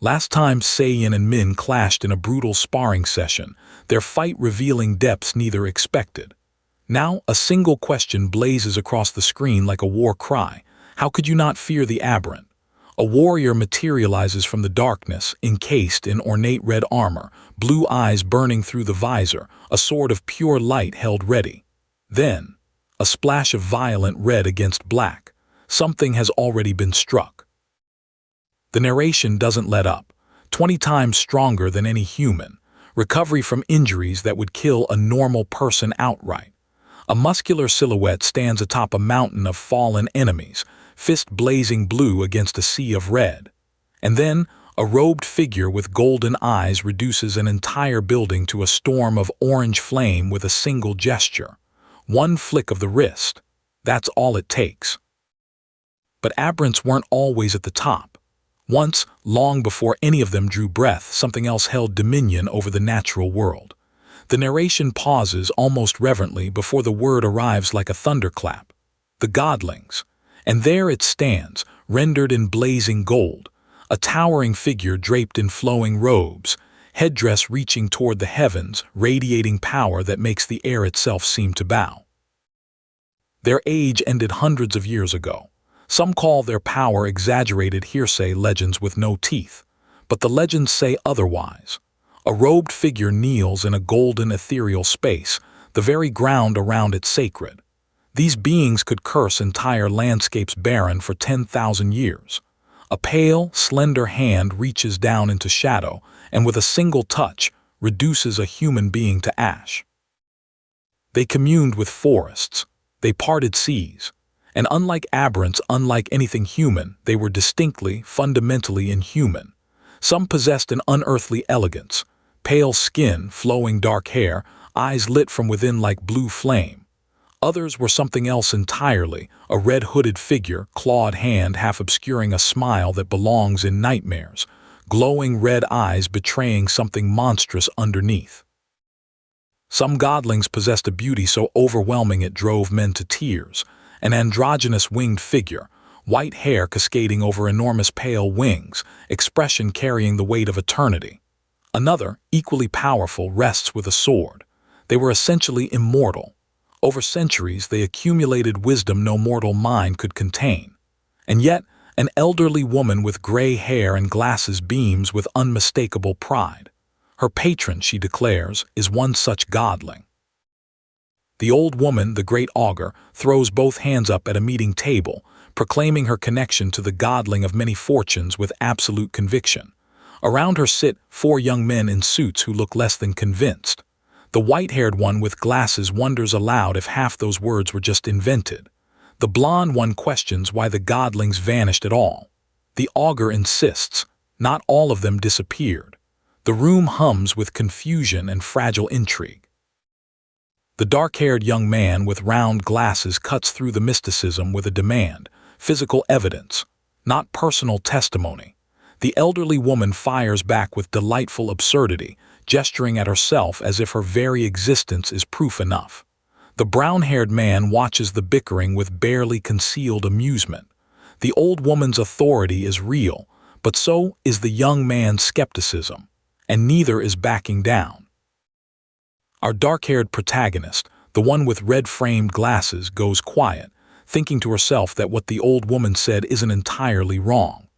Last time Sayeon and Min clashed in a brutal sparring session, their fight revealing depths neither expected. Now, a single question blazes across the screen like a war cry. How could you not fear the aberrant? A warrior materializes from the darkness, encased in ornate red armor, blue eyes burning through the visor, a sword of pure light held ready. Then, a splash of violent red against black. Something has already been struck. The narration doesn't let up. 20 times stronger than any human. Recovery from injuries that would kill a normal person outright. A muscular silhouette stands atop a mountain of fallen enemies, fist blazing blue against a sea of red. And then, a robed figure with golden eyes reduces an entire building to a storm of orange flame with a single gesture. One flick of the wrist. That's all it takes. But aberrants weren't always at the top. Once, long before any of them drew breath, something else held dominion over the natural world. The narration pauses almost reverently before the word arrives like a thunderclap. The Godlings. And there it stands, rendered in blazing gold, a towering figure draped in flowing robes, headdress reaching toward the heavens, radiating power that makes the air itself seem to bow. Their age ended hundreds of years ago. Some call their power exaggerated hearsay legends with no teeth, but the legends say otherwise. A robed figure kneels in a golden ethereal space, the very ground around it sacred. These beings could curse entire landscapes barren for 10,000 years. A pale, slender hand reaches down into shadow and with a single touch reduces a human being to ash. They communed with forests. They parted seas. And unlike aberrants, unlike anything human, they were distinctly, fundamentally inhuman. Some possessed an unearthly elegance, pale skin, flowing dark hair, eyes lit from within like blue flame. Others were something else entirely, a red-hooded figure, clawed hand half obscuring a smile that belongs in nightmares, glowing red eyes betraying something monstrous underneath. Some godlings possessed a beauty so overwhelming it drove men to tears, an androgynous winged figure, white hair cascading over enormous pale wings, expression carrying the weight of eternity. Another, equally powerful, rests with a sword. They were essentially immortal. Over centuries, they accumulated wisdom no mortal mind could contain. And yet, an elderly woman with gray hair and glasses beams with unmistakable pride. Her patron, she declares, is one such godling. The old woman, the great augur, throws both hands up at a meeting table, proclaiming her connection to the godling of many fortunes with absolute conviction. Around her sit 4 young men in suits who look less than convinced. The white-haired one with glasses wonders aloud if half those words were just invented. The blonde one questions why the godlings vanished at all. The augur insists, not all of them disappeared. The room hums with confusion and fragile intrigue. The dark-haired young man with round glasses cuts through the mysticism with a demand, physical evidence, not personal testimony. The elderly woman fires back with delightful absurdity, gesturing at herself as if her very existence is proof enough. The brown-haired man watches the bickering with barely concealed amusement. The old woman's authority is real, but so is the young man's skepticism, and neither is backing down. Our dark-haired protagonist, the one with red-framed glasses, goes quiet, thinking to herself that what the old woman said isn't entirely wrong.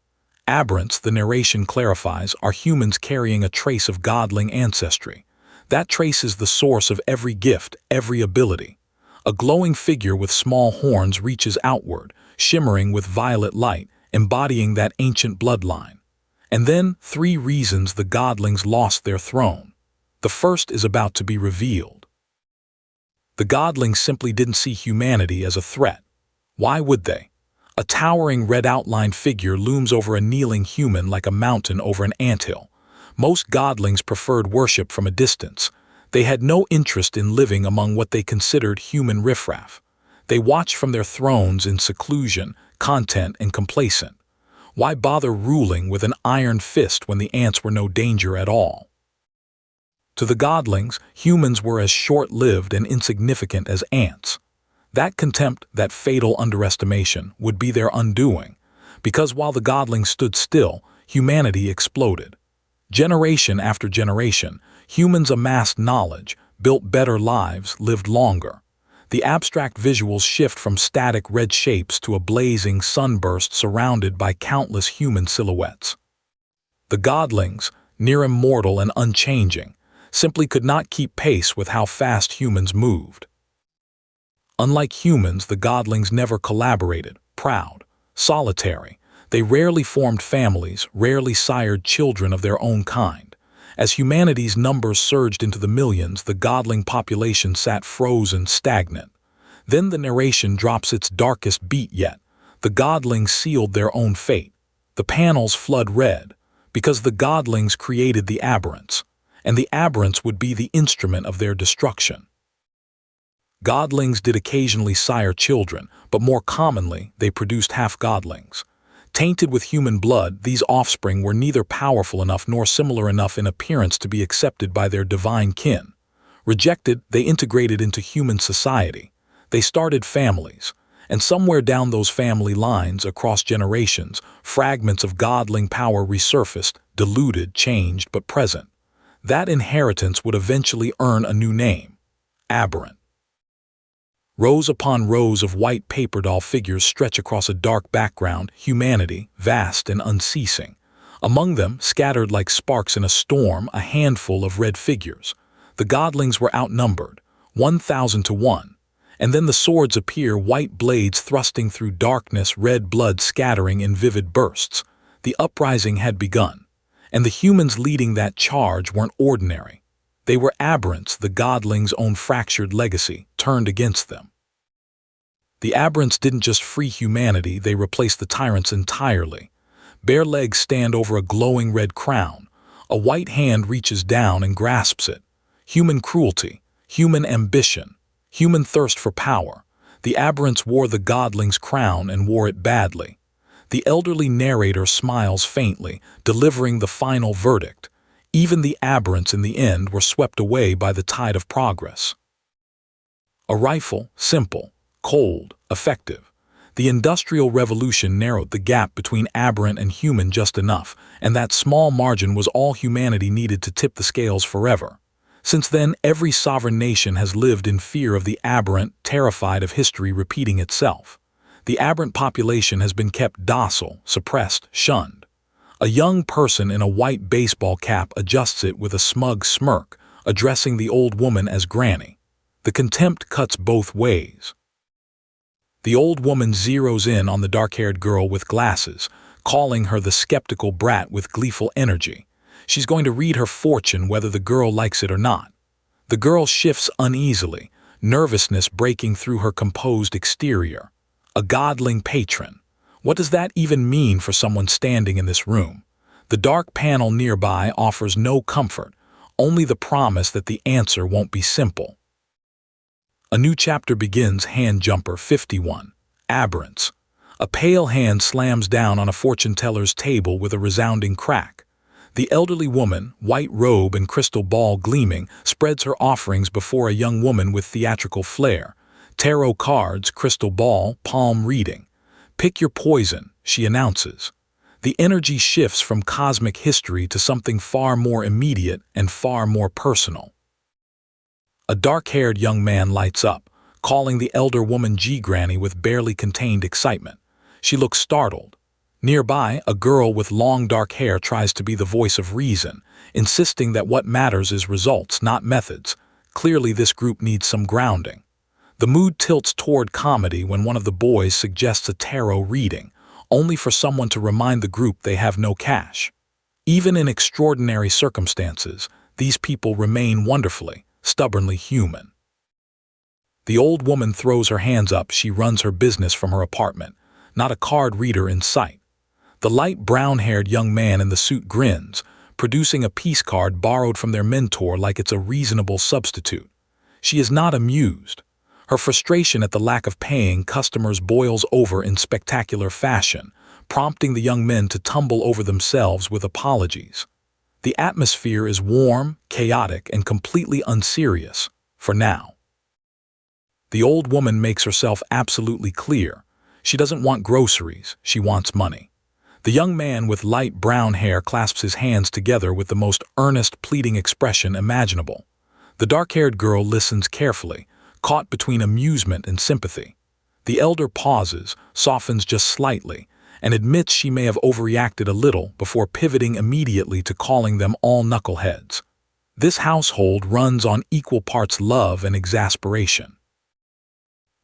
Aberrants, the narration clarifies, are humans carrying a trace of godling ancestry. That trace is the source of every gift, every ability. A glowing figure with small horns reaches outward, shimmering with violet light, embodying that ancient bloodline. And then 3 reasons the godlings lost their throne. The first is about to be revealed. The godlings simply didn't see humanity as a threat. Why would they? A towering red-outlined figure looms over a kneeling human like a mountain over an anthill. Most godlings preferred worship from a distance. They had no interest in living among what they considered human riffraff. They watched from their thrones in seclusion, content, and complacent. Why bother ruling with an iron fist when the ants were no danger at all? To the godlings, humans were as short-lived and insignificant as ants. That contempt, that fatal underestimation, would be their undoing, because while the godlings stood still, humanity exploded. Generation after generation, humans amassed knowledge, built better lives, lived longer. The abstract visuals shift from static red shapes to a blazing sunburst surrounded by countless human silhouettes. The Godlings, near immortal and unchanging, simply could not keep pace with how fast humans moved. Unlike humans, the Godlings never collaborated, proud, solitary. They rarely formed families, rarely sired children of their own kind. As humanity's numbers surged into the millions, the Godling population sat frozen, stagnant. Then the narration drops its darkest beat yet. The Godlings sealed their own fate. The panels flood red, because the Godlings created the aberrants, and the aberrants would be the instrument of their destruction. Godlings did occasionally sire children, but more commonly they produced half-godlings. Tainted with human blood, these offspring were neither powerful enough nor similar enough in appearance to be accepted by their divine kin. Rejected, they integrated into human society. They started families, and somewhere down those family lines, across generations, fragments of godling power resurfaced, diluted, changed, but present. That inheritance would eventually earn a new name: aberrant. Rows upon rows of white paper doll figures stretch across a dark background, humanity, vast and unceasing. Among them, scattered like sparks in a storm, a handful of red figures. The Godlings were outnumbered, 1,000 to 1. And then the swords appear, white blades thrusting through darkness, red blood scattering in vivid bursts. The uprising had begun, and the humans leading that charge weren't ordinary. They were aberrants, the Godlings' own fractured legacy, turned against them. The aberrants didn't just free humanity, they replaced the tyrants entirely. Bare legs stand over a glowing red crown. A white hand reaches down and grasps it. Human cruelty, human ambition, human thirst for power. The aberrants wore the Godling's crown and wore it badly. The elderly narrator smiles faintly, delivering the final verdict. Even the aberrants in the end were swept away by the tide of progress. A rifle, simple, cold, effective. The Industrial Revolution narrowed the gap between aberrant and human just enough, and that small margin was all humanity needed to tip the scales forever. Since then, every sovereign nation has lived in fear of the aberrant, terrified of history repeating itself. The aberrant population has been kept docile, suppressed, shunned. A young person in a white baseball cap adjusts it with a smug smirk, addressing the old woman as Granny. The contempt cuts both ways. The old woman zeroes in on the dark-haired girl with glasses, calling her the skeptical brat with gleeful energy. She's going to read her fortune whether the girl likes it or not. The girl shifts uneasily, nervousness breaking through her composed exterior. A Godling patron. What does that even mean for someone standing in this room? The dark panel nearby offers no comfort, only the promise that the answer won't be simple. A new chapter begins. Hand Jumper 51. Aberrants. A pale hand slams down on a fortune-teller's table with a resounding crack. The elderly woman, white robe and crystal ball gleaming, spreads her offerings before a young woman with theatrical flair. Tarot cards, crystal ball, palm reading. Pick your poison, she announces. The energy shifts from cosmic history to something far more immediate and far more personal. A dark-haired young man lights up, calling the elder woman G-Granny with barely contained excitement. She looks startled. Nearby, a girl with long dark hair tries to be the voice of reason, insisting that what matters is results, not methods. Clearly, this group needs some grounding. The mood tilts toward comedy when one of the boys suggests a tarot reading, only for someone to remind the group they have no cash. Even in extraordinary circumstances, these people remain wonderfully, stubbornly human. The old woman throws her hands up. She runs her business from her apartment, not a card reader in sight. The light brown-haired young man in the suit grins, producing a peace card borrowed from their mentor like it's a reasonable substitute. She is not amused. Her frustration at the lack of paying customers boils over in spectacular fashion, prompting the young men to tumble over themselves with apologies. The atmosphere is warm, chaotic, and completely unserious, for now. The old woman makes herself absolutely clear. She doesn't want groceries, she wants money. The young man with light brown hair clasps his hands together with the most earnest, pleading expression imaginable. The dark-haired girl listens carefully, caught between amusement and sympathy. The elder pauses, softens just slightly, and admits she may have overreacted a little before pivoting immediately to calling them all knuckleheads. This household runs on equal parts love and exasperation.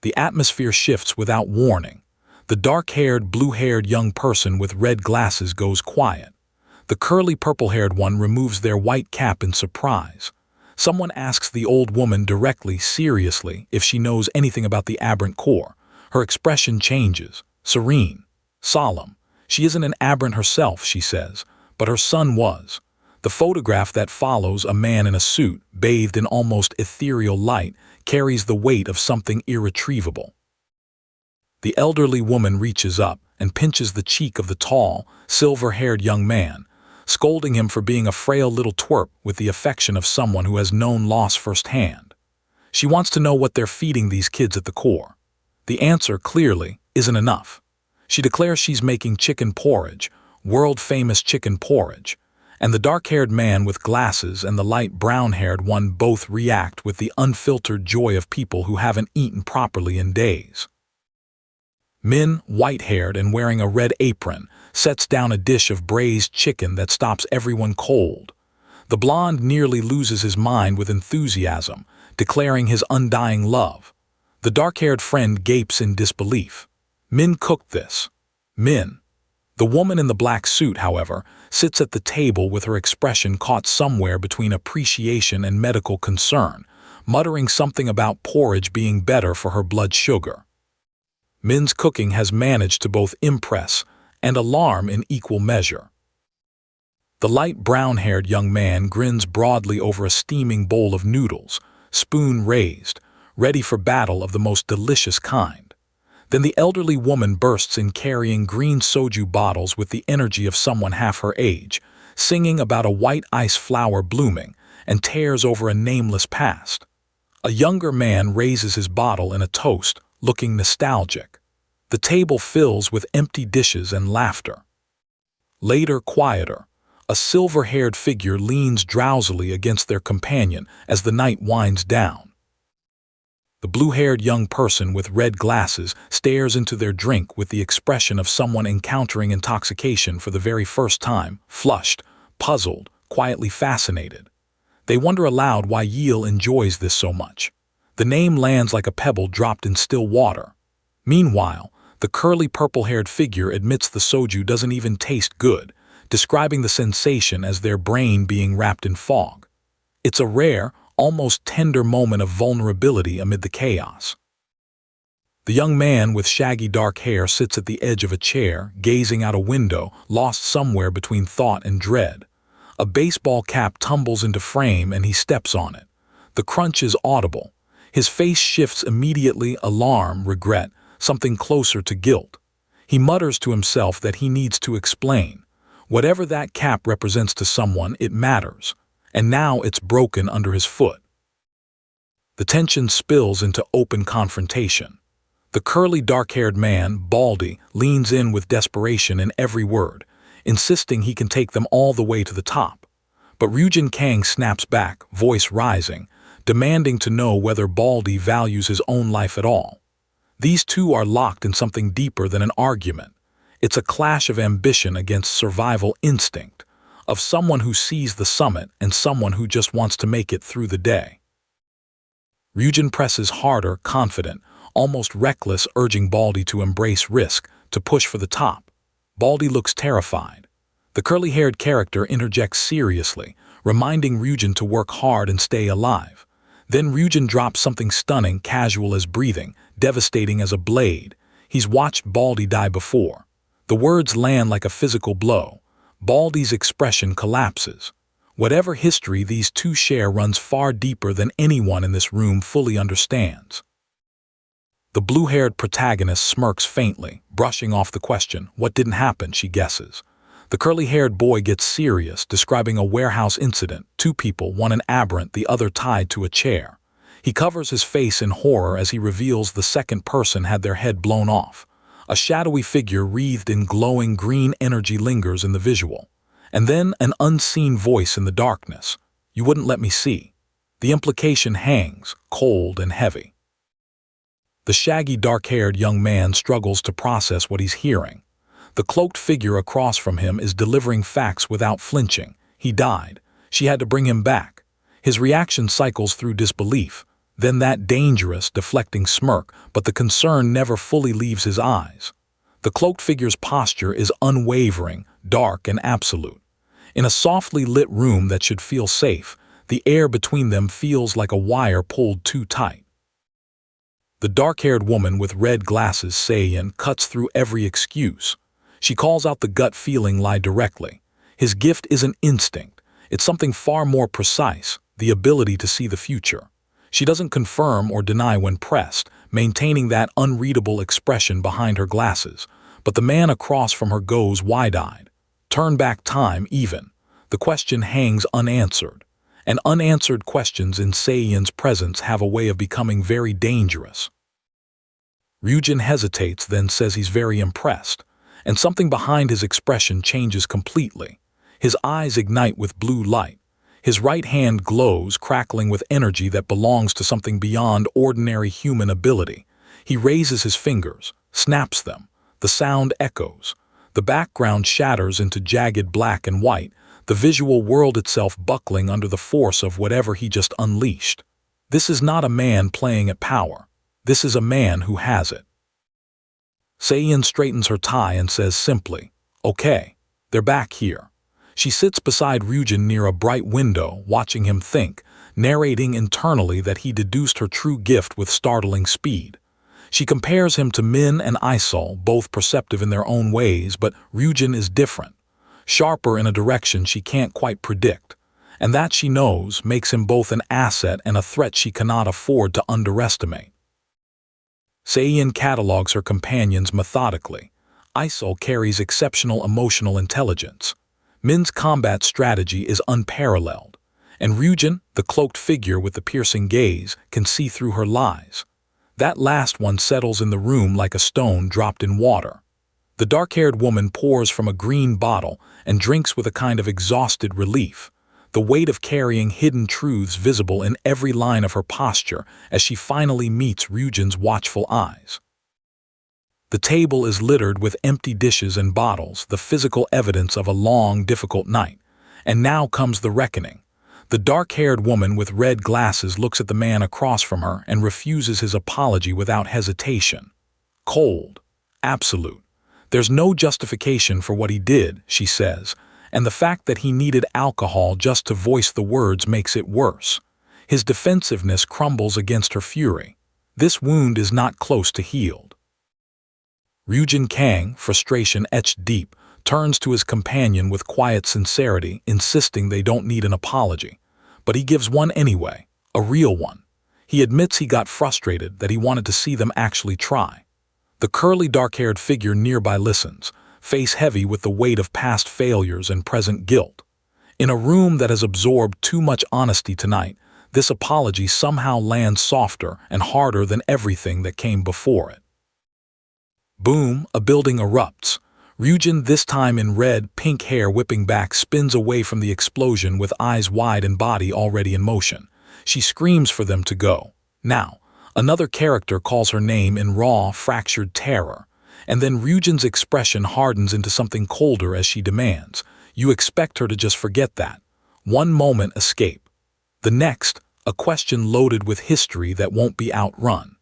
The atmosphere shifts without warning. The dark-haired, blue-haired young person with red glasses goes quiet. The curly purple-haired one removes their white cap in surprise. Someone asks the old woman directly, seriously, if she knows anything about the aberrant core. Her expression changes, serene, solemn. She isn't an aberrant herself, she says, but her son was. The photograph that follows a man in a suit, bathed in almost ethereal light, carries the weight of something irretrievable. The elderly woman reaches up and pinches the cheek of the tall, silver-haired young man, scolding him for being a frail little twerp with the affection of someone who has known loss firsthand. She wants to know what they're feeding these kids at the core. The answer, clearly, isn't enough. She declares she's making chicken porridge, world-famous chicken porridge, and the dark-haired man with glasses and the light brown-haired one both react with the unfiltered joy of people who haven't eaten properly in days. Min, white-haired and wearing a red apron, sets down a dish of braised chicken that stops everyone cold. The blonde nearly loses his mind with enthusiasm, declaring his undying love. The dark-haired friend gapes in disbelief. Min cooked this. Min. The woman in the black suit, however, sits at the table with her expression caught somewhere between appreciation and medical concern, muttering something about porridge being better for her blood sugar. Min's cooking has managed to both impress and alarm in equal measure. The light brown-haired young man grins broadly over a steaming bowl of noodles, spoon raised, ready for battle of the most delicious kind. Then the elderly woman bursts in carrying green soju bottles with the energy of someone half her age, singing about a white ice flower blooming, and tears over a nameless past. A younger man raises his bottle in a toast, looking nostalgic. The table fills with empty dishes and laughter. Later, quieter, a silver-haired figure leans drowsily against their companion as the night winds down. The blue-haired young person with red glasses stares into their drink with the expression of someone encountering intoxication for the very first time, flushed, puzzled, quietly fascinated. They wonder aloud why Yil enjoys this so much. The name lands like a pebble dropped in still water. Meanwhile, the curly purple-haired figure admits the soju doesn't even taste good, describing the sensation as their brain being wrapped in fog. It's a rare, almost tender moment of vulnerability amid the chaos. The young man with shaggy dark hair sits at the edge of a chair, gazing out a window, lost somewhere between thought and dread. A baseball cap tumbles into frame and he steps on it. The crunch is audible. His face shifts immediately, alarm, regret, something closer to guilt. He mutters to himself that he needs to explain. Whatever that cap represents to someone, it matters. And now it's broken under his foot. The tension spills into open confrontation. The curly dark-haired man, Baldy, leans in with desperation in every word, insisting he can take them all the way to the top. But Ryujin Kang snaps back, voice rising, demanding to know whether Baldy values his own life at all. These two are locked in something deeper than an argument. It's a clash of ambition against survival instinct, of someone who sees the summit and someone who just wants to make it through the day. Ryujin presses harder, confident, almost reckless, urging Baldy to embrace risk, to push for the top. Baldy looks terrified. The curly-haired character interjects seriously, reminding Ryujin to work hard and stay alive. Then Ryujin drops something stunning, casual as breathing, devastating as a blade. He's watched Baldy die before. The words land like a physical blow. Baldy's expression collapses. Whatever history these two share runs far deeper than anyone in this room fully understands. The blue-haired protagonist smirks faintly, brushing off the question. What didn't happen, she guesses. The curly-haired boy gets serious, describing a warehouse incident, two people, one an aberrant, the other tied to a chair. He covers his face in horror as he reveals the second person had their head blown off. A shadowy figure wreathed in glowing green energy lingers in the visual. And then an unseen voice in the darkness. You wouldn't let me see. The implication hangs, cold and heavy. The shaggy, dark-haired young man struggles to process what he's hearing. The cloaked figure across from him is delivering facts without flinching. He died. She had to bring him back. His reaction cycles through disbelief, then that dangerous, deflecting smirk, but the concern never fully leaves his eyes. The cloaked figure's posture is unwavering, dark and absolute. In a softly lit room that should feel safe, the air between them feels like a wire pulled too tight. The dark-haired woman with red glasses, Sayeon, cuts through every excuse. She calls out the gut feeling lie directly. His gift isn't instinct. It's something far more precise, the ability to see the future. She doesn't confirm or deny when pressed, maintaining that unreadable expression behind her glasses. But the man across from her goes wide-eyed. Turn back time even. The question hangs unanswered. And unanswered questions in Sayeon's presence have a way of becoming very dangerous. Ryujin hesitates, then says he's very impressed. And something behind his expression changes completely. His eyes ignite with blue light. His right hand glows, crackling with energy that belongs to something beyond ordinary human ability. He raises his fingers, snaps them. The sound echoes. The background shatters into jagged black and white, the visual world itself buckling under the force of whatever he just unleashed. This is not a man playing at power. This is a man who has it. Sayeon straightens her tie and says simply, "Okay, they're back here." She sits beside Ryujin near a bright window, watching him think, narrating internally that he deduced her true gift with startling speed. She compares him to Min and Isol, both perceptive in their own ways, but Ryujin is different, sharper in a direction she can't quite predict. And that, she knows, makes him both an asset and a threat she cannot afford to underestimate. Sayeon catalogues her companions methodically. Isol carries exceptional emotional intelligence. Min's combat strategy is unparalleled. And Ryujin, the cloaked figure with the piercing gaze, can see through her lies. That last one settles in the room like a stone dropped in water. The dark-haired woman pours from a green bottle and drinks with a kind of exhausted relief, the weight of carrying hidden truths visible in every line of her posture as she finally meets Ryujin's watchful eyes. The table is littered with empty dishes and bottles, the physical evidence of a long, difficult night. And now comes the reckoning. The dark-haired woman with red glasses looks at the man across from her and refuses his apology without hesitation. Cold. Absolute. There's no justification for what he did, she says, and the fact that he needed alcohol just to voice the words makes it worse. His defensiveness crumbles against her fury. This wound is not close to healed. Ryujin Kang, frustration etched deep, turns to his companion with quiet sincerity, insisting they don't need an apology. But he gives one anyway, a real one. He admits he got frustrated, that he wanted to see them actually try. The curly dark-haired figure nearby listens, face heavy with the weight of past failures and present guilt. In a room that has absorbed too much honesty tonight, this apology somehow lands softer and harder than everything that came before it. Boom, a building erupts. Ryujin, this time in red, pink hair whipping back, spins away from the explosion with eyes wide and body already in motion. She screams for them to go. Now, another character calls her name in raw, fractured terror. And then Ryujin's expression hardens into something colder as she demands. You expect her to just forget that. One moment, escape. The next, a question loaded with history that won't be outrun.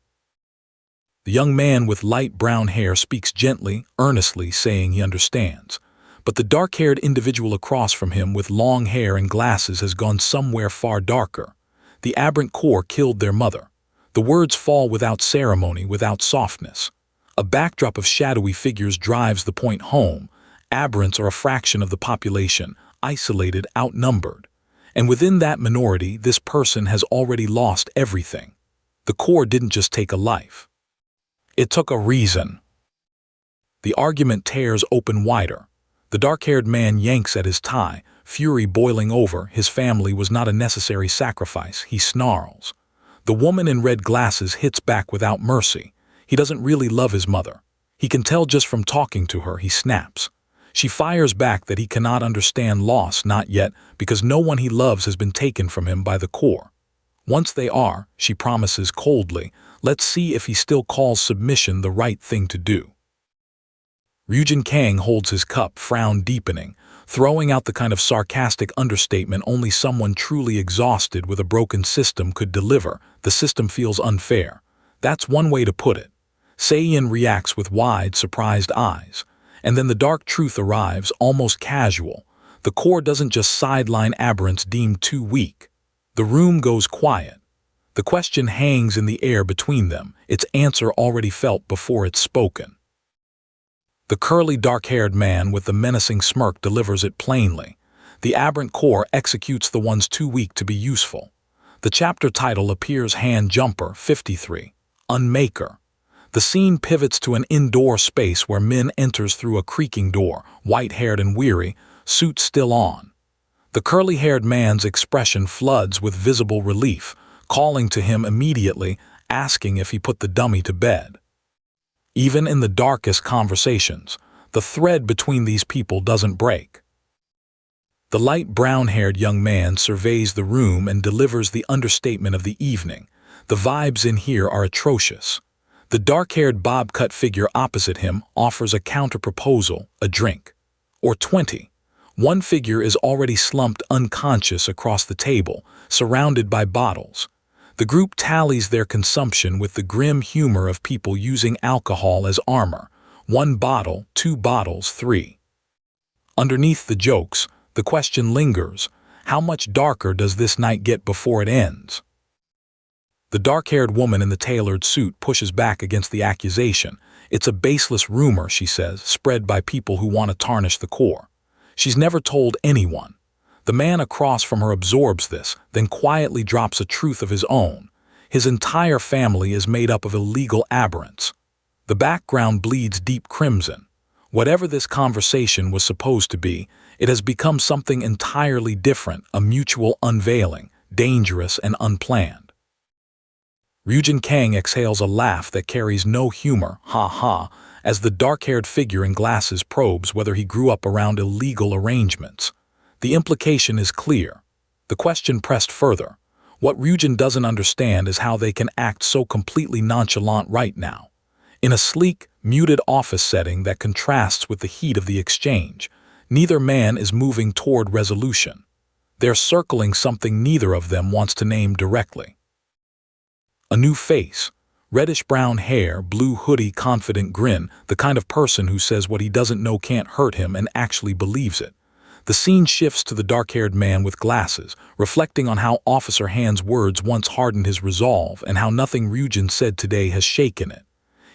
The young man with light brown hair speaks gently, earnestly, saying he understands. But the dark-haired individual across from him with long hair and glasses has gone somewhere far darker. The aberrant core killed their mother. The words fall without ceremony, without softness. A backdrop of shadowy figures drives the point home. Aberrants are a fraction of the population, isolated, outnumbered. And within that minority, this person has already lost everything. The core didn't just take a life. It took a reason. The argument tears open wider. The dark-haired man yanks at his tie, fury boiling over. His family was not a necessary sacrifice, he snarls. The woman in red glasses hits back without mercy. He doesn't really love his mother. He can tell just from talking to her, he snaps. She fires back that he cannot understand loss, not yet, because no one he loves has been taken from him by the core. Once they are, she promises coldly, let's see if he still calls submission the right thing to do. Kang holds his cup, frown deepening, throwing out the kind of sarcastic understatement only someone truly exhausted with a broken system could deliver. The system feels unfair. That's one way to put it. Sayeon reacts with wide, surprised eyes. And then the dark truth arrives, almost casual. The core doesn't just sideline aberrants deemed too weak. The room goes quiet. The question hangs in the air between them, its answer already felt before it's spoken. The curly, dark-haired man with the menacing smirk delivers it plainly. The aberrant core executes the ones too weak to be useful. The chapter title appears hand jumper 53, Unmaker. The scene pivots to an indoor space where Min enters through a creaking door, white-haired and weary, suit still on. The curly-haired man's expression floods with visible relief, calling to him immediately, asking if he put the dummy to bed. Even in the darkest conversations, the thread between these people doesn't break. The light brown-haired young man surveys the room and delivers the understatement of the evening. The vibes in here are atrocious. The dark-haired bob-cut figure opposite him offers a counter-proposal, a drink. Or 20. One figure is already slumped unconscious across the table, surrounded by bottles. The group tallies their consumption with the grim humor of people using alcohol as armor. 1 bottle, 2 bottles, 3. Underneath the jokes, the question lingers, how much darker does this night get before it ends? The dark-haired woman in the tailored suit pushes back against the accusation. It's a baseless rumor, she says, spread by people who want to tarnish the core. She's never told anyone. The man across from her absorbs this, then quietly drops a truth of his own. His entire family is made up of illegal aberrants. The background bleeds deep crimson. Whatever this conversation was supposed to be, it has become something entirely different, a mutual unveiling, dangerous and unplanned. Kang exhales a laugh that carries no humor, ha, as the dark-haired figure in glasses probes whether he grew up around illegal arrangements. The implication is clear. The question pressed further. What Ryujin doesn't understand is how they can act so completely nonchalant right now. In a sleek, muted office setting that contrasts with the heat of the exchange, neither man is moving toward resolution. They're circling something neither of them wants to name directly. A new face. Reddish-brown hair, blue hoodie, confident grin, the kind of person who says what he doesn't know can't hurt him and actually believes it. The scene shifts to the dark-haired man with glasses, reflecting on how Officer Han's words once hardened his resolve and how nothing Ryujin said today has shaken it.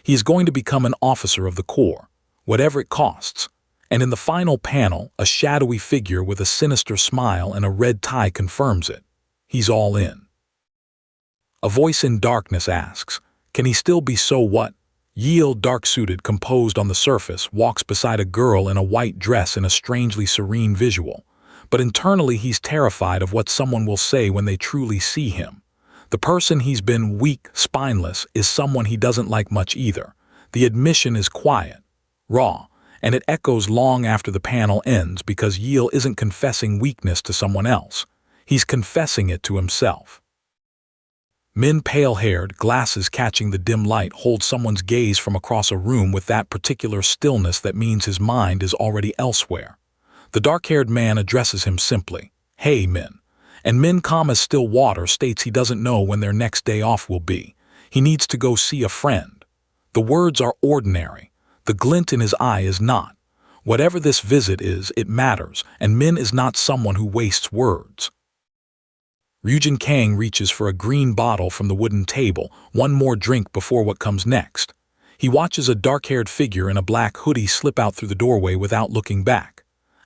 He is going to become an officer of the core, whatever it costs. And in the final panel, a shadowy figure with a sinister smile and a red tie confirms it. He's all in. A voice in darkness asks, can he still be so what? Yale, dark-suited, composed on the surface, walks beside a girl in a white dress in a strangely serene visual. But internally he's terrified of what someone will say when they truly see him. The person he's been weak, spineless, is someone he doesn't like much either. The admission is quiet, raw, and it echoes long after the panel ends because Yale isn't confessing weakness to someone else. He's confessing it to himself. Min, pale-haired, glasses catching the dim light, holds someone's gaze from across a room with that particular stillness that means his mind is already elsewhere. The dark-haired man addresses him simply, "Hey, Min." And Min, calm as still water, states he doesn't know when their next day off will be. He needs to go see a friend. The words are ordinary. The glint in his eye is not. Whatever this visit is, it matters, and Min is not someone who wastes words. Kang reaches for a green bottle from the wooden table, one more drink before what comes next. He watches a dark-haired figure in a black hoodie slip out through the doorway without looking back.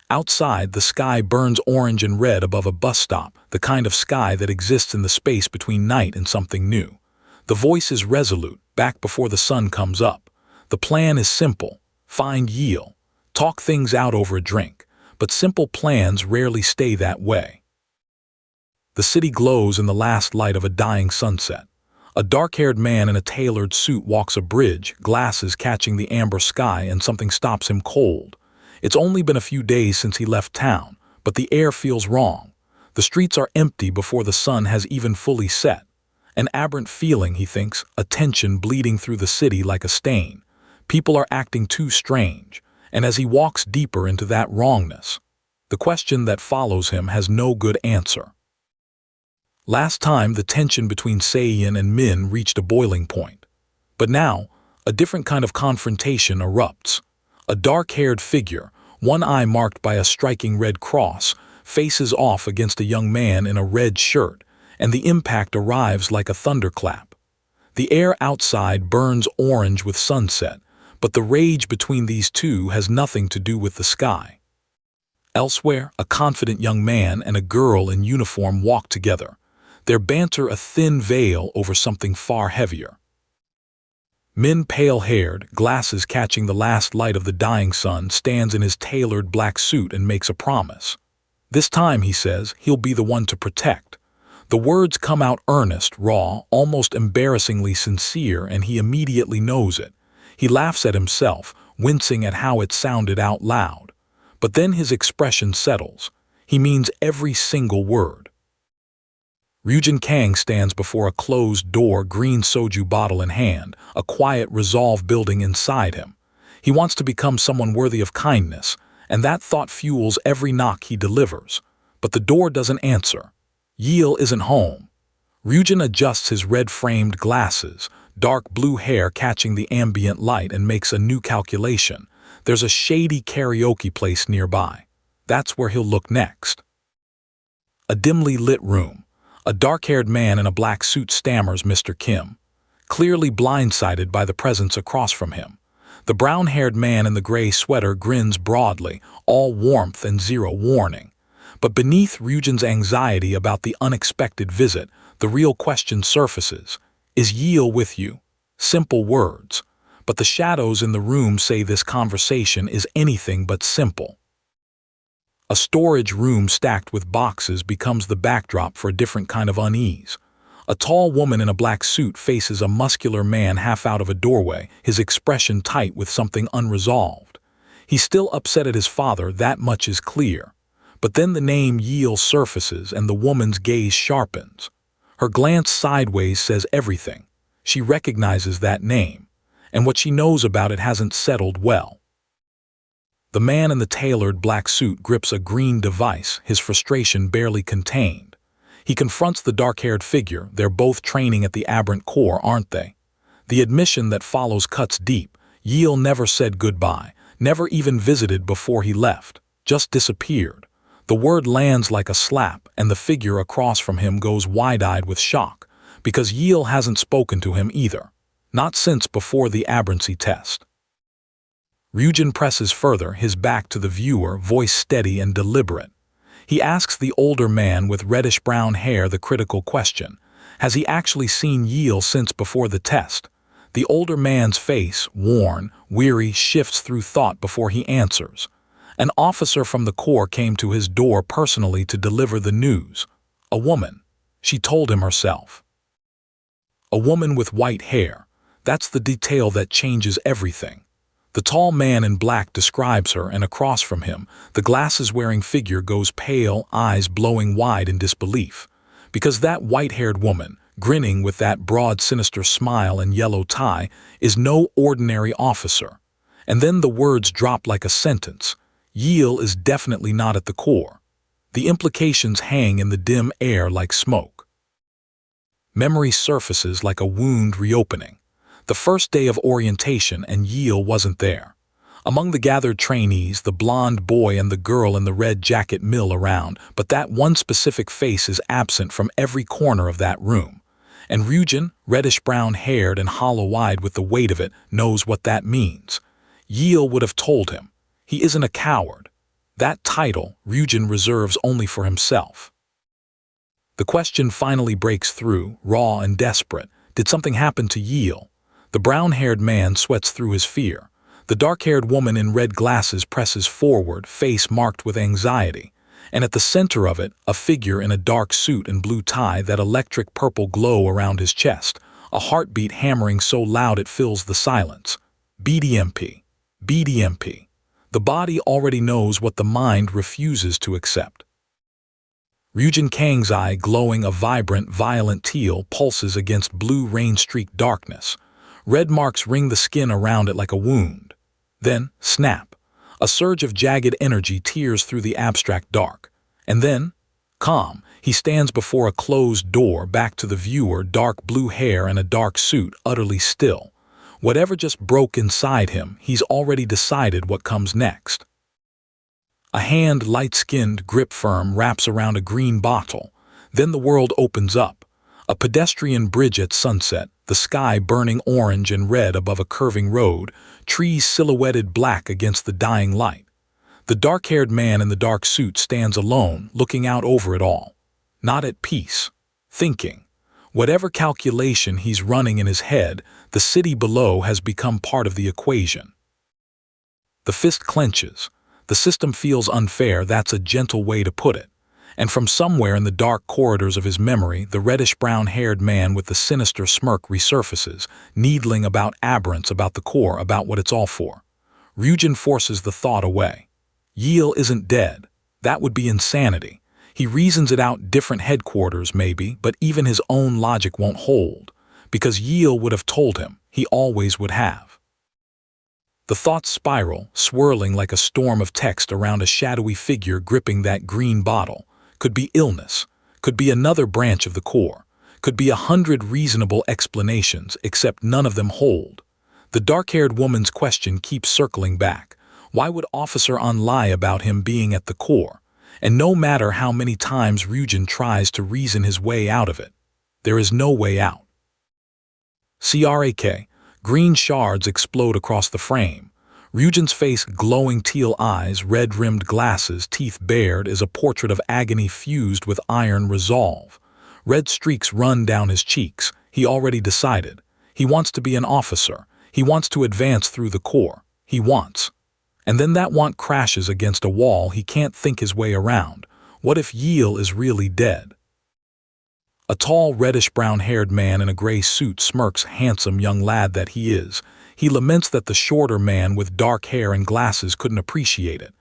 Outside, the sky burns orange and red above a bus stop, the kind of sky that exists in the space between night and something new. The voice is resolute, back before the sun comes up. The plan is simple. Find Yale. Talk things out over a drink. But simple plans rarely stay that way. The city glows in the last light of a dying sunset. A dark-haired man in a tailored suit walks a bridge, glasses catching the amber sky, and something stops him cold. It's only been a few days since he left town, but the air feels wrong. The streets are empty before the sun has even fully set. An aberrant feeling, he thinks, a tension bleeding through the city like a stain. People are acting too strange, and as he walks deeper into that wrongness, the question that follows him has no good answer. Last time, the tension between Sayeon and Min reached a boiling point. But now, a different kind of confrontation erupts. A dark-haired figure, one eye marked by a striking red cross, faces off against a young man in a red shirt, and the impact arrives like a thunderclap. The air outside burns orange with sunset, but the rage between these two has nothing to do with the sky. Elsewhere, a confident young man and a girl in uniform walk together, their banter a thin veil over something far heavier. Min, pale-haired, glasses catching the last light of the dying sun, stands in his tailored black suit and makes a promise. This time, he says, he'll be the one to protect. The words come out earnest, raw, almost embarrassingly sincere, and he immediately knows it. He laughs at himself, wincing at how it sounded out loud. But then his expression settles. He means every single word. Kang stands before a closed door, green soju bottle in hand, a quiet resolve building inside him. He wants to become someone worthy of kindness, and that thought fuels every knock he delivers. But the door doesn't answer. Yil isn't home. Ryujin adjusts his red-framed glasses, dark blue hair catching the ambient light, and makes a new calculation. There's a shady karaoke place nearby. That's where he'll look next. A dimly lit room. A dark-haired man in a black suit stammers Mr. Kim, clearly blindsided by the presence across from him. The brown-haired man in the gray sweater grins broadly, all warmth and zero warning. But beneath Ryujin's anxiety about the unexpected visit, the real question surfaces. Is Yil with you? Simple words. But the shadows in the room say this conversation is anything but simple. A storage room stacked with boxes becomes the backdrop for a different kind of unease. A tall woman in a black suit faces a muscular man half out of a doorway, his expression tight with something unresolved. He's still upset at his father, that much is clear. But then the name Yil surfaces and the woman's gaze sharpens. Her glance sideways says everything. She recognizes that name, and what she knows about it hasn't settled well. The man in the tailored black suit grips a green device, his frustration barely contained. He confronts the dark-haired figure. They're both training at the aberrant corps, aren't they? The admission that follows cuts deep. Yil never said goodbye, never even visited before he left, just disappeared. The word lands like a slap, and the figure across from him goes wide-eyed with shock, because Yil hasn't spoken to him either, not since before the aberrancy test. Ryujin presses further, his back to the viewer, voice steady and deliberate. He asks the older man with reddish-brown hair the critical question. Has he actually seen Yil since before the test? The older man's face, worn, weary, shifts through thought before he answers. An officer from the corps came to his door personally to deliver the news. A woman. She told him herself. A woman with white hair. That's the detail that changes everything. The tall man in black describes her, and across from him, the glasses-wearing figure goes pale, eyes blowing wide in disbelief. Because that white-haired woman, grinning with that broad, sinister smile and yellow tie, is no ordinary officer. And then the words drop like a sentence. Yil is definitely not at the corps. The implications hang in the dim air like smoke. Memory surfaces like a wound reopening. The first day of orientation, and Yil wasn't there. Among the gathered trainees, the blonde boy and the girl in the red jacket mill around, but that one specific face is absent from every corner of that room. And Ryujin, reddish-brown-haired and hollow-eyed with the weight of it, knows what that means. Yil would have told him. He isn't a coward. That title, Ryujin reserves only for himself. The question finally breaks through, raw and desperate. Did something happen to Yil? The brown-haired man sweats through his fear. The dark-haired woman in red glasses presses forward, face marked with anxiety. And at the center of it, a figure in a dark suit and blue tie, that electric purple glow around his chest. a heartbeat hammering so loud it fills the silence. BDMP. BDMP. The body already knows what the mind refuses to accept. Ryujin Kang's eye, glowing a vibrant, violent teal, pulses against blue rain-streaked darkness. Red marks ring the skin around it like a wound. Then, snap. A surge of jagged energy tears through the abstract dark. And then, calm, he stands before a closed door, back to the viewer, dark blue hair and a dark suit, utterly still. Whatever just broke inside him, he's already decided what comes next. A hand, light-skinned, grip firm, wraps around a green bottle. Then the world opens up. A pedestrian bridge at sunset, the sky burning orange and red above a curving road, trees silhouetted black against the dying light. The dark-haired man in the dark suit stands alone, looking out over it all. Not at peace. Thinking. Whatever calculation he's running in his head, the city below has become part of the equation. The fist clenches. The system feels unfair, that's a gentle way to put it. And from somewhere in the dark corridors of his memory, the reddish-brown-haired man with the sinister smirk resurfaces, needling about aberrants, about the core, about what it's all for. Ryujin forces the thought away. Yil isn't dead. That would be insanity. He reasons it out, different headquarters maybe, but even his own logic won't hold. Because Yil would have told him, he always would have. The thoughts spiral, swirling like a storm of text around a shadowy figure gripping that green bottle. Could be illness, could be another branch of the core, could be 100 reasonable explanations, except none of them hold. The dark-haired woman's question keeps circling back. Why would Officer An lie about him being at the core? And no matter how many times Ryujin tries to reason his way out of it, there is no way out. CRAK. Green shards explode across the frame. Ryujin's face, glowing teal eyes, red-rimmed glasses, teeth bared, is a portrait of agony fused with iron resolve. Red streaks run down his cheeks. He already decided. He wants to be an officer. He wants to advance through the core. He wants. And then that want crashes against a wall he can't think his way around. What if Yil is really dead? A tall, reddish-brown-haired man in a gray suit smirks, handsome young lad that he is. He laments that the shorter man with dark hair and glasses couldn't appreciate it.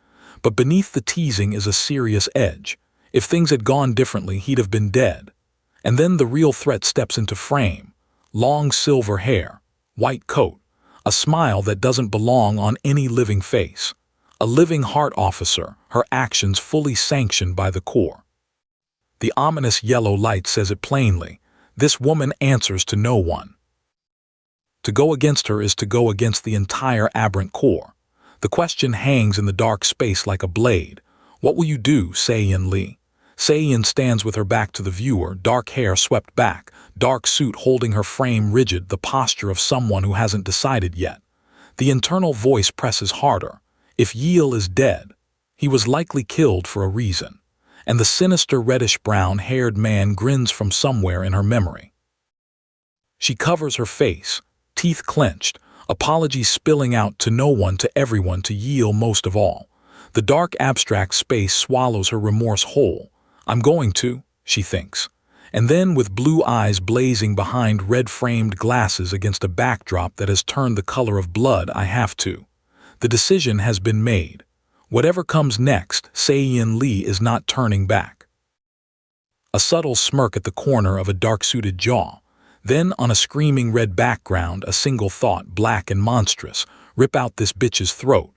But beneath the teasing is a serious edge. If things had gone differently, he'd have been dead. And then the real threat steps into frame. Long silver hair, white coat, a smile that doesn't belong on any living face. A living heart officer, her actions fully sanctioned by the core. The ominous yellow light says it plainly. This woman answers to no one. To go against her is to go against the entire aberrant core. The question hangs in the dark space like a blade. What will you do, Sayeon Lee? Sayeon stands with her back to the viewer, dark hair swept back, dark suit holding her frame rigid, the posture of someone who hasn't decided yet. The internal voice presses harder. If Yil is dead, he was likely killed for a reason. And the sinister reddish-brown-haired man grins from somewhere in her memory. She covers her face, teeth clenched, apologies spilling out to no one, to everyone, to Yil most of all. The dark abstract space swallows her remorse whole. I'm going to, she thinks. And then, with blue eyes blazing behind red-framed glasses against a backdrop that has turned the color of blood, I have to. The decision has been made. Whatever comes next, Sayeon Lee is not turning back. A subtle smirk at the corner of a dark-suited jaw. Then, on a screaming red background, a single thought, black and monstrous. Rip out this bitch's throat.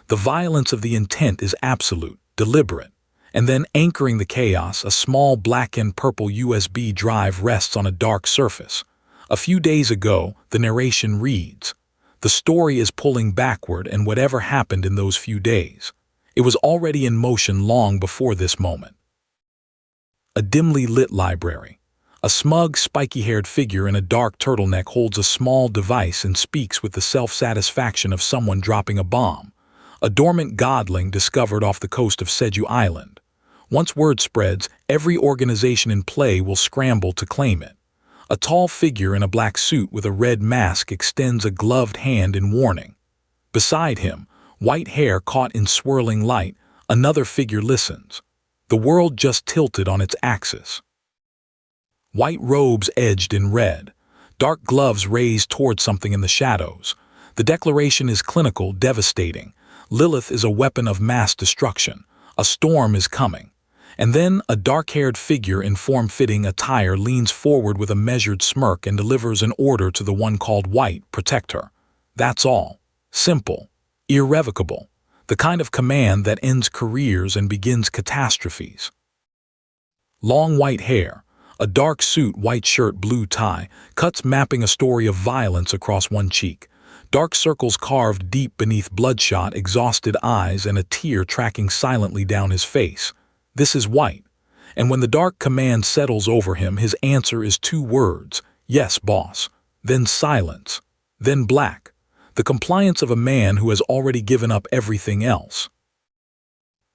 The violence of the intent is absolute, deliberate. And then, anchoring the chaos, a small black and purple USB drive rests on a dark surface. A few days ago, the narration reads, the story is pulling backward, and whatever happened in those few days, it was already in motion long before this moment. A dimly lit library. A smug, spiky-haired figure in a dark turtleneck holds a small device and speaks with the self-satisfaction of someone dropping a bomb. A dormant Godling discovered off the coast of Seju Island. Once word spreads, every organization in play will scramble to claim it. A tall figure in a black suit with a red mask extends a gloved hand in warning. Beside him, white hair caught in swirling light, another figure listens. The world just tilted on its axis. White robes edged in red. Dark gloves raised toward something in the shadows. The declaration is clinical, devastating. Lilith is a weapon of mass destruction. A storm is coming. And then a dark-haired figure in form-fitting attire leans forward with a measured smirk and delivers an order to the one called White, protect her. That's all. Simple. Irrevocable. The kind of command that ends careers and begins catastrophes. Long white hair, a dark suit, white shirt, blue tie, cuts mapping a story of violence across one cheek. Dark circles carved deep beneath bloodshot, exhausted eyes and a tear tracking silently down his face. This is White. And when the dark command settles over him, his answer is 2 words. Yes, boss. Then silence. Then black. The compliance of a man who has already given up everything else.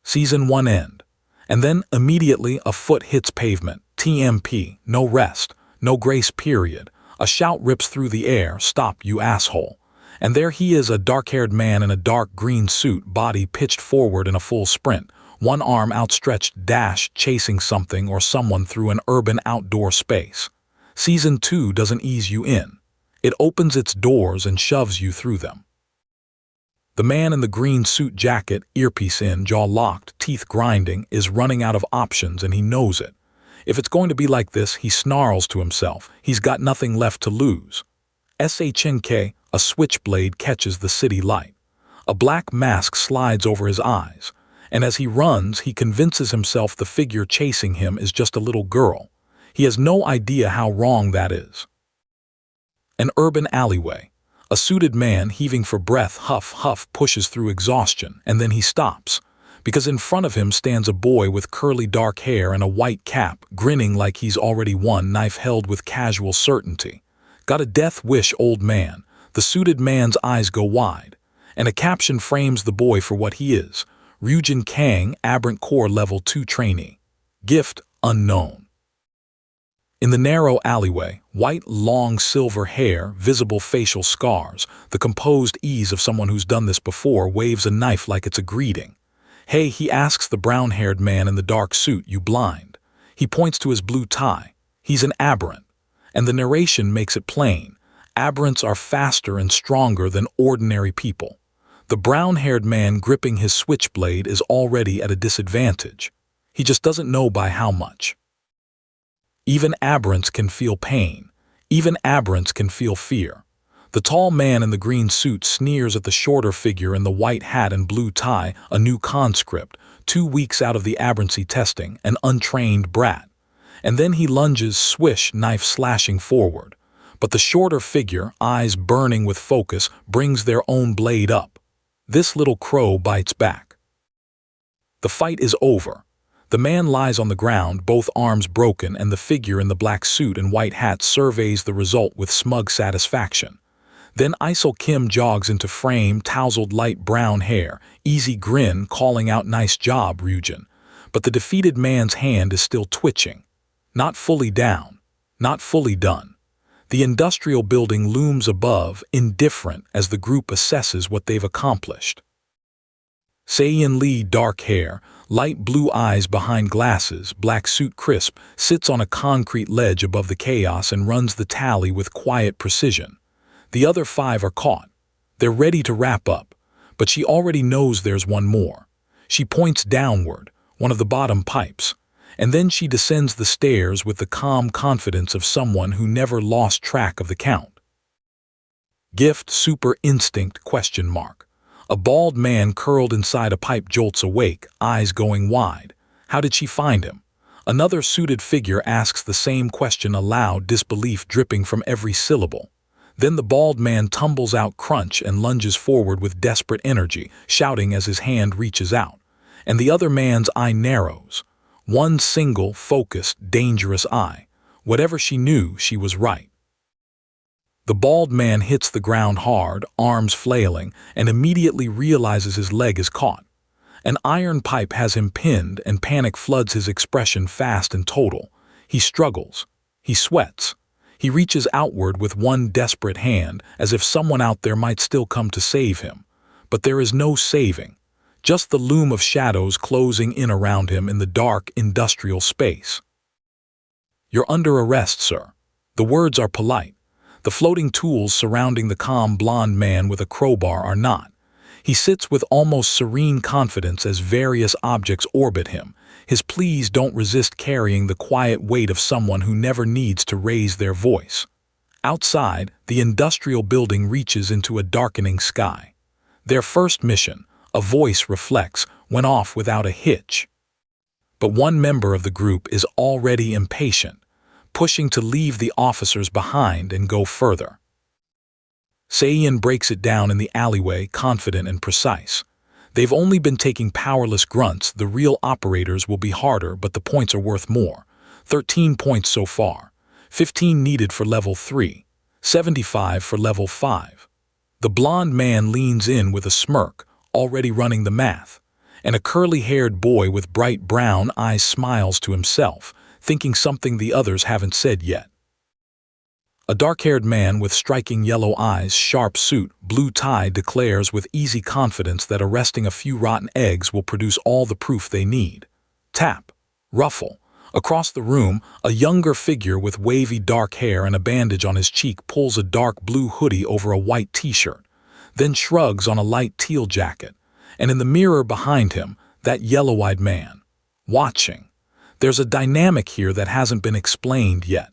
Season 1 end. And then immediately a foot hits pavement. TMP. No rest. No grace period. A shout rips through the air. Stop, you asshole. And there he is, a dark-haired man in a dark green suit, body pitched forward in a full sprint. One arm outstretched, dash, chasing something or someone through an urban outdoor space. Season 2 doesn't ease you in. It opens its doors and shoves you through them. The man in the green suit jacket, earpiece in, jaw locked, teeth grinding, is running out of options and he knows it. If it's going to be like this, he snarls to himself. He's got nothing left to lose. SHNK, a switchblade catches the city light. A black mask slides over his eyes. And as he runs, he convinces himself the figure chasing him is just a little girl. He has no idea how wrong that is. An urban alleyway. A suited man, heaving for breath, huff, pushes through exhaustion, and then he stops, because in front of him stands a boy with curly dark hair and a white cap, grinning like he's already won, knife held with casual certainty. Got a death wish, old man. The suited man's eyes go wide, and a caption frames the boy for what he is. Ryujin Kang, Aberrant Core Level 2 trainee. Gift unknown. In the narrow alleyway, White, long silver hair, visible facial scars, the composed ease of someone who's done this before, waves a knife like it's a greeting. Hey, he asks the brown-haired man in the dark suit, you blind? He points to his blue tie. He's an aberrant. And the narration makes it plain. Aberrants are faster and stronger than ordinary people. The brown-haired man gripping his switchblade is already at a disadvantage. He just doesn't know by how much. Even aberrants can feel pain. Even aberrants can feel fear. The tall man in the green suit sneers at the shorter figure in the white hat and blue tie, a new conscript, 2 weeks out of the aberrancy testing, an untrained brat. And then he lunges, swish, knife slashing forward. But the shorter figure, eyes burning with focus, brings their own blade up. This little crow bites back. The fight is over. The man lies on the ground, both arms broken, and the figure in the black suit and white hat surveys the result with smug satisfaction. Then Isol Kim jogs into frame, tousled light brown hair, easy grin, calling out, nice job, Ryujin. But the defeated man's hand is still twitching. Not fully down. Not fully done. The industrial building looms above, indifferent as the group assesses what they've accomplished. Sayeon Lee, dark hair, light blue eyes behind glasses, black suit crisp, sits on a concrete ledge above the chaos and runs the tally with quiet precision. The other 5 are caught. They're ready to wrap up, but she already knows there's one more. She points downward, one of the bottom pipes. And then she descends the stairs with the calm confidence of someone who never lost track of the count. Gift, super instinct, ? A bald man curled inside a pipe jolts awake, eyes going wide. How did she find him? Another suited figure asks the same question aloud, disbelief dripping from every syllable. Then the bald man tumbles out, crunch, and lunges forward with desperate energy, shouting as his hand reaches out. And the other man's eye narrows. One single, focused, dangerous eye. Whatever she knew, she was right. The bald man hits the ground hard, arms flailing, and immediately realizes his leg is caught. An iron pipe has him pinned, and panic floods his expression fast and total. He struggles. He sweats. He reaches outward with one desperate hand, as if someone out there might still come to save him. But there is no saving. Just the loom of shadows closing in around him in the dark industrial space. You're under arrest, sir. The words are polite. The floating tools surrounding the calm blonde man with a crowbar are not. He sits with almost serene confidence as various objects orbit him. His pleas don't resist carrying the quiet weight of someone who never needs to raise their voice. Outside, the industrial building reaches into a darkening sky. Their first mission, a voice reflects, went off without a hitch. But one member of the group is already impatient, pushing to leave the officers behind and go further. Sayeon breaks it down in the alleyway, confident and precise. They've only been taking powerless grunts. The real operators will be harder, but the points are worth more. 13 points so far. 15 needed for level 3. 75 for level 5. The blonde man leans in with a smirk, already running the math. And a curly-haired boy with bright brown eyes smiles to himself, thinking something the others haven't said yet. A dark-haired man with striking yellow eyes, sharp suit, blue tie declares with easy confidence that arresting a few rotten eggs will produce all the proof they need. Tap. Ruffle. Across the room, a younger figure with wavy dark hair and a bandage on his cheek pulls a dark blue hoodie over a white t-shirt, then shrugs on a light teal jacket. And in the mirror behind him, that yellow-eyed man, watching. There's a dynamic here that hasn't been explained yet.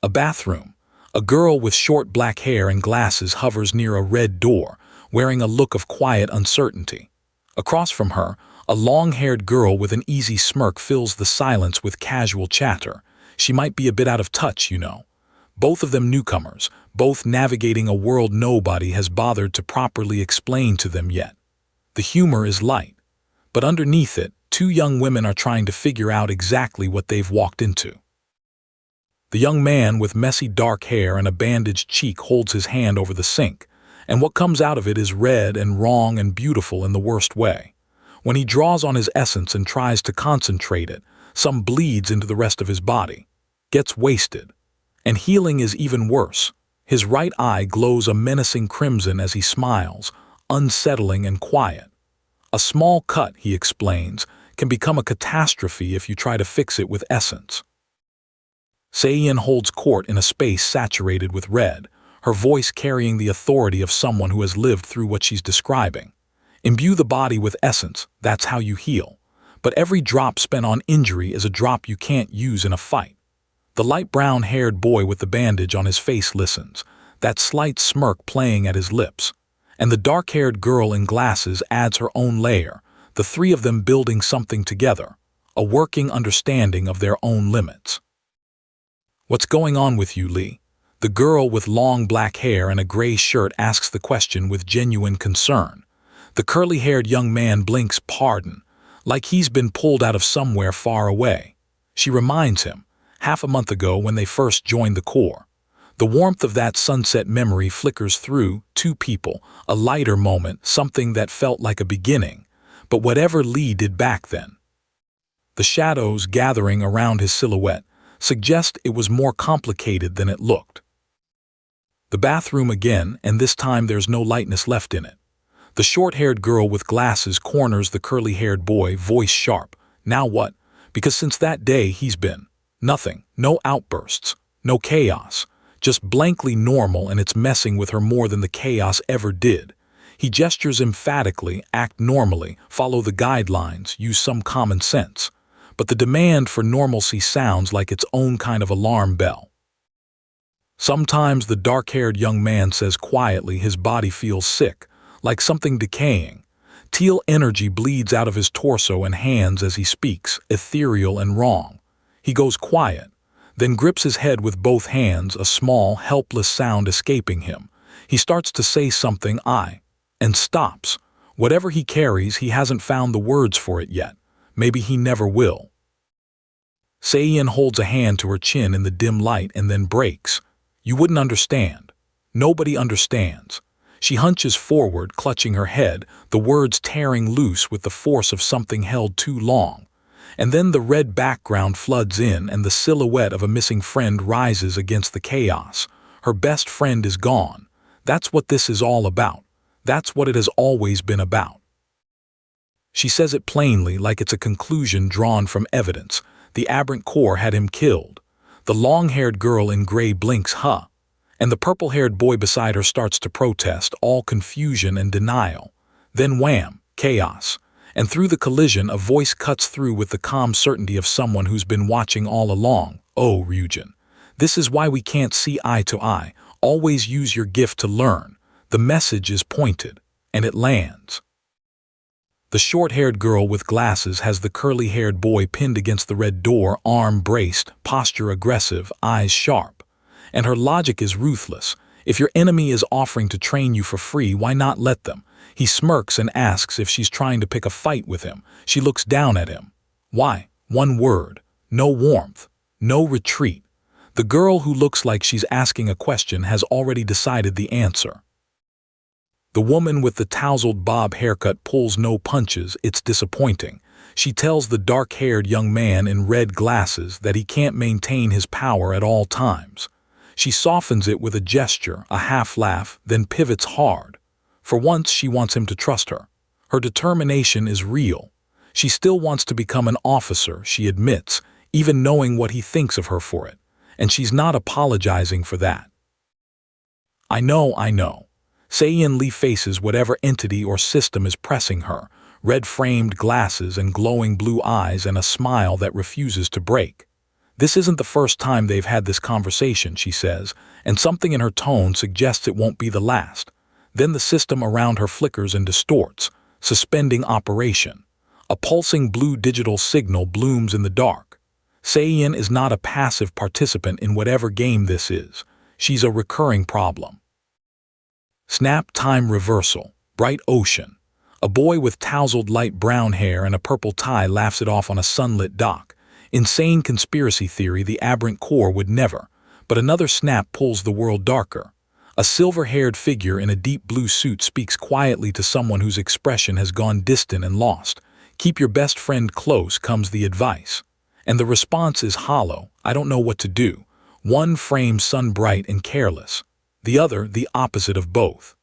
A bathroom. A girl with short black hair and glasses hovers near a red door, wearing a look of quiet uncertainty. Across from her, a long-haired girl with an easy smirk fills the silence with casual chatter. She might be a bit out of touch, you know. Both of them newcomers, both navigating a world nobody has bothered to properly explain to them yet. The humor is light, but underneath it, two young women are trying to figure out exactly what they've walked into. The young man with messy dark hair and a bandaged cheek holds his hand over the sink, and what comes out of it is red and wrong and beautiful in the worst way. When he draws on his essence and tries to concentrate it, some bleeds into the rest of his body, gets wasted. And healing is even worse. His right eye glows a menacing crimson as he smiles, unsettling and quiet. A small cut, he explains, can become a catastrophe if you try to fix it with essence. Sayeon holds court in a space saturated with red, her voice carrying the authority of someone who has lived through what she's describing. Imbue the body with essence, that's how you heal. But every drop spent on injury is a drop you can't use in a fight. The light brown-haired boy with the bandage on his face listens, that slight smirk playing at his lips. And the dark-haired girl in glasses adds her own layer, the three of them building something together, a working understanding of their own limits. "What's going on with you, Lee?" The girl with long black hair and a gray shirt asks the question with genuine concern. The curly-haired young man blinks pardon, like he's been pulled out of somewhere far away. She reminds him, half a month ago when they first joined the Corps. The warmth of that sunset memory flickers through two people, a lighter moment, something that felt like a beginning. But whatever Lee did back then. The shadows gathering around his silhouette suggest it was more complicated than it looked. The bathroom again, and this time there's no lightness left in it. The short-haired girl with glasses corners the curly-haired boy, voice sharp. Now what? Because since that day he's been nothing, no outbursts, no chaos, just blankly normal, and it's messing with her more than the chaos ever did. He gestures emphatically, act normally, follow the guidelines, use some common sense. But the demand for normalcy sounds like its own kind of alarm bell. Sometimes the dark-haired young man says quietly his body feels sick, like something decaying. Teal energy bleeds out of his torso and hands as he speaks, ethereal and wrong. He goes quiet, then grips his head with both hands, a small, helpless sound escaping him. He starts to say something, and stops. Whatever he carries, he hasn't found the words for it yet. Maybe he never will. Sayeon holds a hand to her chin in the dim light and then breaks. You wouldn't understand. Nobody understands. She hunches forward, clutching her head, the words tearing loose with the force of something held too long. And then the red background floods in and the silhouette of a missing friend rises against the chaos. Her best friend is gone. That's what this is all about. That's what it has always been about. She says it plainly, like it's a conclusion drawn from evidence. The aberrant Corps had him killed. The long-haired girl in gray blinks, And the purple-haired boy beside her starts to protest, all confusion and denial. Then wham, chaos. And through the collision, a voice cuts through with the calm certainty of someone who's been watching all along. Oh, Ryujin. This is why we can't see eye to eye. Always use your gift to learn. The message is pointed, and it lands. The short-haired girl with glasses has the curly-haired boy pinned against the red door, arm braced, posture aggressive, eyes sharp. And her logic is ruthless. If your enemy is offering to train you for free, why not let them? He smirks and asks if she's trying to pick a fight with him. She looks down at him. Why? One word. No warmth. No retreat. The girl who looks like she's asking a question has already decided the answer. The woman with the tousled bob haircut pulls no punches. It's disappointing. She tells the dark-haired young man in red glasses that he can't maintain his power at all times. She softens it with a gesture, a half-laugh, then pivots hard. For once, she wants him to trust her. Her determination is real. She still wants to become an officer, she admits, even knowing what he thinks of her for it. And she's not apologizing for that. I know. Sayeon faces whatever entity or system is pressing her, red-framed glasses and glowing blue eyes and a smile that refuses to break. This isn't the first time they've had this conversation, she says, and something in her tone suggests it won't be the last. Then the system around her flickers and distorts, suspending operation. A pulsing blue digital signal blooms in the dark. Sayeon is not a passive participant in whatever game this is. She's a recurring problem. Snap time reversal. Bright ocean. A boy with tousled light brown hair and a purple tie laughs it off on a sunlit dock. Insane conspiracy theory, the aberrant core would never. But another snap pulls the world darker. A silver-haired figure in a deep blue suit speaks quietly to someone whose expression has gone distant and lost. Keep your best friend close, comes the advice. And the response is hollow. I don't know what to do. One frames sun-bright and careless. The other, the opposite of both.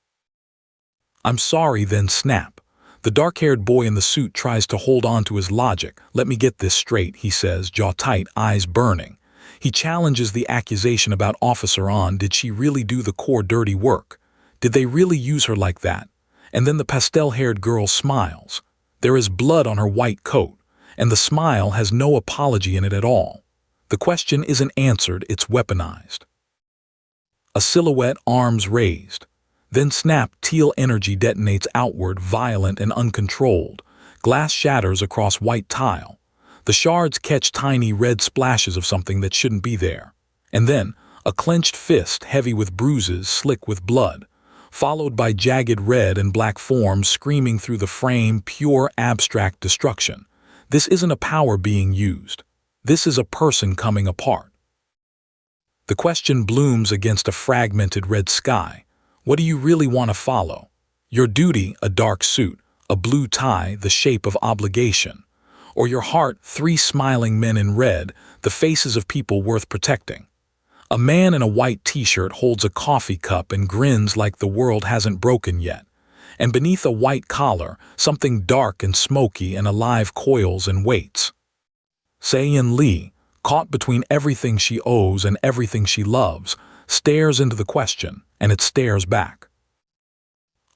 I'm sorry, then snap. The dark-haired boy in the suit tries to hold on to his logic. Let me get this straight, he says, jaw tight, eyes burning. He challenges the accusation about Officer On. Did she really do the core dirty work? Did they really use her like that? And then the pastel-haired girl smiles. There is blood on her white coat, and the smile has no apology in it at all. The question isn't answered, it's weaponized. A silhouette, arms raised. Then snap, teal energy detonates outward, violent and uncontrolled. Glass shatters across white tile. The shards catch tiny red splashes of something that shouldn't be there. And then, a clenched fist, heavy with bruises, slick with blood, followed by jagged red and black forms screaming through the frame, pure abstract destruction. This isn't a power being used. This is a person coming apart. The question blooms against a fragmented red sky. What do you really want to follow? Your duty, a dark suit, a blue tie, the shape of obligation. Or your heart, 3 smiling men in red, the faces of people worth protecting. A man in a white t-shirt holds a coffee cup and grins like the world hasn't broken yet. And beneath a white collar, something dark and smoky and alive coils and waits. Sayeon, caught between everything she owes and everything she loves, stares into the question, and it stares back.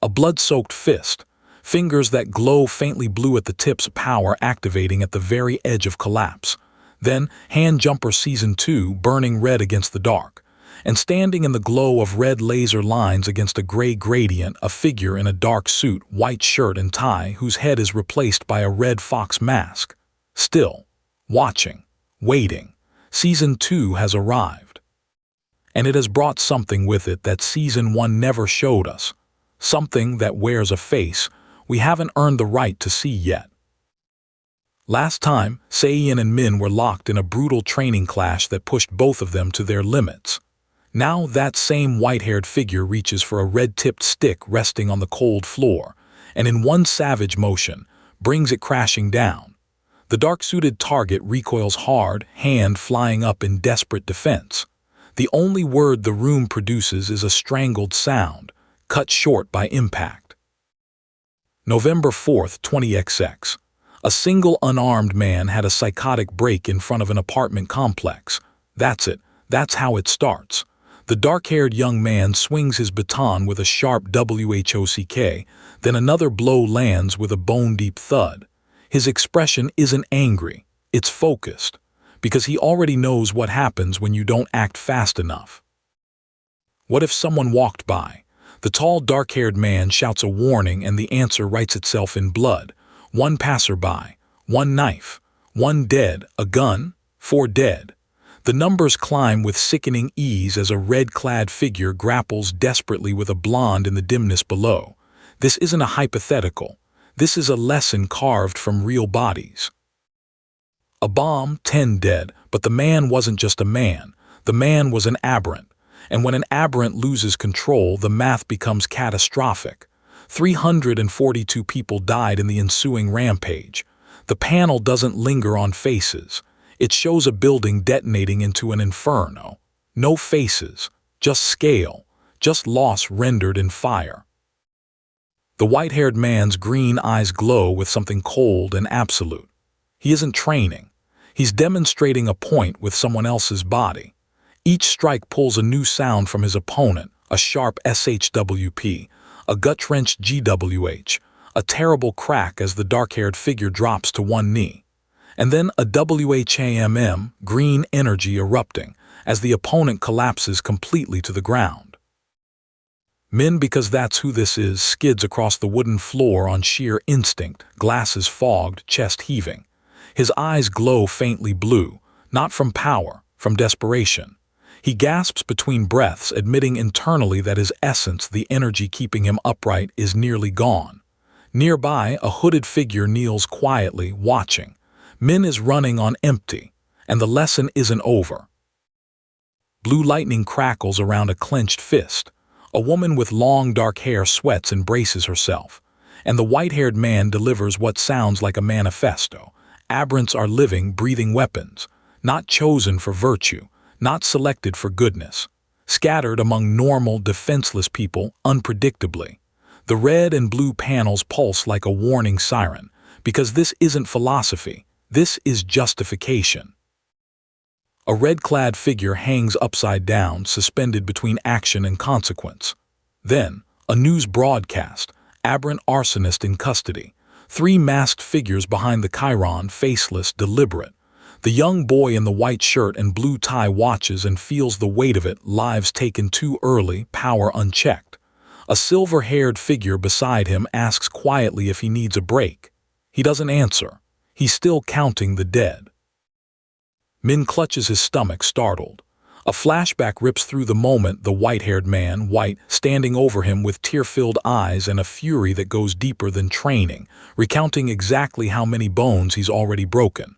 A blood-soaked fist, fingers that glow faintly blue at the tips, power activating at the very edge of collapse. Then, Hand Jumper Season 2, burning red against the dark. And standing in the glow of red laser lines against a gray gradient, a figure in a dark suit, white shirt and tie, whose head is replaced by a red fox mask. Still, watching. Waiting. Season 2 has arrived. And it has brought something with it that Season 1 never showed us. Something that wears a face we haven't earned the right to see yet. Last time, Sayeon and Min were locked in a brutal training clash that pushed both of them to their limits. Now that same white-haired figure reaches for a red-tipped stick resting on the cold floor, and in one savage motion, brings it crashing down. The dark-suited target recoils hard, hand flying up in desperate defense. The only word the room produces is a strangled sound, cut short by impact. November 4th, 20XX. A single unarmed man had a psychotic break in front of an apartment complex. That's it. That's how it starts. The dark-haired young man swings his baton with a sharp whock, then another blow lands with a bone-deep thud. His expression isn't angry, it's focused, because he already knows what happens when you don't act fast enough. What if someone walked by? The tall, dark-haired man shouts a warning and the answer writes itself in blood. One passerby, one knife, one dead, a gun, 4 dead. The numbers climb with sickening ease as a red-clad figure grapples desperately with a blonde in the dimness below. This isn't a hypothetical. This is a lesson carved from real bodies. A bomb, 10 dead, but the man wasn't just a man. The man was an aberrant. And when an aberrant loses control, the math becomes catastrophic. 342 people died in the ensuing rampage. The panel doesn't linger on faces. It shows a building detonating into an inferno. No faces, just scale, just loss rendered in fire. The white-haired man's green eyes glow with something cold and absolute. He isn't training. He's demonstrating a point with someone else's body. Each strike pulls a new sound from his opponent, a sharp SHWP, a gut-wrenched GWH, a terrible crack as the dark-haired figure drops to one knee. And then a WHAMM, green energy erupting, as the opponent collapses completely to the ground. Min, because that's who this is, skids across the wooden floor on sheer instinct, glasses fogged, chest heaving. His eyes glow faintly blue, not from power, from desperation. He gasps between breaths, admitting internally that his essence, the energy keeping him upright, is nearly gone. Nearby, a hooded figure kneels quietly, watching. Min is running on empty, and the lesson isn't over. Blue lightning crackles around a clenched fist. A woman with long dark hair sweats and braces herself, and the white-haired man delivers what sounds like a manifesto. Aberrants are living, breathing weapons, not chosen for virtue, not selected for goodness, scattered among normal, defenseless people unpredictably. The red and blue panels pulse like a warning siren, because this isn't philosophy, this is justification. A red-clad figure hangs upside down, suspended between action and consequence. Then, a news broadcast, aberrant arsonist in custody, 3 masked figures behind the chyron, faceless, deliberate. The young boy in the white shirt and blue tie watches and feels the weight of it, lives taken too early, power unchecked. A silver-haired figure beside him asks quietly if he needs a break. He doesn't answer. He's still counting the dead. Min clutches his stomach, startled. A flashback rips through the moment, the white-haired man, white, standing over him with tear-filled eyes and a fury that goes deeper than training, recounting exactly how many bones he's already broken.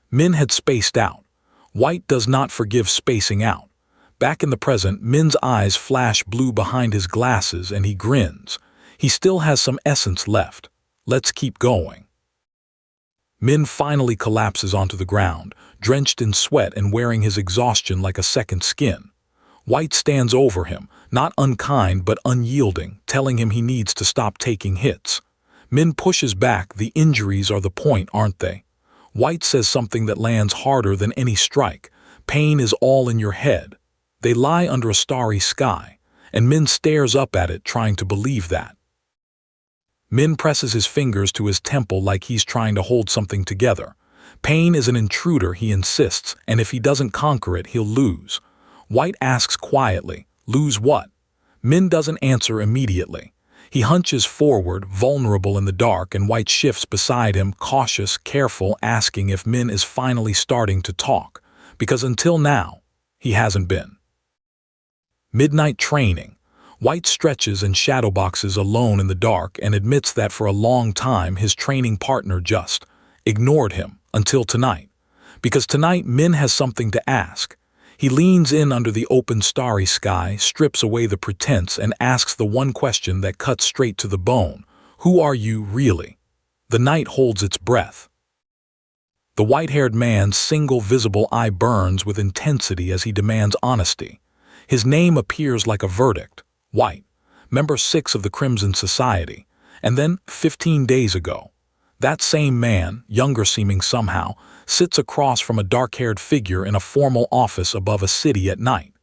Min had spaced out. White does not forgive spacing out. Back in the present, Min's eyes flash blue behind his glasses and he grins. He still has some essence left. Let's keep going. Min finally collapses onto the ground, drenched in sweat and wearing his exhaustion like a second skin. White stands over him, not unkind but unyielding, telling him he needs to stop taking hits. Min pushes back. The injuries are the point, aren't they? White says something that lands harder than any strike. Pain is all in your head. They lie under a starry sky, and Min stares up at it, trying to believe that. Min presses his fingers to his temple like he's trying to hold something together. Pain is an intruder, he insists, and if he doesn't conquer it, he'll lose. White asks quietly, lose what? Min doesn't answer immediately. He hunches forward, vulnerable in the dark, and White shifts beside him, cautious, careful, asking if Min is finally starting to talk, because until now, he hasn't been. Midnight training. White stretches and shadowboxes alone in the dark and admits that for a long time his training partner just ignored him until tonight. Because tonight Min has something to ask. He leans in under the open starry sky, strips away the pretense and asks the one question that cuts straight to the bone. Who are you really? The night holds its breath. The white-haired man's single visible eye burns with intensity as he demands honesty. His name appears like a verdict. White, member 6 of the Crimson Society, and then 15 days ago. That same man, younger seeming somehow, sits across from a dark-haired figure in a formal office above a city at night.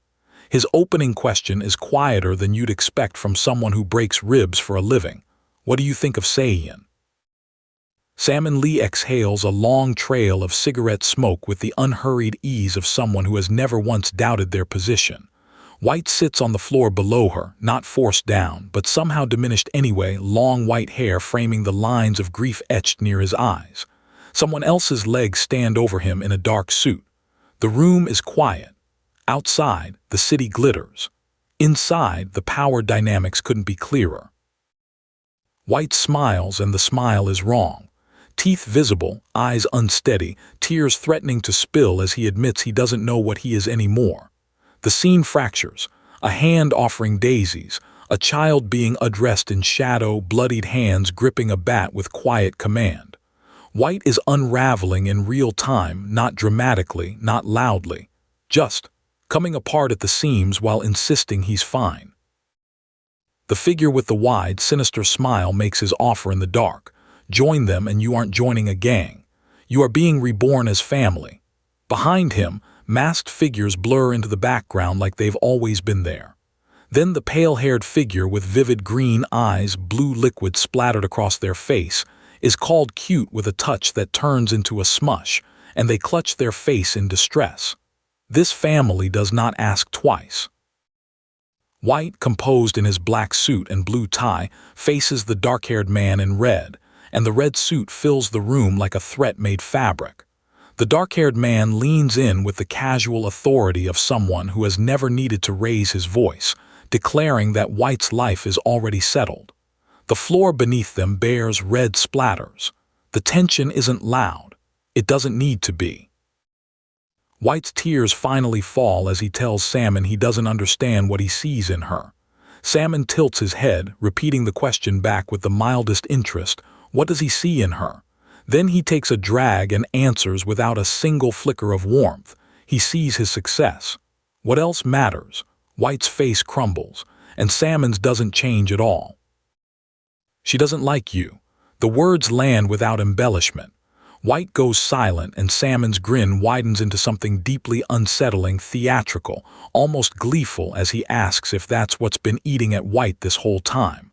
His opening question is quieter than you'd expect from someone who breaks ribs for a living. What do you think of Sayeon? Salmon Lee exhales a long trail of cigarette smoke with the unhurried ease of someone who has never once doubted their position. White sits on the floor below her, not forced down, but somehow diminished anyway, long white hair framing the lines of grief etched near his eyes. Someone else's legs stand over him in a dark suit. The room is quiet. Outside, the city glitters. Inside, the power dynamics couldn't be clearer. White smiles, and the smile is wrong. Teeth visible, eyes unsteady, tears threatening to spill as he admits he doesn't know what he is anymore. The scene fractures, a hand offering daisies, a child being addressed in shadow, bloodied hands gripping a bat with quiet command. White is unraveling in real time, not dramatically, not loudly, just coming apart at the seams while insisting he's fine. The figure with the wide, sinister smile makes his offer in the dark. Join them and you aren't joining a gang. You are being reborn as family. Behind him, masked figures blur into the background like they've always been there. Then the pale-haired figure with vivid green eyes, blue liquid splattered across their face, is called cute with a touch that turns into a smush, and they clutch their face in distress. This family does not ask twice. White, composed in his black suit and blue tie, faces the dark-haired man in red, and the red suit fills the room like a threat made fabric. The dark-haired man leans in with the casual authority of someone who has never needed to raise his voice, declaring that White's life is already settled. The floor beneath them bears red splatters. The tension isn't loud. It doesn't need to be. White's tears finally fall as he tells Salmon he doesn't understand what he sees in her. Salmon tilts his head, repeating the question back with the mildest interest. What does he see in her? Then he takes a drag and answers without a single flicker of warmth. He sees his success. What else matters? White's face crumbles, and Salmon's doesn't change at all. She doesn't like you. The words land without embellishment. White goes silent, and Salmon's grin widens into something deeply unsettling, theatrical, almost gleeful as he asks if that's what's been eating at White this whole time.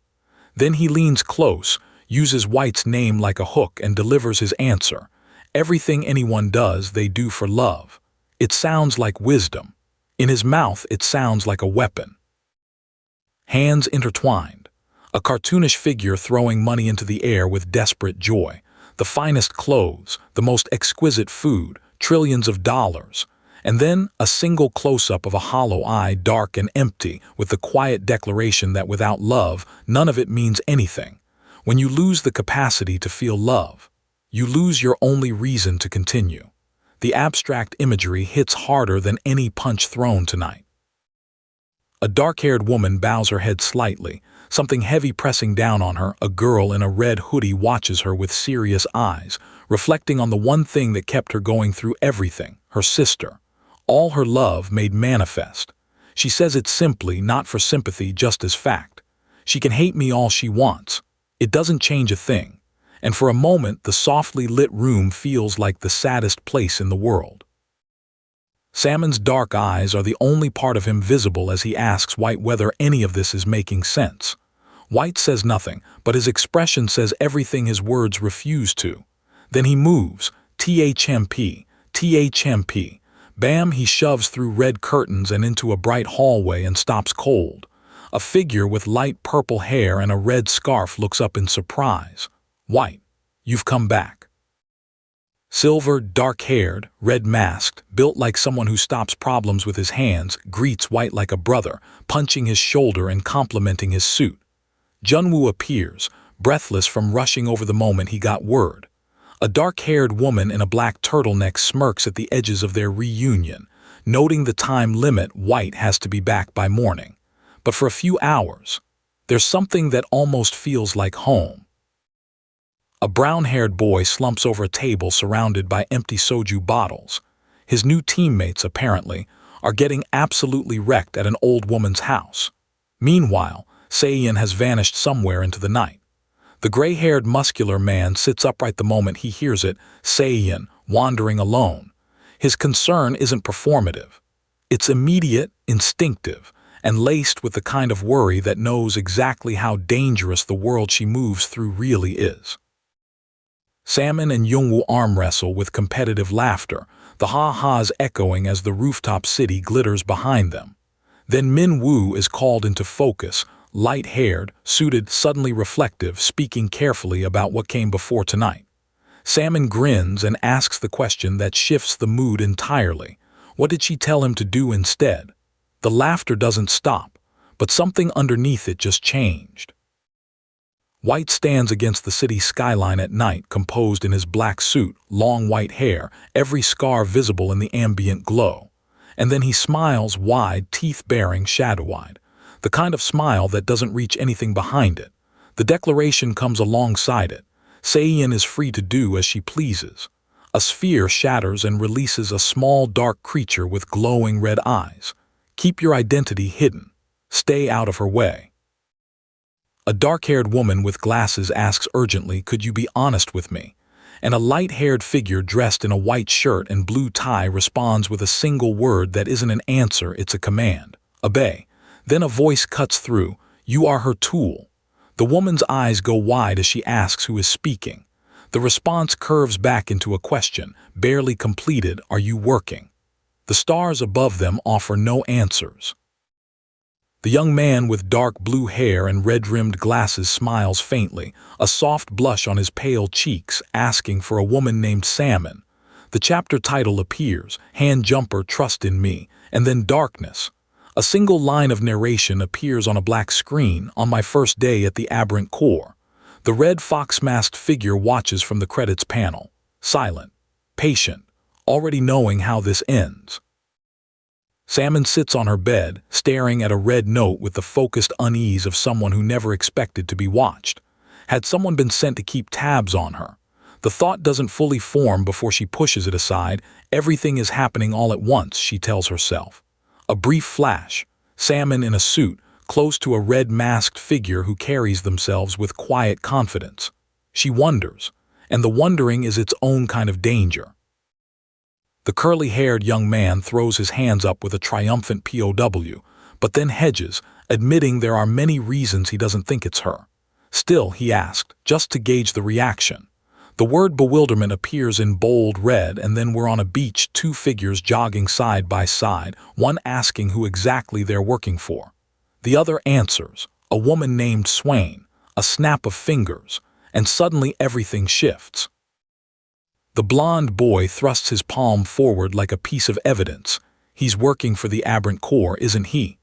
Then he leans close, uses White's name like a hook, and delivers his answer. Everything anyone does, they do for love. It sounds like wisdom. In his mouth, it sounds like a weapon. Hands intertwined. A cartoonish figure throwing money into the air with desperate joy. The finest clothes, the most exquisite food, trillions of dollars. And then a single close-up of a hollow eye, dark and empty, with the quiet declaration that without love, none of it means anything. When you lose the capacity to feel love, you lose your only reason to continue. The abstract imagery hits harder than any punch thrown tonight. A dark-haired woman bows her head slightly, something heavy pressing down on her. A girl in a red hoodie watches her with serious eyes, reflecting on the one thing that kept her going through everything, her sister. All her love made manifest. She says it simply, not for sympathy, just as fact. She can hate me all she wants. It doesn't change a thing. And for a moment, the softly lit room feels like the saddest place in the world. Salmon's dark eyes are the only part of him visible as he asks White whether any of this is making sense. White says nothing, but his expression says everything his words refuse to. Then he moves. THMP. THMP. Bam, he shoves through red curtains and into a bright hallway and stops cold. A figure with light purple hair and a red scarf looks up in surprise. White, you've come back. Silver, dark-haired, red-masked, built like someone who stops problems with his hands, greets White like a brother, punching his shoulder and complimenting his suit. Junwoo appears, breathless from rushing over the moment he got word. A dark-haired woman in a black turtleneck smirks at the edges of their reunion, noting the time limit. White has to be back by morning. But for a few hours, there's something that almost feels like home. A brown-haired boy slumps over a table surrounded by empty soju bottles. His new teammates, apparently, are getting absolutely wrecked at an old woman's house. Meanwhile, Sayeon has vanished somewhere into the night. The gray-haired muscular man sits upright the moment he hears it, Sayeon, wandering alone. His concern isn't performative. It's immediate, instinctive, and laced with the kind of worry that knows exactly how dangerous the world she moves through really is. Sayeon and Min arm wrestle with competitive laughter, the ha-has echoing as the rooftop city glitters behind them. Then Min is called into focus, light-haired, suited, suddenly reflective, speaking carefully about what came before tonight. Sayeon grins and asks the question that shifts the mood entirely. What did she tell him to do instead? The laughter doesn't stop, but something underneath it just changed. White stands against the city skyline at night, composed in his black suit, long white hair, every scar visible in the ambient glow. And then he smiles wide, teeth-baring, shadow-eyed. The kind of smile that doesn't reach anything behind it. The declaration comes alongside it. Sayeon is free to do as she pleases. A sphere shatters and releases a small dark creature with glowing red eyes. Keep your identity hidden. Stay out of her way. A dark-haired woman with glasses asks urgently, "Could you be honest with me?" And a light-haired figure dressed in a white shirt and blue tie responds with a single word that isn't an answer, it's a command. "Obey." Then a voice cuts through, "You are her tool." The woman's eyes go wide as she asks who is speaking. The response curves back into a question, barely completed, "Are you working?" The stars above them offer no answers. The young man with dark blue hair and red-rimmed glasses smiles faintly, a soft blush on his pale cheeks, asking for a woman named Sayeon. The chapter title appears, "Hand Jumper, Trust in Me," and then darkness. A single line of narration appears on a black screen, "On my first day at the aberrant core." The red fox-masked figure watches from the credits panel, silent, patient, already knowing how this ends. Sayeon sits on her bed, staring at a red note with the focused unease of someone who never expected to be watched. Had someone been sent to keep tabs on her? The thought doesn't fully form before she pushes it aside. Everything is happening all at once, she tells herself. A brief flash. Sayeon in a suit, close to a red-masked figure who carries themselves with quiet confidence. She wonders, and the wondering is its own kind of danger. The curly-haired young man throws his hands up with a triumphant POW, but then hedges, admitting there are many reasons he doesn't think it's her. Still, he asked, just to gauge the reaction. The word bewilderment appears in bold red, and then we're on a beach, two figures jogging side by side, one asking who exactly they're working for. The other answers, a woman named Swain, a snap of fingers, and suddenly everything shifts. The blond boy thrusts his palm forward like a piece of evidence. He's working for the aberrant core, isn't he?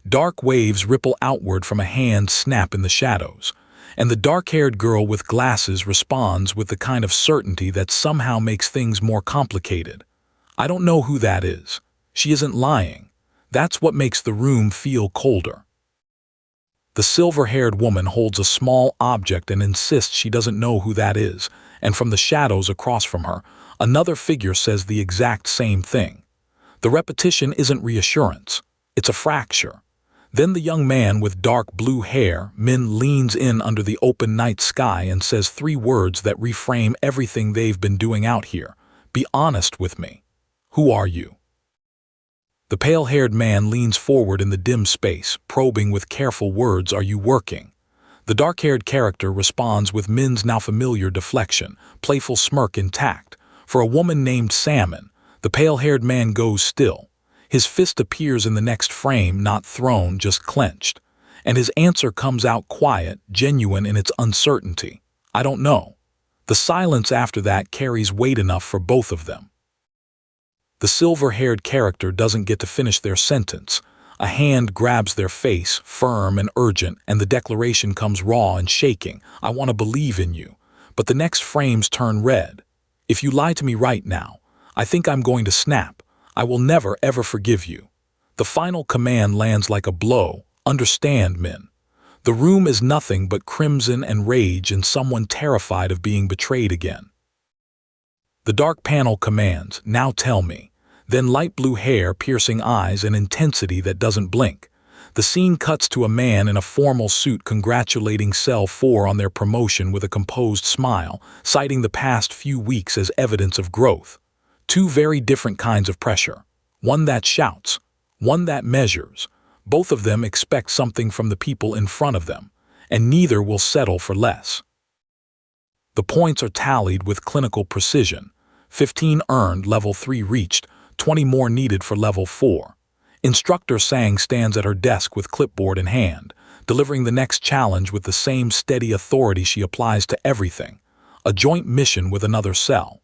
Dark waves ripple outward from a hand snap in the shadows, and the dark-haired girl with glasses responds with the kind of certainty that somehow makes things more complicated. "I don't know who that is." She isn't lying. That's what makes the room feel colder. The silver-haired woman holds a small object and insists she doesn't know who that is, and from the shadows across from her, another figure says the exact same thing. The repetition isn't reassurance, it's a fracture. Then the young man with dark blue hair, Min, leans in under the open night sky and says three words that reframe everything they've been doing out here. "Be honest with me. Who are you?" The pale-haired man leans forward in the dim space, probing with careful words, "Are you working?" The dark-haired character responds with Min's now familiar deflection, playful smirk intact. For a woman named Sayeon, the pale-haired man goes still. His fist appears in the next frame, not thrown, just clenched. And his answer comes out quiet, genuine in its uncertainty. "I don't know." The silence after that carries weight enough for both of them. The silver-haired character doesn't get to finish their sentence. A hand grabs their face, firm and urgent, and the declaration comes raw and shaking. "I want to believe in you." But the next frames turn red. "If you lie to me right now, I think I'm going to snap. I will never, ever forgive you." The final command lands like a blow. "Understand, Min." The room is nothing but crimson and rage and someone terrified of being betrayed again. The dark panel commands, "Now tell me." Then light blue hair, piercing eyes, and intensity that doesn't blink. The scene cuts to a man in a formal suit congratulating Cell 4 on their promotion with a composed smile, citing the past few weeks as evidence of growth. Two very different kinds of pressure. One that shouts, One that measures. Both of them expect something from the people in front of them, and neither will settle for less. The points are tallied with clinical precision. 15 earned, level 3 reached, 20 more needed for level 4. Instructor Sang stands at her desk with clipboard in hand, delivering the next challenge with the same steady authority she applies to everything. A joint mission with another cell.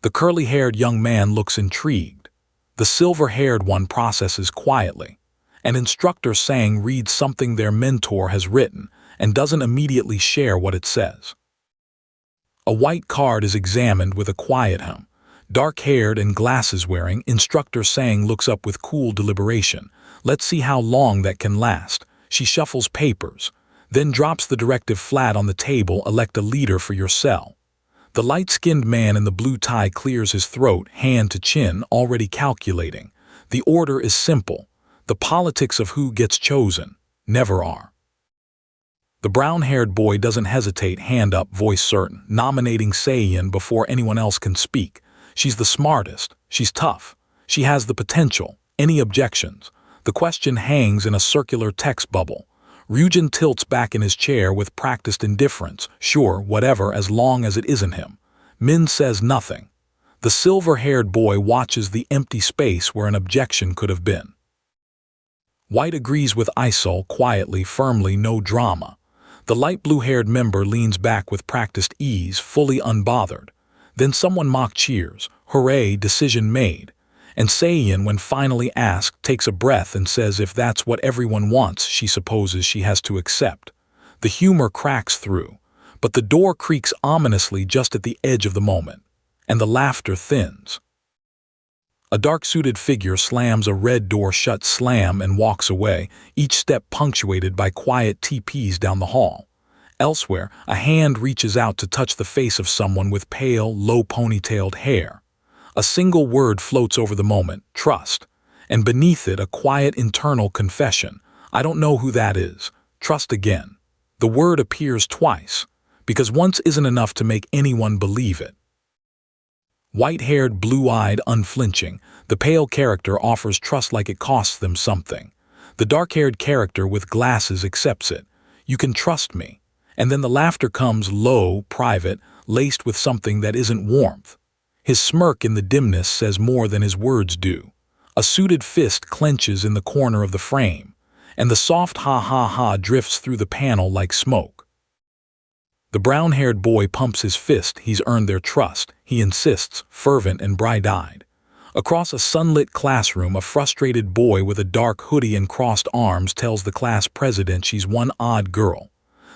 The curly-haired young man looks intrigued. The silver-haired one processes quietly. And Instructor Sang reads something their mentor has written and doesn't immediately share what it says. A white card is examined with a quiet hum. Dark-haired and glasses-wearing, Instructor Sang looks up with cool deliberation. Let's see how long that can last. She shuffles papers, then drops the directive flat on the table. Elect a leader for your cell. The light-skinned man in the blue tie clears his throat, hand to chin, already calculating. The order is simple. The politics of who gets chosen never are. The brown-haired boy doesn't hesitate, hand up, voice certain, nominating Sayeon before anyone else can speak. She's the smartest. She's tough. She has the potential. Any objections? The question hangs in a circular text bubble. Ryujin tilts back in his chair with practiced indifference. Sure, whatever, as long as it isn't him. Min says nothing. The silver-haired boy watches the empty space where an objection could have been. White agrees with Isol quietly, firmly, no drama. The light blue-haired member leans back with practiced ease, fully unbothered. Then someone mock cheers. Hooray, decision made. And Sayeon, when finally asked, takes a breath and says if that's what everyone wants, she supposes she has to accept. The humor cracks through, but the door creaks ominously just at the edge of the moment, and the laughter thins. A dark-suited figure slams a red door shut, slam, and walks away, each step punctuated by quiet TPs down the hall. Elsewhere, a hand reaches out to touch the face of someone with pale, low ponytailed hair. A single word floats over the moment, trust, and beneath it a quiet internal confession. I don't know who that is. Trust again. The word appears twice, because once isn't enough to make anyone believe it. White-haired, blue-eyed, unflinching, the pale character offers trust like it costs them something. The dark-haired character with glasses accepts it. You can trust me. And then the laughter comes low, private, laced with something that isn't warmth. His smirk in the dimness says more than his words do. A suited fist clenches in the corner of the frame, and the soft ha-ha-ha drifts through the panel like smoke. The brown-haired boy pumps his fist. He's earned their trust. He insists, fervent and bright-eyed. Across a sunlit classroom, a frustrated boy with a dark hoodie and crossed arms tells the class president she's one odd girl.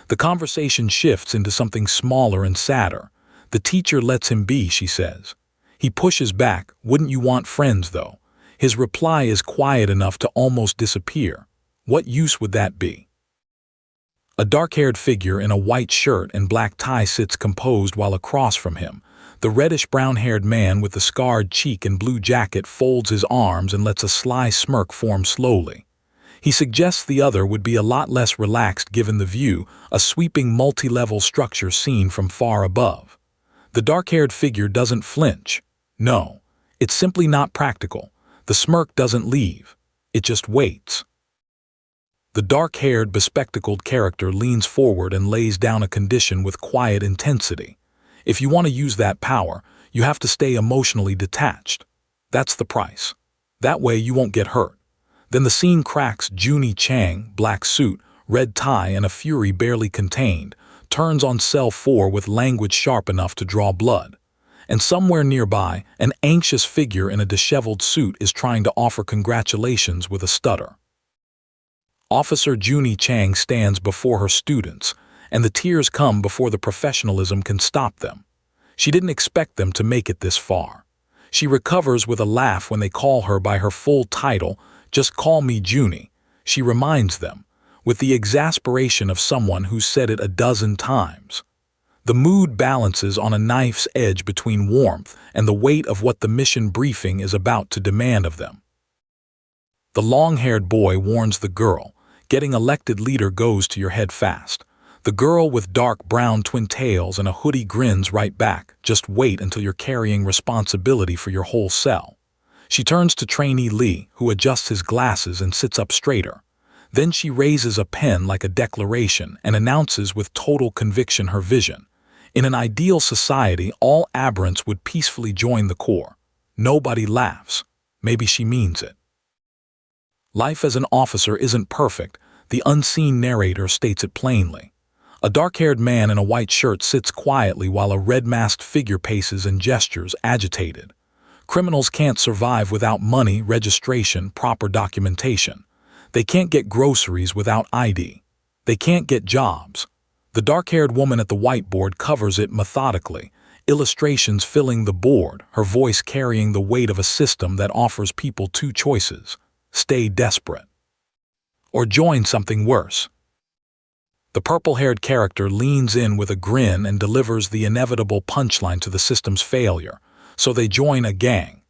The conversation shifts into something smaller and sadder. The teacher lets him be, she says. He pushes back. Wouldn't you want friends, though? His reply is quiet enough to almost disappear. What use would that be? A dark-haired figure in a white shirt and black tie sits composed while across from him. The reddish-brown-haired man with the scarred cheek and blue jacket folds his arms and lets a sly smirk form slowly. He suggests the other would be a lot less relaxed given the view, a sweeping multi-level structure seen from far above. The dark-haired figure doesn't flinch. No, it's simply not practical. The smirk doesn't leave. It just waits. The dark-haired, bespectacled character leans forward and lays down a condition with quiet intensity. If you want to use that power, you have to stay emotionally detached. That's the price. That way you won't get hurt. Then the scene cracks. Junie Chang, black suit, red tie, and a fury barely contained, turns on cell 4 with language sharp enough to draw blood. And somewhere nearby, an anxious figure in a disheveled suit is trying to offer congratulations with a stutter. Officer Junie Chang stands before her students, and the tears come before the professionalism can stop them. She didn't expect them to make it this far. She recovers with a laugh when they call her by her full title. Just call me Junie, she reminds them, with the exasperation of someone who's said it a dozen times. The mood balances on a knife's edge between warmth and the weight of what the mission briefing is about to demand of them. The long-haired boy warns the girl, getting elected leader goes to your head fast. The girl with dark brown twin tails and a hoodie grins right back. Just wait until you're carrying responsibility for your whole cell. She turns to trainee Lee, who adjusts his glasses and sits up straighter. Then she raises a pen like a declaration and announces with total conviction her vision. In an ideal society, all aberrants would peacefully join the Corps. Nobody laughs. Maybe she means it. Life as an officer isn't perfect, the unseen narrator states it plainly. A dark-haired man in a white shirt sits quietly while a red-masked figure paces and gestures, agitated. Criminals can't survive without money, registration, proper documentation. They can't get groceries without ID. They can't get jobs. The dark-haired woman at the whiteboard covers it methodically, illustrations filling the board, her voice carrying the weight of a system that offers people two choices: stay desperate or join something worse. The purple-haired character leans in with a grin and delivers the inevitable punchline to the system's failure, so they join a gang.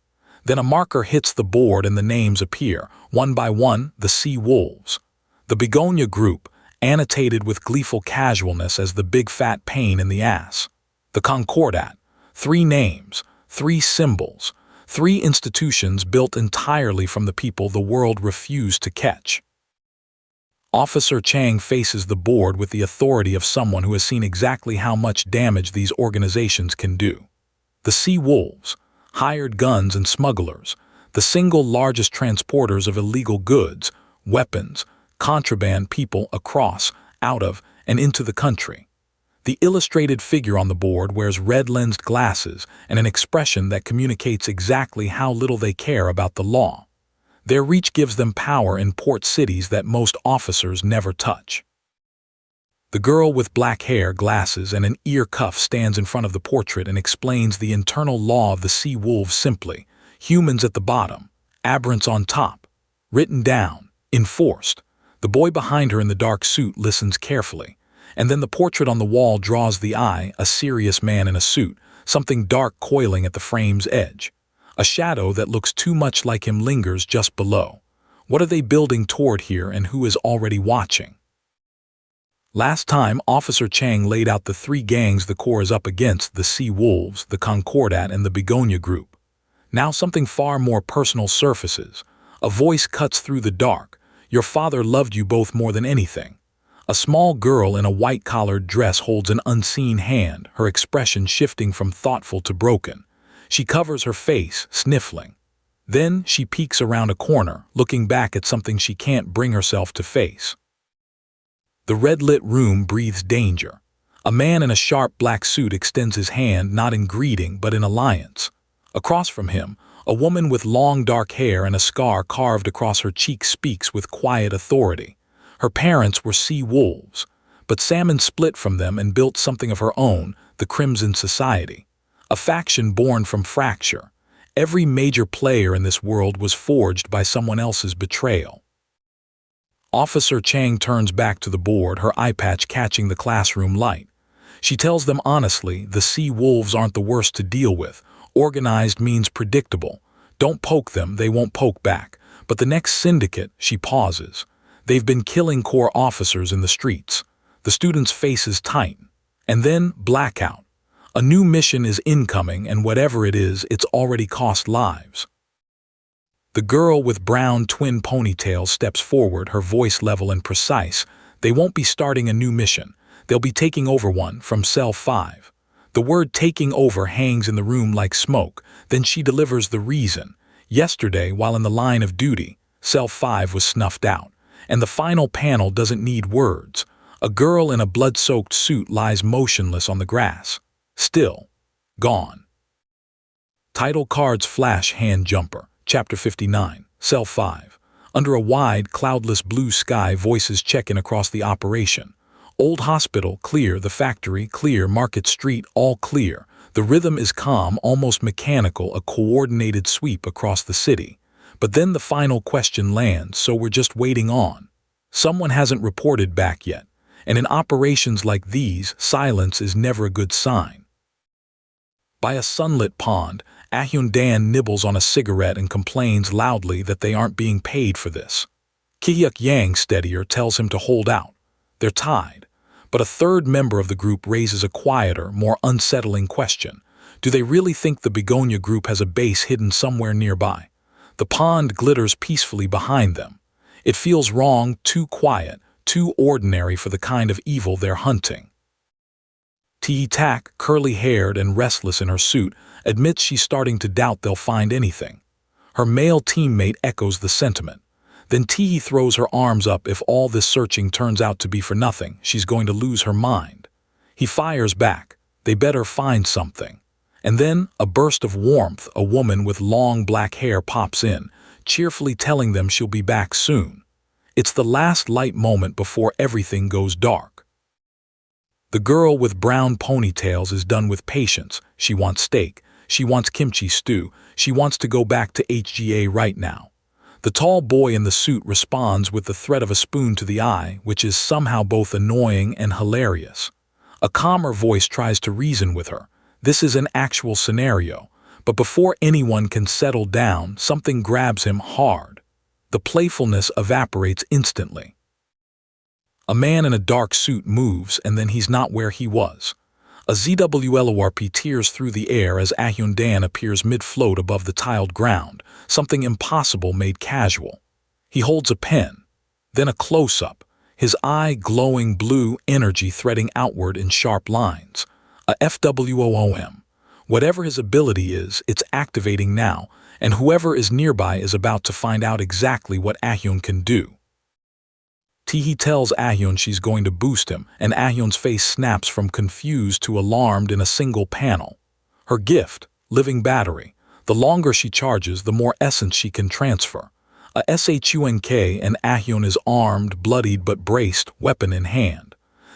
Then a marker hits the board and the names appear, one by one, the Sea Wolves. The Begonia Group, annotated with gleeful casualness as the big fat pain in the ass. The Concordat, 3 names, 3 symbols, 3 institutions built entirely from the people the world refused to catch. Officer Chang faces the board with the authority of someone who has seen exactly how much damage these organizations can do. The Sea Wolves, hired guns and smugglers, the single largest transporters of illegal goods, weapons, contraband people across, out of, and into the country. The illustrated figure on the board wears red-lensed glasses and an expression that communicates exactly how little they care about the law. Their reach gives them power in port cities that most officers never touch. The girl with black hair, glasses, and an ear cuff stands in front of the portrait and explains the internal law of the Sea Wolves simply: humans at the bottom, aberrants on top. Written down, enforced. The boy behind her in the dark suit listens carefully, and then the portrait on the wall draws the eye, a serious man in a suit, something dark coiling at the frame's edge. A shadow that looks too much like him lingers just below. What are they building toward here, and who is already watching? Last time, Officer Chang laid out the 3 gangs the Corps is up against: the Sea Wolves, the Concordat, and the Begonia Group. Now something far more personal surfaces. A voice cuts through the dark. Your father loved you both more than anything. A small girl in a white-collared dress holds an unseen hand, her expression shifting from thoughtful to broken. She covers her face, sniffling. Then she peeks around a corner, looking back at something she can't bring herself to face. The red-lit room breathes danger. A man in a sharp black suit extends his hand, not in greeting but in alliance. Across from him, a woman with long dark hair and a scar carved across her cheek speaks with quiet authority. Her parents were Sea Wolves, but Salmon split from them and built something of her own, the Crimson Society. A faction born from fracture. Every major player in this world was forged by someone else's betrayal. Officer Chang turns back to the board, her eye patch catching the classroom light. She tells them honestly, the Sea Wolves aren't the worst to deal with. Organized means predictable. Don't poke them, they won't poke back. But the next syndicate, she pauses. They've been killing Corps officers in the streets. The students' faces tighten. And then blackout. A new mission is incoming, and whatever it is, it's already cost lives. The girl with brown twin ponytails steps forward, her voice level and precise. They won't be starting a new mission. They'll be taking over one from Cell 5. The word taking over hangs in the room like smoke. Then she delivers the reason. Yesterday, while in the line of duty, Cell 5 was snuffed out. And the final panel doesn't need words. A girl in a blood-soaked suit lies motionless on the grass. Still. Gone. Title cards flash. Hand jumper. Chapter 59. Cell 5. Under a wide, cloudless blue sky, voices check in across the operation. Old hospital, clear. The factory, clear. Market Street, all clear. The rhythm is calm, almost mechanical, a coordinated sweep across the city. But then the final question lands, so we're just waiting on. Someone hasn't reported back yet. And in operations like these, silence is never a good sign. By a sunlit pond, Ahyun Dan nibbles on a cigarette and complains loudly that they aren't being paid for this. Ki-hyuk Yang, steadier, tells him to hold out. They're tied. But a third member of the group raises a quieter, more unsettling question. Do they really think the Begonia Group has a base hidden somewhere nearby? The pond glitters peacefully behind them. It feels wrong, too quiet, too ordinary for the kind of evil they're hunting. Tak, curly-haired and restless in her suit, admits she's starting to doubt they'll find anything. Her male teammate echoes the sentiment. Then Tee throws her arms up. If all this searching turns out to be for nothing, she's going to lose her mind. He fires back. They better find something. And then, a burst of warmth, a woman with long black hair pops in, cheerfully telling them she'll be back soon. It's the last light moment before everything goes dark. The girl with brown ponytails is done with patience. She wants steak. She wants kimchi stew. She wants to go back to HGA right now. The tall boy in the suit responds with the threat of a spoon to the eye, which is somehow both annoying and hilarious. A calmer voice tries to reason with her. This is an actual scenario, but before anyone can settle down, something grabs him hard. The playfulness evaporates instantly. A man in a dark suit moves, and then he's not where he was. A ZWLORP tears through the air as Ahyun Dan appears mid-float above the tiled ground, something impossible made casual. He holds a pen, then a close-up, his eye glowing blue, energy threading outward in sharp lines. A FWOOM. Whatever his ability is, it's activating now, and whoever is nearby is about to find out exactly what Ahyun can do. Tee tells Ahyun she's going to boost him, and Ahyun's face snaps from confused to alarmed in a single panel. Her gift, living battery. The longer she charges, the more essence she can transfer. A SHUNK, and Ahyun is armed, bloodied but braced, weapon in hand.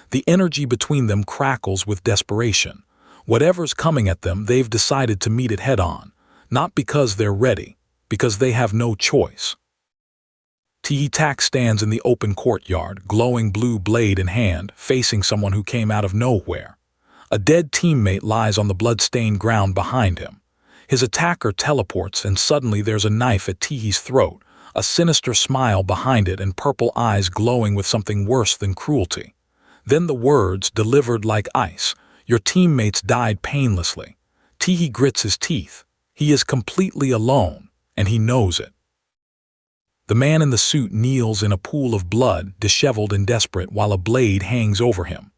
The energy between them crackles with desperation. Whatever's coming at them, they've decided to meet it head-on. Not because they're ready, because they have no choice. Tak stands in the open courtyard, glowing blue blade in hand, facing someone who came out of nowhere. A dead teammate lies on the blood-stained ground behind him. His attacker teleports, and suddenly there's a knife at Tee's throat, a sinister smile behind it and purple eyes glowing with something worse than cruelty. Then the words, delivered like ice, "Your teammates died painlessly." Tee grits his teeth. He is completely alone, and he knows it. The man in the suit kneels in a pool of blood, disheveled and desperate, while a blade hangs over him.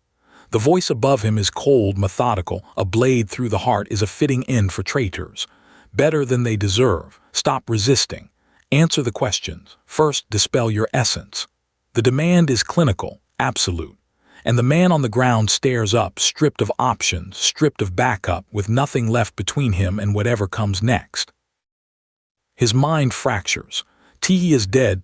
The voice above him is cold, methodical. A blade through the heart is a fitting end for traitors. Better than they deserve. Stop resisting. Answer the questions. First, dispel your essence. The demand is clinical, absolute. And the man on the ground stares up, stripped of options, stripped of backup, with nothing left between him and whatever comes next. His mind fractures. Tee is dead,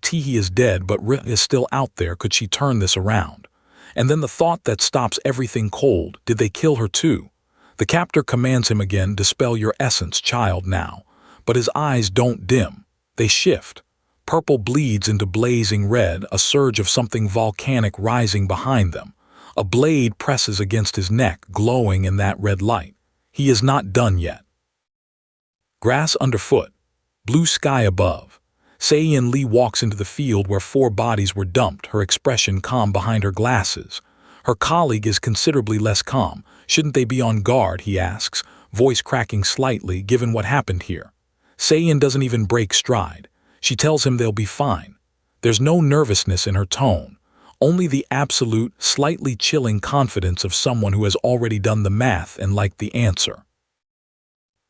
but Ri is still out there. Could she turn this around? And then the thought that stops everything cold. Did they kill her too? The captor commands him again, dispel your essence, child, now. But his eyes don't dim. They shift. Purple bleeds into blazing red, a surge of something volcanic rising behind them. A blade presses against his neck, glowing in that red light. He is not done yet. Grass underfoot. Blue sky above. Sayeon Lee walks into the field where 4 bodies were dumped, her expression calm behind her glasses. Her colleague is considerably less calm. Shouldn't they be on guard, he asks, voice cracking slightly given what happened here. Sayeon doesn't even break stride. She tells him they'll be fine. There's no nervousness in her tone, only the absolute, slightly chilling confidence of someone who has already done the math and liked the answer.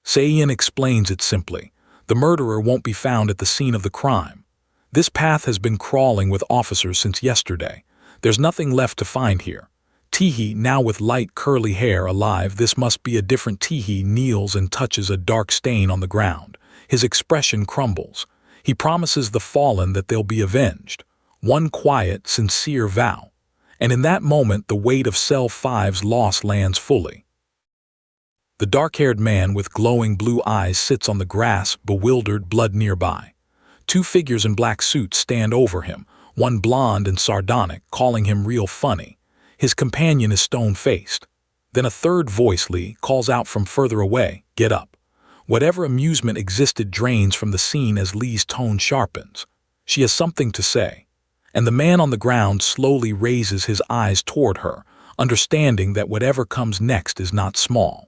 Sayeon explains it simply. The murderer won't be found at the scene of the crime. This path has been crawling with officers since yesterday. There's nothing left to find here. Tee, now with light curly hair, alive. This must be a different Tee. Kneels and touches a dark stain on the ground. His expression crumbles. He promises the fallen that they'll be avenged. One quiet, sincere vow. And in that moment, the weight of Cell 5's loss lands fully. The dark-haired man with glowing blue eyes sits on the grass, bewildered, blood nearby. 2 figures in black suits stand over him, one blonde and sardonic, calling him real funny. His companion is stone-faced. Then a third voice, Lee, calls out from further away, "Get up." Whatever amusement existed drains from the scene as Lee's tone sharpens. She has something to say. And the man on the ground slowly raises his eyes toward her, understanding that whatever comes next is not small.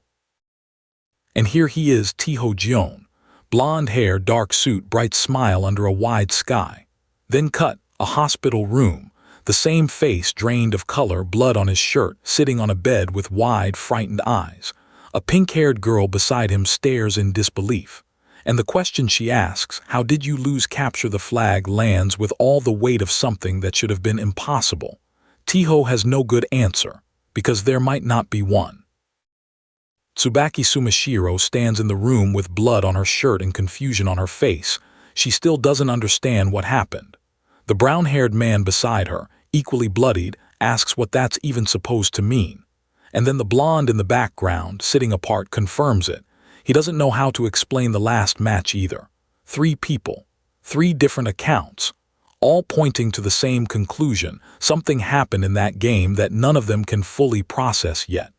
And here he is, Tee Ho-jeon, Blonde hair, dark suit, bright smile under a wide sky. Then cut, a hospital room. The same face drained of color, blood on his shirt, sitting on a bed with wide, frightened eyes. A pink-haired girl beside him stares in disbelief. And the question she asks, "How did you lose capture the flag?" lands with all the weight of something that should have been impossible. Tiho has no good answer, because there might not be one. Tsubaki Sumashiro stands in the room with blood on her shirt and confusion on her face. She still doesn't understand what happened. The brown-haired man beside her, equally bloodied, asks what that's even supposed to mean. And then the blonde in the background, sitting apart, confirms it. He doesn't know how to explain the last match either. 3 people, 3 different accounts, all pointing to the same conclusion. Something happened in that game that none of them can fully process yet.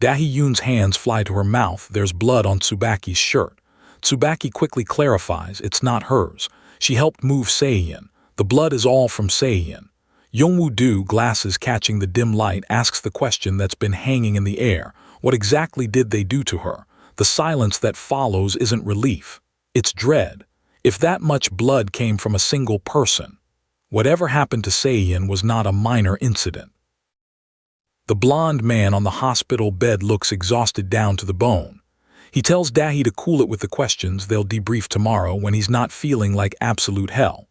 Dahyun's hands fly to her mouth. There's blood on Tsubaki's shirt. Tsubaki quickly clarifies it's not hers. She helped move Sayeon. The blood is all from Sayeon. Youngwoo-do, glasses catching the dim light, asks the question that's been hanging in the air. What exactly did they do to her? The silence that follows isn't relief. It's dread. If that much blood came from a single person, whatever happened to Sayeon was not a minor incident. The blonde man on the hospital bed looks exhausted down to the bone. He tells Dahy to cool it with the questions. They'll debrief tomorrow when he's not feeling like absolute hell.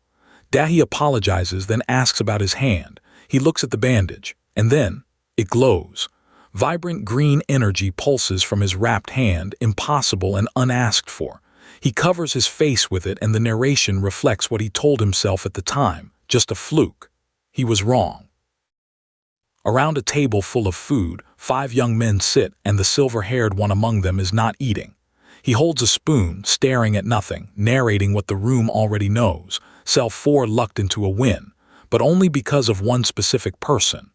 Dahy apologizes, then asks about his hand. He looks at the bandage, and then it glows. Vibrant green energy pulses from his wrapped hand, impossible and unasked for. He covers his face with it, and the narration reflects what he told himself at the time, just a fluke. He was wrong. Around a table full of food, 5 young men sit, and the silver-haired one among them is not eating. He holds a spoon, staring at nothing, narrating what the room already knows. Cell 4 lucked into a win, but only because of one specific person.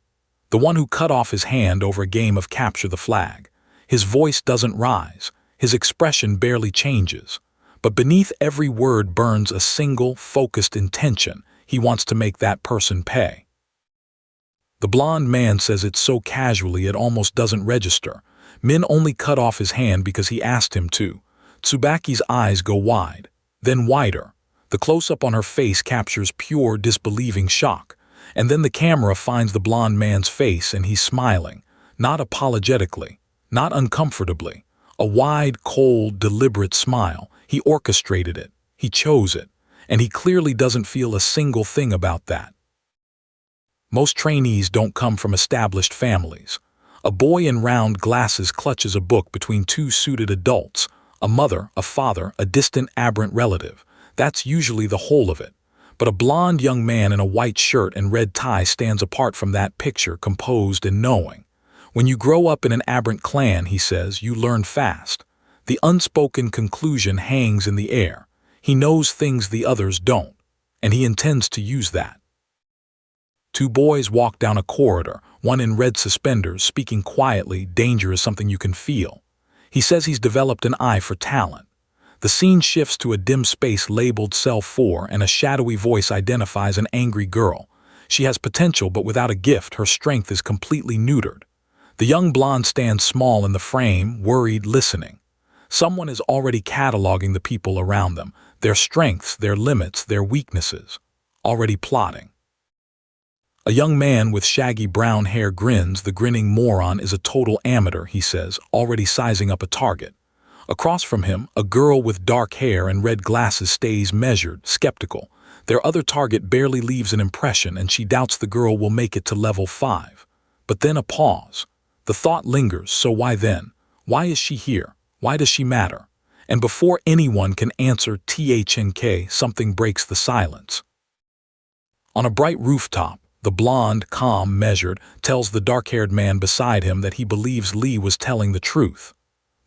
The one who cut off his hand over a game of capture the flag. His voice doesn't rise, his expression barely changes. But beneath every word burns a single, focused intention. He wants to make that person pay. The blonde man says it so casually it almost doesn't register. Min only cut off his hand because he asked him to. Tsubaki's eyes go wide, then wider. The close-up on her face captures pure, disbelieving shock. And then the camera finds the blonde man's face, and he's smiling. Not apologetically, not uncomfortably. A wide, cold, deliberate smile. He orchestrated it. He chose it. And he clearly doesn't feel a single thing about that. Most trainees don't come from established families. A boy in round glasses clutches a book between 2 suited adults. A mother, a father, a distant aberrant relative. That's usually the whole of it. But a blond young man in a white shirt and red tie stands apart from that picture, composed and knowing. When you grow up in an aberrant clan, he says, you learn fast. The unspoken conclusion hangs in the air. He knows things the others don't, and he intends to use that. 2 boys walk down a corridor, one in red suspenders, speaking quietly. Danger is something you can feel. He says he's developed an eye for talent. The scene shifts to a dim space labeled Cell 4, and a shadowy voice identifies an angry girl. She has potential, but without a gift, her strength is completely neutered. The young blonde stands small in the frame, worried, listening. Someone is already cataloging the people around them, their strengths, their limits, their weaknesses. Already plotting. A young man with shaggy brown hair grins. The grinning moron is a total amateur, he says, already sizing up a target. Across from him, a girl with dark hair and red glasses stays measured, skeptical. Their other target barely leaves an impression, and she doubts the girl will make it to level 5. But then a pause. The thought lingers, so why then? Why is she here? Why does she matter? And before anyone can answer THNK, something breaks the silence. On a bright rooftop, the blonde, calm, measured, tells the dark-haired man beside him that he believes Lee was telling the truth.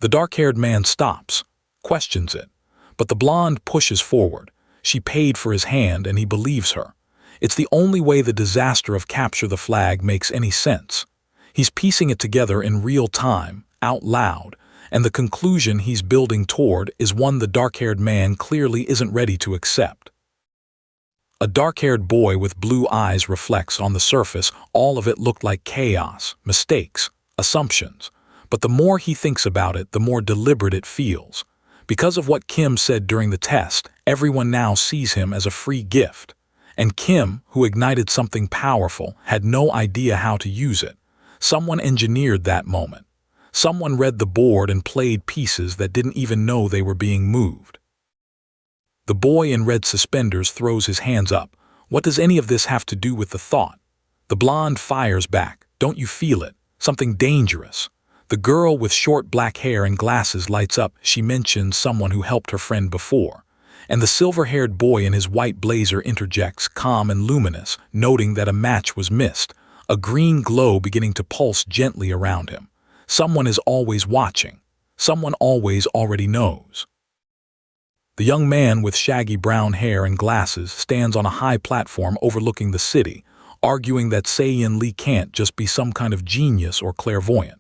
The dark-haired man stops, questions it, but the blonde pushes forward. She paid for his hand, and he believes her. It's the only way the disaster of capture the flag makes any sense. He's piecing it together in real time, out loud, and the conclusion he's building toward is one the dark-haired man clearly isn't ready to accept. A dark-haired boy with blue eyes reflects. On the surface, all of it looked like chaos, mistakes, assumptions. But the more he thinks about it, the more deliberate it feels. Because of what Kim said during the test, everyone now sees him as a free gift. And Kim, who ignited something powerful, had no idea how to use it. Someone engineered that moment. Someone read the board and played pieces that didn't even know they were being moved. The boy in red suspenders throws his hands up. What does any of this have to do with the thought? The blonde fires back. Don't you feel it? Something dangerous. The girl with short black hair and glasses lights up. She mentions someone who helped her friend before. And the silver-haired boy in his white blazer interjects, calm and luminous, noting that a match was missed, a green glow beginning to pulse gently around him. Someone is always watching. Someone always already knows. The young man with shaggy brown hair and glasses stands on a high platform overlooking the city, arguing that Sayeon Lee can't just be some kind of genius or clairvoyant.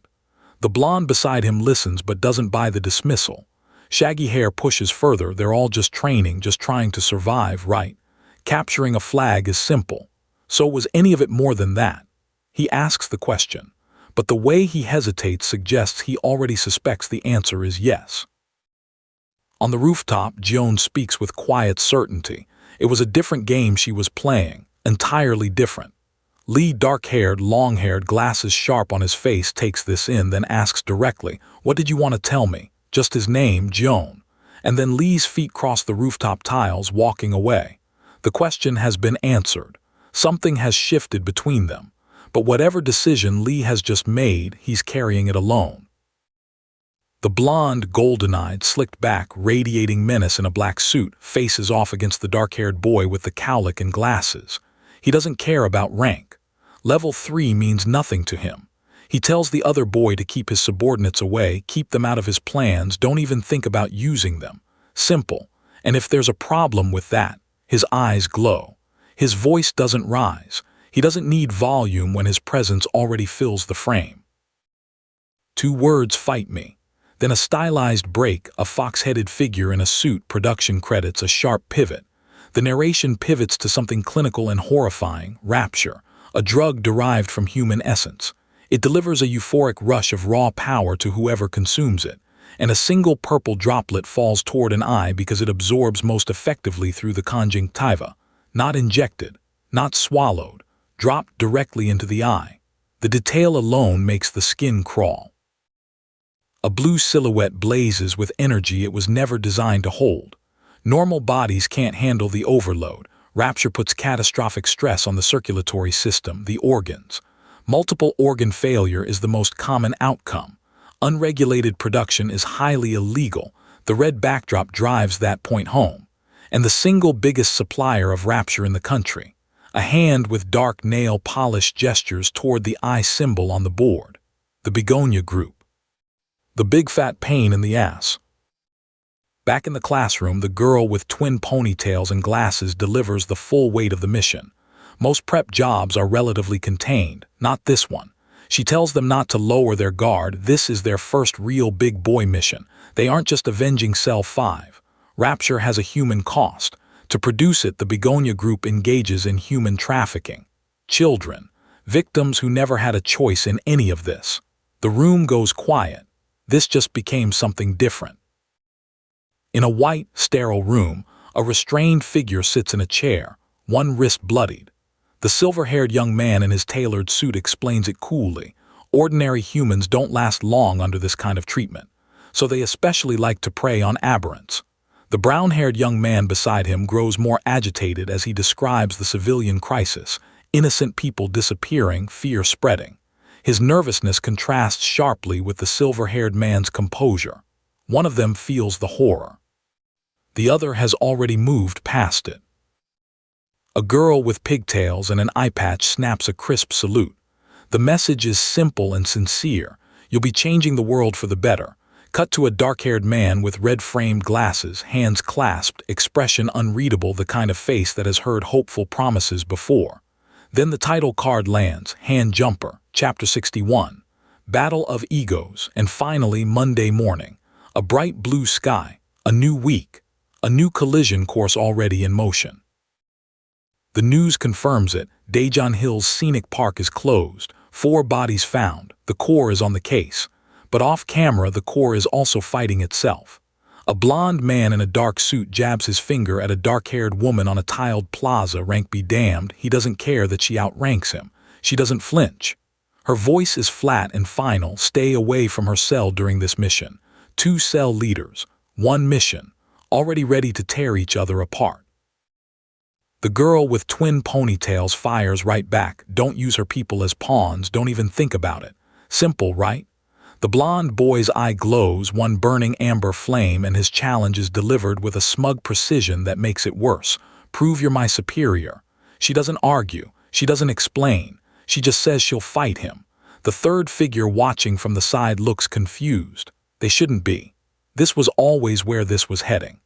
The blonde beside him listens but doesn't buy the dismissal. Shaggy hair pushes further. They're all just training, just trying to survive, right? Capturing a flag is simple. So was any of it more than that? He asks the question, but the way he hesitates suggests he already suspects the answer is yes. On the rooftop, Jeon speaks with quiet certainty. It was a different game she was playing, entirely different. Lee, dark-haired, long-haired, glasses sharp on his face, takes this in, then asks directly, "What did you want to tell me?" Just his name, Jeon. And then Lee's feet cross the rooftop tiles, walking away. The question has been answered. Something has shifted between them. But whatever decision Lee has just made, he's carrying it alone. The blonde, golden-eyed, slicked-back, radiating menace in a black suit faces off against the dark-haired boy with the cowlick and glasses. He doesn't care about rank. Level 3 means nothing to him. He tells the other boy to keep his subordinates away, keep them out of his plans, don't even think about using them. Simple. And if there's a problem with that, his eyes glow. His voice doesn't rise. He doesn't need volume when his presence already fills the frame. 2 words: fight me. Then a stylized break, a fox-headed figure in a suit, production credits, a sharp pivot. The narration pivots to something clinical and horrifying, rapture, a drug derived from human essence. It delivers a euphoric rush of raw power to whoever consumes it, and a single purple droplet falls toward an eye because it absorbs most effectively through the conjunctiva. Not injected, not swallowed, dropped directly into the eye. The detail alone makes the skin crawl. A blue silhouette blazes with energy it was never designed to hold. Normal bodies can't handle the overload. Rapture puts catastrophic stress on the circulatory system, the organs. Multiple organ failure is the most common outcome. Unregulated production is highly illegal. The red backdrop drives that point home. And the single biggest supplier of rapture in the country. A hand with dark nail polish gestures toward the eye symbol on the board. The Begonia Group. The big fat pain in the ass. Back in the classroom, the girl with twin ponytails and glasses delivers the full weight of the mission. Most prep jobs are relatively contained, not this one. She tells them not to lower their guard. This is their first real big boy mission. They aren't just avenging Cell 5. Rapture has a human cost. To produce it, the Begonia Group engages in human trafficking. Children, victims who never had a choice in any of this. The room goes quiet. This just became something different. In a white, sterile room, a restrained figure sits in a chair, one wrist bloodied. The silver-haired young man in his tailored suit explains it coolly. Ordinary humans don't last long under this kind of treatment, so they especially like to prey on aberrants. The brown-haired young man beside him grows more agitated as he describes the civilian crisis, innocent people disappearing, fear spreading. His nervousness contrasts sharply with the silver-haired man's composure. One of them feels the horror. The other has already moved past it. A girl with pigtails and an eye patch snaps a crisp salute. The message is simple and sincere. You'll be changing the world for the better. Cut to a dark-haired man with red-framed glasses, hands clasped, expression unreadable, the kind of face that has heard hopeful promises before. Then the title card lands, Hand Jumper, Chapter 61, Battle of Egos, and finally Monday morning. A bright blue sky, a new week, a new collision course already in motion. The news confirms it. Daejeon Hill's scenic park is closed, 4 bodies found, the Corps is on the case. But off-camera, the Corps is also fighting itself. A blond man in a dark suit jabs his finger at a dark-haired woman on a tiled plaza. Rank be damned, he doesn't care that she outranks him. She doesn't flinch. Her voice is flat and final. Stay away from her cell during this mission. 2 cell leaders, 1 mission, already ready to tear each other apart. The girl with twin ponytails fires right back. Don't use her people as pawns, don't even think about it. Simple, right? The blond boy's eye glows, one burning amber flame, and his challenge is delivered with a smug precision that makes it worse. Prove you're my superior. She doesn't argue. She doesn't explain. She just says she'll fight him. The third figure watching from the side looks confused. They shouldn't be. This was always where this was heading.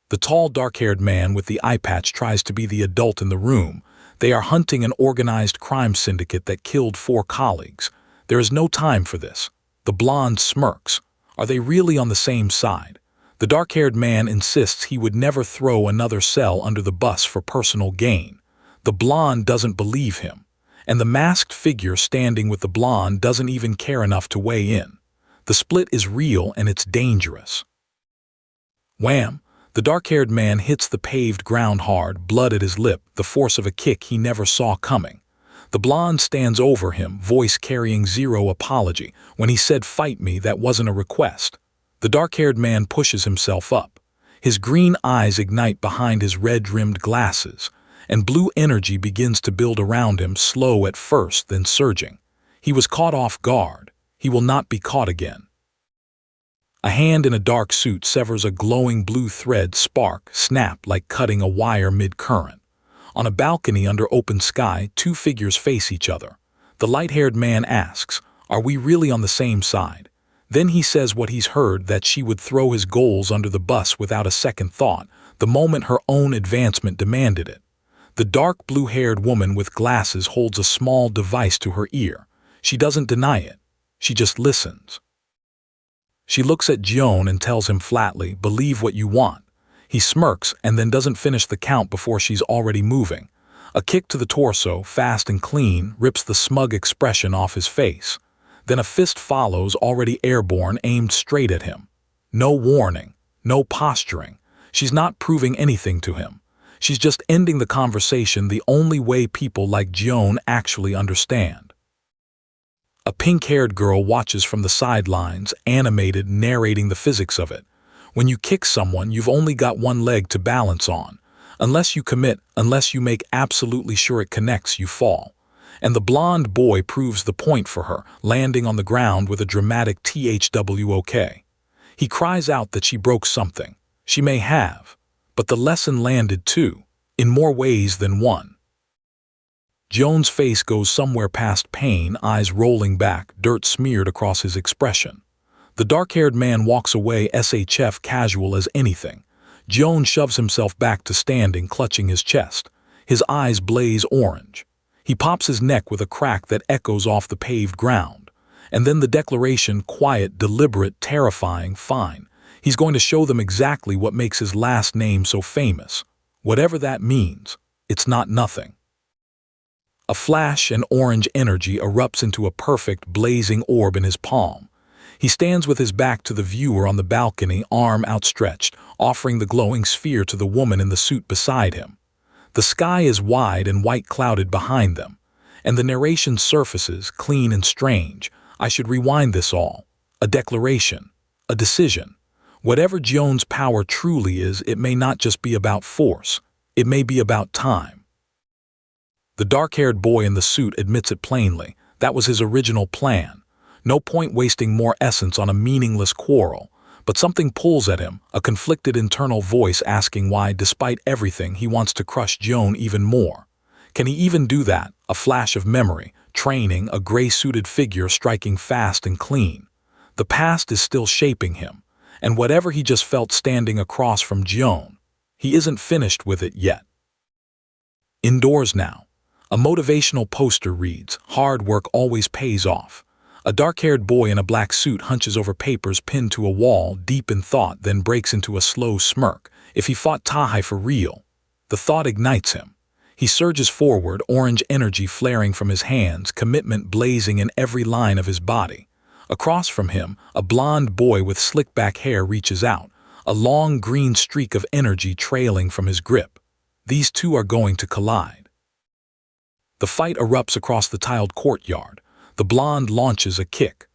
The tall, dark-haired man with the eye patch tries to be the adult in the room. They are hunting an organized crime syndicate that killed 4 colleagues. There is no time for this. The blonde smirks. Are they really on the same side? The dark-haired man insists he would never throw another cell under the bus for personal gain. The blonde doesn't believe him. And the masked figure standing with the blonde doesn't even care enough to weigh in. The split is real and it's dangerous. Wham! The dark-haired man hits the paved ground hard, blood at his lip, the force of a kick he never saw coming. The blonde stands over him, voice carrying zero apology. When he said, "Fight me," that wasn't a request. The dark-haired man pushes himself up. His green eyes ignite behind his red-rimmed glasses, and blue energy begins to build around him, slow at first, then surging. He was caught off guard. He will not be caught again. A hand in a dark suit severs a glowing blue thread. Spark, snap like cutting a wire mid-current. On a balcony under open sky, 2 figures face each other. The light-haired man asks, "Are we really on the same side?" Then he says what he's heard, that she would throw his goals under the bus without a second thought, the moment her own advancement demanded it. The dark blue-haired woman with glasses holds a small device to her ear. She doesn't deny it. She just listens. She looks at Jeon and tells him flatly, "Believe what you want." He smirks and then doesn't finish the count before she's already moving. A kick to the torso, fast and clean, rips the smug expression off his face. Then a fist follows, already airborne, aimed straight at him. No warning, no posturing. She's not proving anything to him. She's just ending the conversation the only way people like Jeon actually understand. A pink-haired girl watches from the sidelines, animated, narrating the physics of it. When you kick someone, you've only got one leg to balance on. Unless you commit, unless you make absolutely sure it connects, you fall. And the blonde boy proves the point for her, landing on the ground with a dramatic THWOK. He cries out that she broke something. She may have. But the lesson landed too, in more ways than one. Jeon's face goes somewhere past pain, eyes rolling back, dirt smeared across his expression. The dark-haired man walks away, SHF casual as anything. Jeon shoves himself back to standing, clutching his chest. His eyes blaze orange. He pops his neck with a crack that echoes off the paved ground. And then the declaration, quiet, deliberate, terrifying, fine. He's going to show them exactly what makes his last name so famous. Whatever that means, it's not nothing. A flash and orange energy erupts into a perfect, blazing orb in his palm. He stands with his back to the viewer on the balcony, arm outstretched, offering the glowing sphere to the woman in the suit beside him. The sky is wide and white-clouded behind them, and the narration surfaces, clean and strange. I should rewind this all. A declaration. A decision. Whatever Jeon's power truly is, it may not just be about force. It may be about time. The dark-haired boy in the suit admits it plainly. That was his original plan. No point wasting more essence on a meaningless quarrel. But something pulls at him, a conflicted internal voice asking why, despite everything, he wants to crush Jeon even more. Can he even do that? A flash of memory, training, a gray-suited figure striking fast and clean. The past is still shaping him, and whatever he just felt standing across from Jeon, he isn't finished with it yet. Indoors now. A motivational poster reads, "Hard work always pays off." A dark-haired boy in a black suit hunches over papers pinned to a wall, deep in thought, then breaks into a slow smirk. If he fought Tahai for real, the thought ignites him. He surges forward, orange energy flaring from his hands, commitment blazing in every line of his body. Across from him, a blond boy with slick-back hair reaches out, a long green streak of energy trailing from his grip. These two are going to collide. The fight erupts across the tiled courtyard. The blonde launches a kick.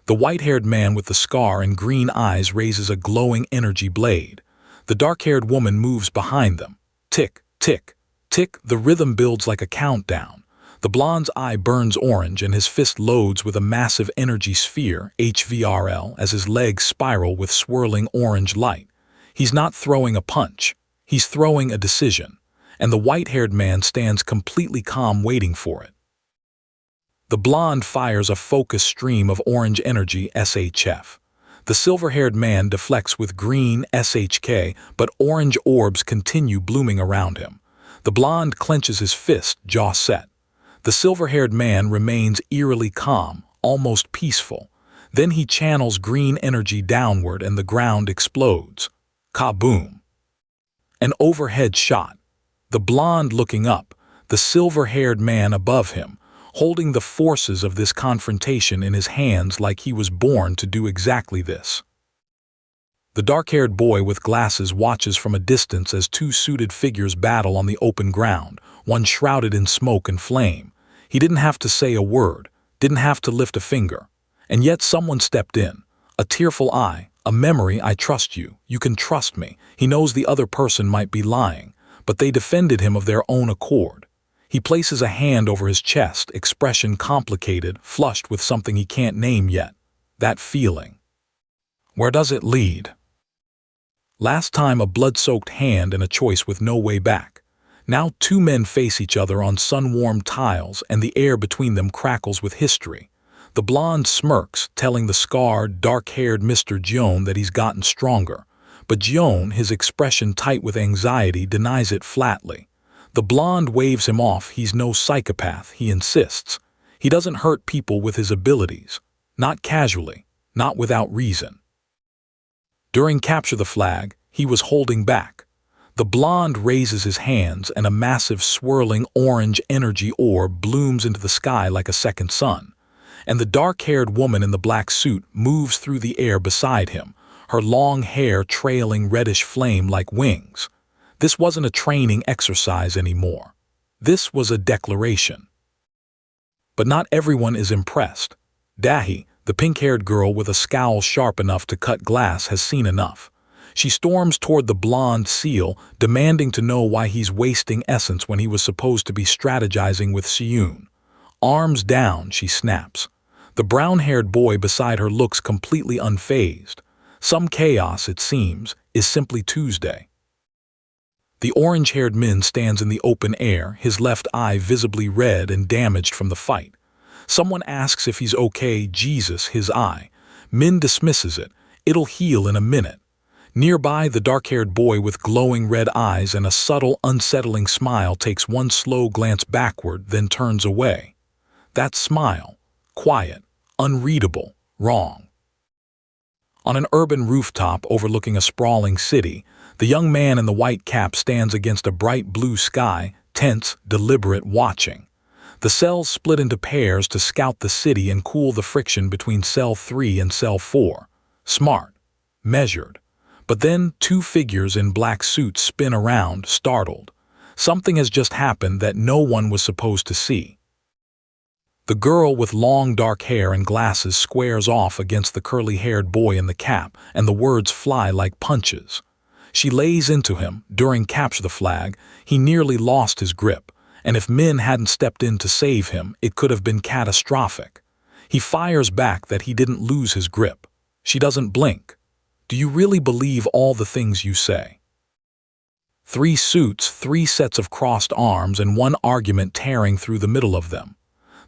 The white-haired man with the scar and green eyes raises a glowing energy blade. The dark-haired woman moves behind them. Tick, tick, tick, the rhythm builds like a countdown. The blonde's eye burns orange and his fist loads with a massive energy sphere, HVRL, as his legs spiral with swirling orange light. He's not throwing a punch. He's throwing a decision. And the white-haired man stands completely calm waiting for it. The blonde fires a focused stream of orange energy, SHF. The silver-haired man deflects with green, SHK, but orange orbs continue blooming around him. The blonde clenches his fist, jaw set. The silver-haired man remains eerily calm, almost peaceful. Then he channels green energy downward and the ground explodes. Kaboom! An overhead shot. The blonde looking up, the silver-haired man above him, holding the forces of this confrontation in his hands like he was born to do exactly this. The dark-haired boy with glasses watches from a distance as two suited figures battle on the open ground, one shrouded in smoke and flame. He didn't have to say a word, didn't have to lift a finger. And yet someone stepped in. A tearful eye, a memory, I trust you, you can trust me. He knows the other person might be lying, but they defended him of their own accord. He places a hand over his chest, expression complicated, flushed with something he can't name yet. That feeling. Where does it lead? Last time a blood-soaked hand and a choice with no way back. Now two men face each other on sun-warmed tiles and the air between them crackles with history. The blonde smirks, telling the scarred, dark-haired Mr. Jeon that he's gotten stronger. But Jeon, his expression tight with anxiety, denies it flatly. The blonde waves him off. He's no psychopath, he insists. He doesn't hurt people with his abilities. Not casually, not without reason. During Capture the Flag, he was holding back. The blonde raises his hands and a massive swirling orange energy orb blooms into the sky like a second sun. And the dark-haired woman in the black suit moves through the air beside him, her long hair trailing reddish flame like wings. This wasn't a training exercise anymore. This was a declaration. But not everyone is impressed. Dahi, the pink-haired girl with a scowl sharp enough to cut glass, has seen enough. She storms toward the blonde seal, demanding to know why he's wasting essence when he was supposed to be strategizing with Sayeon. Arms down, she snaps. The brown-haired boy beside her looks completely unfazed. Some chaos, it seems, is simply Tuesday. The orange-haired Min stands in the open air, his left eye visibly red and damaged from the fight. Someone asks if he's okay. Jesus, his eye. Min dismisses it. It'll heal in a minute. Nearby, the dark-haired boy with glowing red eyes and a subtle, unsettling smile takes one slow glance backward, then turns away. That smile, quiet, unreadable, wrong. On an urban rooftop overlooking a sprawling city, the young man in the white cap stands against a bright blue sky, tense, deliberate, watching. The cells split into pairs to scout the city and cool the friction between Cell 3 and Cell 4. Smart. Measured. But then two figures in black suits spin around, startled. Something has just happened that no one was supposed to see. The girl with long dark hair and glasses squares off against the curly-haired boy in the cap, and the words fly like punches. She lays into him. During Capture the Flag, he nearly lost his grip, and if Min hadn't stepped in to save him, it could have been catastrophic. He fires back that he didn't lose his grip. She doesn't blink. Do you really believe all the things you say? 3 suits, 3 sets of crossed arms, and one argument tearing through the middle of them.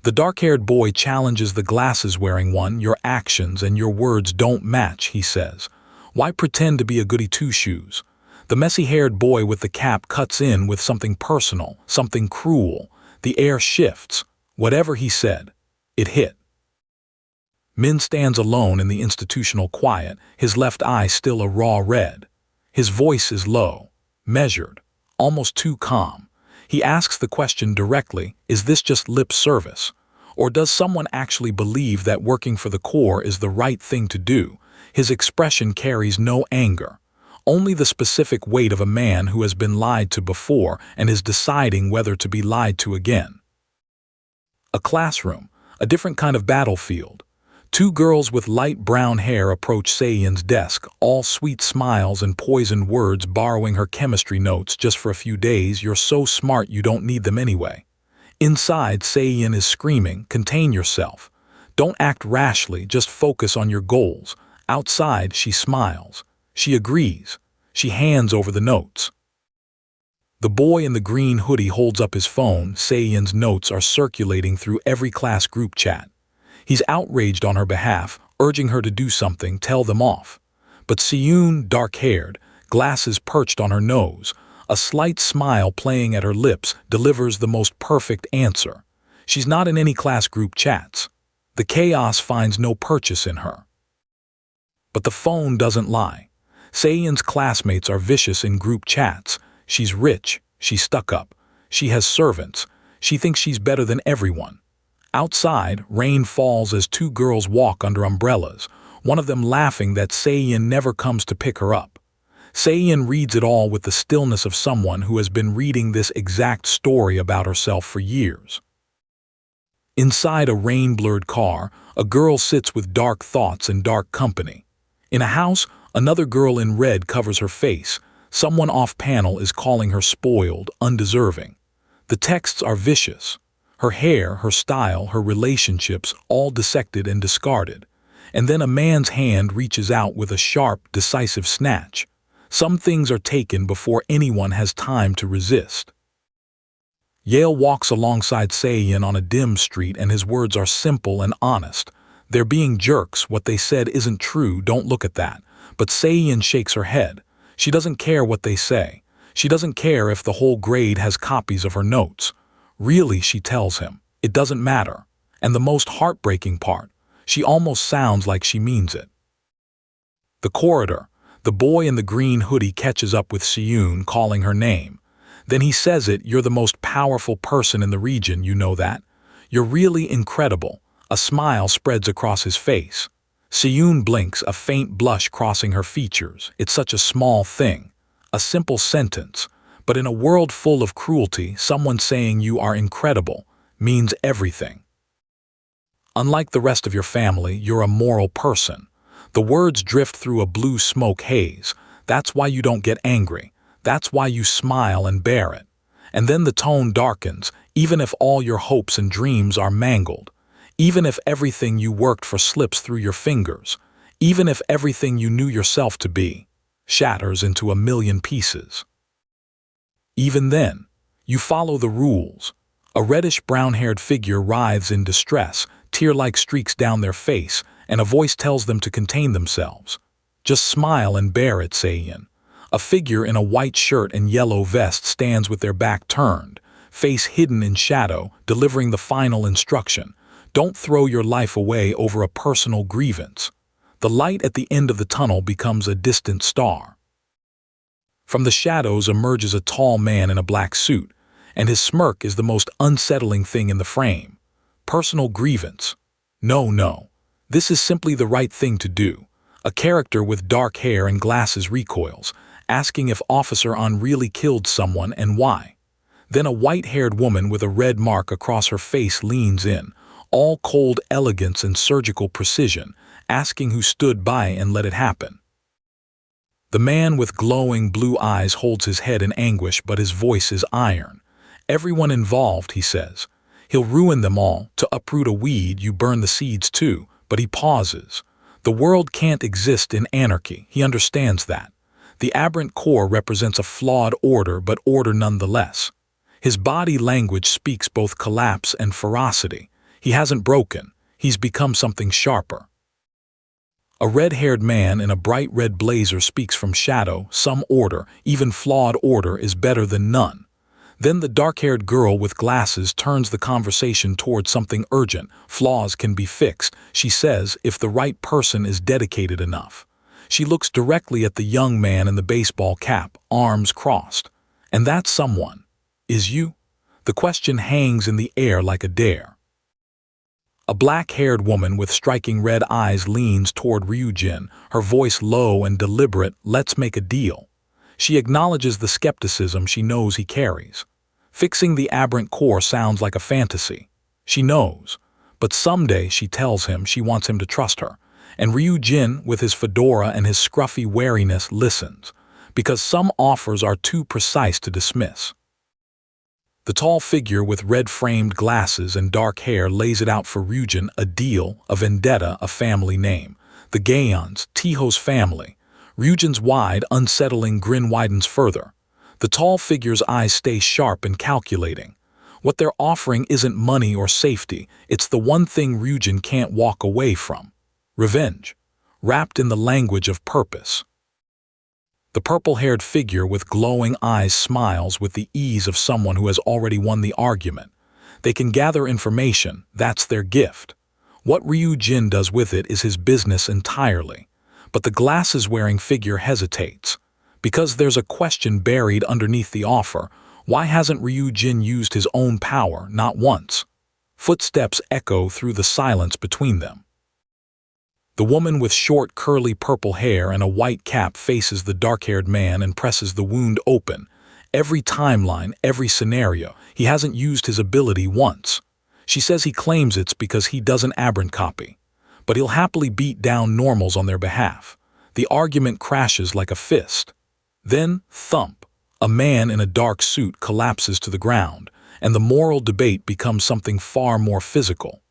The dark-haired boy challenges the glasses-wearing one. Your actions and your words don't match, he says. Why pretend to be a goody two-shoes? The messy-haired boy with the cap cuts in with something personal, something cruel. The air shifts. Whatever he said, it hit. Min stands alone in the institutional quiet, his left eye still a raw red. His voice is low, measured, almost too calm. He asks the question directly, is this just lip service? Or does someone actually believe that working for the Corps is the right thing to do? His expression carries no anger, only the specific weight of a man who has been lied to before and is deciding whether to be lied to again. A classroom, a different kind of battlefield. Two girls with light brown hair approach Sayeon's desk, all sweet smiles and poisoned words, borrowing her chemistry notes just for a few days. You're so smart you don't need them anyway. Inside, Sayeon is screaming, contain yourself. Don't act rashly, just focus on your goals. Outside, she smiles. She agrees. She hands over the notes. The boy in the green hoodie holds up his phone. Sayeon's notes are circulating through every class group chat. He's outraged on her behalf, urging her to do something, tell them off. But Sayeon, dark-haired, glasses perched on her nose, a slight smile playing at her lips, delivers the most perfect answer. She's not in any class group chats. The chaos finds no purchase in her. But the phone doesn't lie. Sayeon's classmates are vicious in group chats. She's rich, she's stuck up, she has servants, she thinks she's better than everyone. Outside, rain falls as two girls walk under umbrellas, one of them laughing that Sayeon never comes to pick her up. Sayeon reads it all with the stillness of someone who has been reading this exact story about herself for years. Inside a rain-blurred car, a girl sits with dark thoughts and dark company. In a house, another girl in red covers her face. Someone off-panel is calling her spoiled, undeserving. The texts are vicious. Her hair, her style, her relationships, all dissected and discarded. And then a man's hand reaches out with a sharp, decisive snatch. Some things are taken before anyone has time to resist. Yale walks alongside Sayeon on a dim street, and his words are simple and honest. They're being jerks, what they said isn't true, don't look at that. But Sayeon shakes her head. She doesn't care what they say. She doesn't care if the whole grade has copies of her notes. Really, she tells him, it doesn't matter. And the most heartbreaking part, she almost sounds like she means it. The corridor, the boy in the green hoodie catches up with Sayeon, calling her name. Then he says it, you're the most powerful person in the region, you know that? You're really incredible. A smile spreads across his face. Sayeon blinks, a faint blush crossing her features. It's such a small thing. A simple sentence. But in a world full of cruelty, someone saying you are incredible means everything. Unlike the rest of your family, you're a moral person. The words drift through a blue smoke haze. That's why you don't get angry. That's why you smile and bear it. And then the tone darkens, even if all your hopes and dreams are mangled. Even if everything you worked for slips through your fingers. Even if everything you knew yourself to be shatters into a million pieces. Even then, you follow the rules. A reddish brown-haired figure writhes in distress, tear-like streaks down their face, and a voice tells them to contain themselves. Just smile and bear it, Sayeon. A figure in a white shirt and yellow vest stands with their back turned, face hidden in shadow, delivering the final instruction. Don't throw your life away over a personal grievance. The light at the end of the tunnel becomes a distant star. From the shadows emerges a tall man in a black suit, and his smirk is the most unsettling thing in the frame. Personal grievance. No. This is simply the right thing to do. A character with dark hair and glasses recoils, asking if Officer An really killed someone and why. Then a white-haired woman with a red mark across her face leans in, all cold elegance and surgical precision, asking who stood by and let it happen. The man with glowing blue eyes holds his head in anguish, but his voice is iron. Everyone involved, he says. He'll ruin them all. To uproot a weed, you burn the seeds too. But he pauses. The world can't exist in anarchy. He understands that. The aberrant core represents a flawed order, but order nonetheless. His body language speaks both collapse and ferocity. He hasn't broken. He's become something sharper. A red-haired man in a bright red blazer speaks from shadow. Some order, even flawed order, is better than none. Then the dark-haired girl with glasses turns the conversation towards something urgent. Flaws can be fixed, she says, if the right person is dedicated enough. She looks directly at the young man in the baseball cap, arms crossed. And that someone is you? The question hangs in the air like a dare. A black-haired woman with striking red eyes leans toward Ryujin, her voice low and deliberate. Let's make a deal. She acknowledges the skepticism she knows he carries. Fixing the aberrant core sounds like a fantasy. She knows. But someday, she tells him, she wants him to trust her. And Ryujin, with his fedora and his scruffy wariness, listens. Because some offers are too precise to dismiss. The tall figure with red-framed glasses and dark hair lays it out for Ryujin: a deal, a vendetta, a family name. The Gaons, Tiho's family. Ryujin's wide, unsettling grin widens further. The tall figure's eyes stay sharp and calculating. What they're offering isn't money or safety, it's the one thing Ryujin can't walk away from. Revenge, wrapped in the language of purpose. The purple-haired figure with glowing eyes smiles with the ease of someone who has already won the argument. They can gather information, that's their gift. What Ryujin does with it is his business entirely. But the glasses-wearing figure hesitates. Because there's a question buried underneath the offer. Why hasn't Ryujin used his own power, not once? Footsteps echo through the silence between them. The woman with short, curly purple hair and a white cap faces the dark-haired man and presses the wound open. Every timeline, every scenario, he hasn't used his ability once. She says he claims it's because he doesn't aberrant copy. But he'll happily beat down normals on their behalf. The argument crashes like a fist. Then, thump, a man in a dark suit collapses to the ground, and the moral debate becomes something far more physical.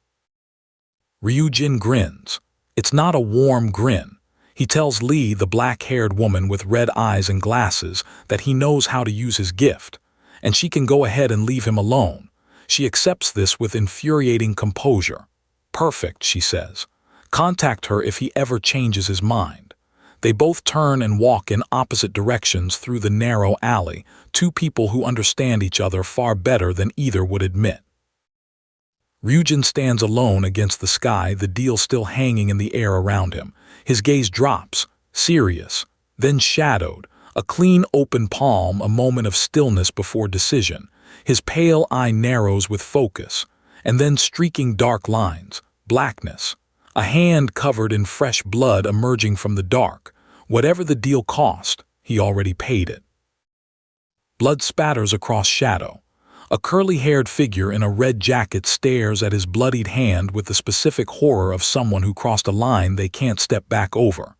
Ryujin grins. It's not a warm grin. He tells Lee, the black-haired woman with red eyes and glasses, that he knows how to use his gift, and she can go ahead and leave him alone. She accepts this with infuriating composure. Perfect, she says. Contact her if he ever changes his mind. They both turn and walk in opposite directions through the narrow alley, two people who understand each other far better than either would admit. Ryujin stands alone against the sky, the deal still hanging in the air around him. His gaze drops, serious, then shadowed, a clean open palm, a moment of stillness before decision. His pale eye narrows with focus, and then streaking dark lines, blackness. A hand covered in fresh blood emerging from the dark. Whatever the deal cost, he already paid it. Blood spatters across shadow. A curly-haired figure in a red jacket stares at his bloodied hand with the specific horror of someone who crossed a line they can't step back over.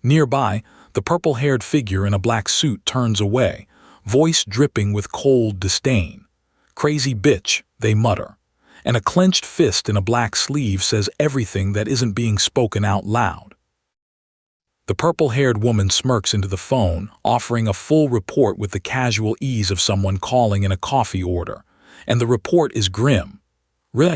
Nearby, the purple-haired figure in a black suit turns away, voice dripping with cold disdain. Crazy bitch, they mutter. And a clenched fist in a black sleeve says everything that isn't being spoken out loud. The purple-haired woman smirks into the phone, offering a full report with the casual ease of someone calling in a coffee order. And the report is grim.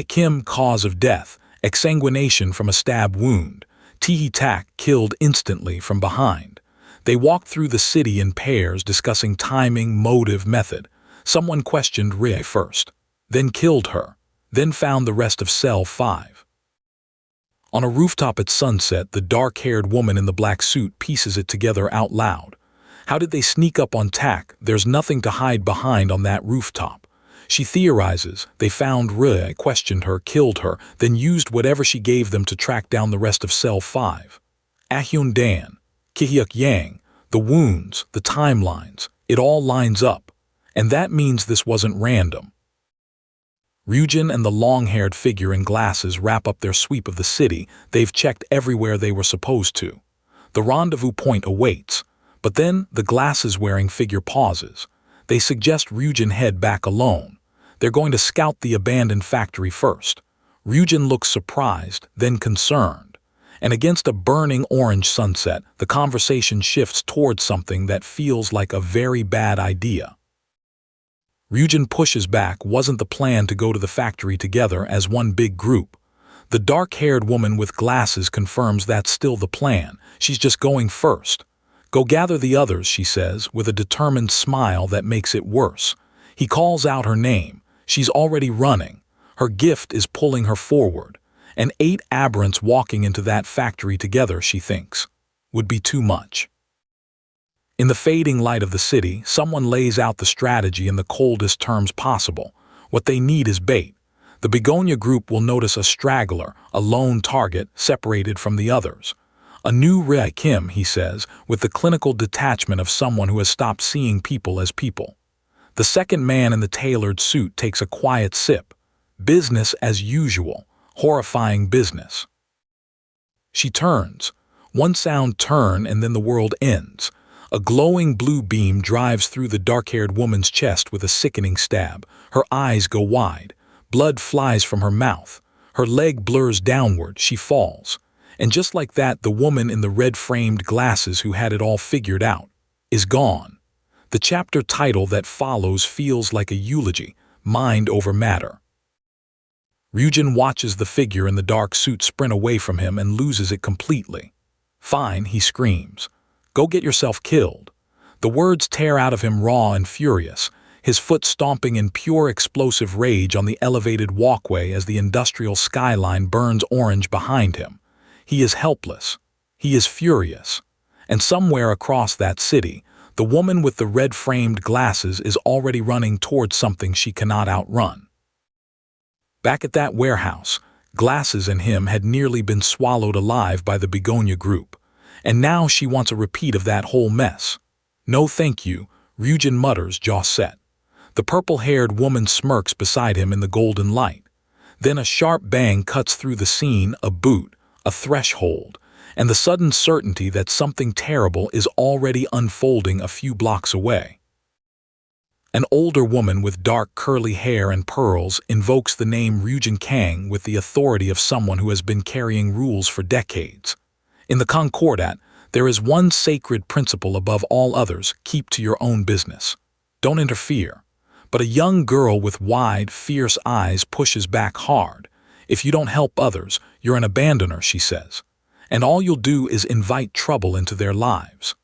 Kim, cause of death, exsanguination from a stab wound. Tihi-Tak killed instantly from behind. They walked through the city in pairs, discussing timing, motive, method. Someone questioned Rie first, then killed her, then found the rest of Cell 5. On a rooftop at sunset, the dark-haired woman in the black suit pieces it together out loud. How did they sneak up on Tak? There's nothing to hide behind on that rooftop. She theorizes they found Rie, questioned her, killed her, then used whatever she gave them to track down the rest of Cell 5. Ahyun Dan, Kihyuk Yang, the wounds, the timelines, it all lines up. And that means this wasn't random. Ryujin and the long-haired figure in glasses wrap up their sweep of the city. They've checked everywhere they were supposed to. The rendezvous point awaits, but then the glasses-wearing figure pauses. They suggest Ryujin head back alone. They're going to scout the abandoned factory first. Ryujin looks surprised, then concerned. And against a burning orange sunset, the conversation shifts towards something that feels like a very bad idea. Ryujin pushes back. Wasn't the plan to go to the factory together as one big group? The dark-haired woman with glasses confirms that's still the plan. She's just going first. Go gather the others, she says, with a determined smile that makes it worse. He calls out her name. She's already running. Her gift is pulling her forward. And 8 aberrants walking into that factory together, she thinks, would be too much. In the fading light of the city, someone lays out the strategy in the coldest terms possible. What they need is bait. The begonia group will notice a straggler, a lone target, separated from the others. A new Rei Kim, he says, with the clinical detachment of someone who has stopped seeing people as people. The second man in the tailored suit takes a quiet sip. Business as usual. Horrifying business. She turns. One sound turn and then the world ends. A glowing blue beam drives through the dark-haired woman's chest with a sickening stab. Her eyes go wide. Blood flies from her mouth. Her leg blurs downward. She falls. And just like that, the woman in the red-framed glasses who had it all figured out is gone. The chapter title that follows feels like a eulogy, mind over matter. Ryujin watches the figure in the dark suit sprint away from him and loses it completely. "Fine," he screams. "Go get yourself killed." The words tear out of him raw and furious, his foot stomping in pure explosive rage on the elevated walkway as the industrial skyline burns orange behind him. He is helpless. He is furious. And somewhere across that city, the woman with the red-framed glasses is already running towards something she cannot outrun. Back at that warehouse, Glasses and him had nearly been swallowed alive by the begonia group, and now she wants a repeat of that whole mess. "No thank you," Ryujin mutters, jaw set. The purple-haired woman smirks beside him in the golden light. Then a sharp bang cuts through the scene, a boot, a threshold, and the sudden certainty that something terrible is already unfolding a few blocks away. An older woman with dark curly hair and pearls invokes the name Ryujin Kang with the authority of someone who has been carrying rules for decades. In the Concordat, there is one sacred principle above all others: keep to your own business. Don't interfere. But a young girl with wide, fierce eyes pushes back hard. "If you don't help others, you're an abandoner," she says. "And all you'll do is invite trouble into their lives."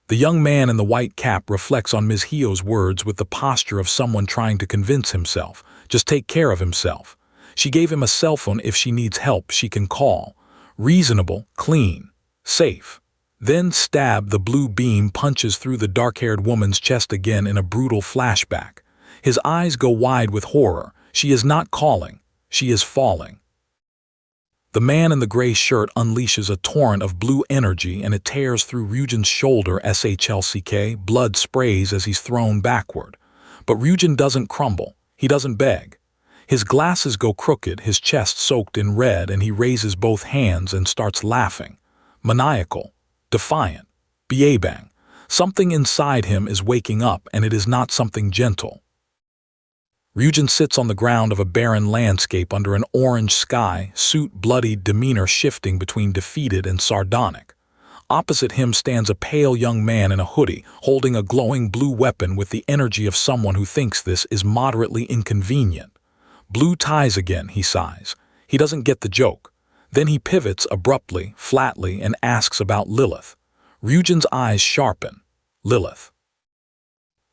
The young man in the white cap reflects on Ms. Hio's words with the posture of someone trying to convince himself. Just take care of himself. She gave him a cell phone. If she needs help, she can call. Reasonable, clean, safe. Then stab. The blue beam punches through the dark-haired woman's chest again in a brutal flashback. His eyes go wide with horror. She is not calling. She is falling. The man in the gray shirt unleashes a torrent of blue energy and it tears through Ryujin's shoulder. SHLCK, blood sprays as he's thrown backward. But Ryujin doesn't crumble. He doesn't beg. His glasses go crooked, his chest soaked in red, and he raises both hands and starts laughing. Maniacal, defiant, biebang. Something inside him is waking up, and it is not something gentle. Ryujin sits on the ground of a barren landscape under an orange sky, suit bloodied, demeanor shifting between defeated and sardonic. Opposite him stands a pale young man in a hoodie, holding a glowing blue weapon with the energy of someone who thinks this is moderately inconvenient. "Blue ties again," he sighs. He doesn't get the joke. Then he pivots abruptly, flatly, and asks about Lilith. Ryujin's eyes sharpen. Lilith.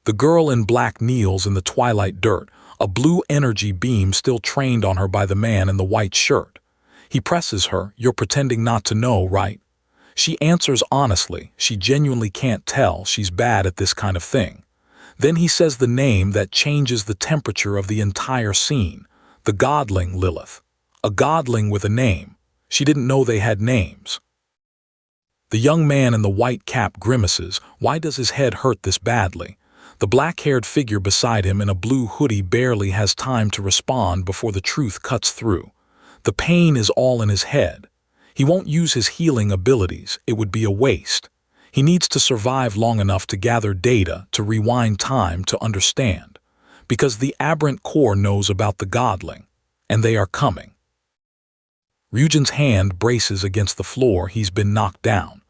The girl in black kneels in the twilight dirt, a blue energy beam still trained on her by the man in the white shirt. He presses her. "You're pretending not to know, right?" She answers honestly. She genuinely can't tell. She's bad at this kind of thing. Then he says the name that changes the temperature of the entire scene. The Godling Lilith. A Godling with a name. She didn't know they had names. The young man in the white cap grimaces. Why does his head hurt this badly? The black-haired figure beside him in a blue hoodie barely has time to respond before the truth cuts through. The pain is all in his head. He won't use his healing abilities. It would be a waste. He needs to survive long enough to gather data, to rewind time, to understand. Because the aberrant core knows about the Godling, and they are coming. Ryujin's hand braces against the floor. He's been knocked down.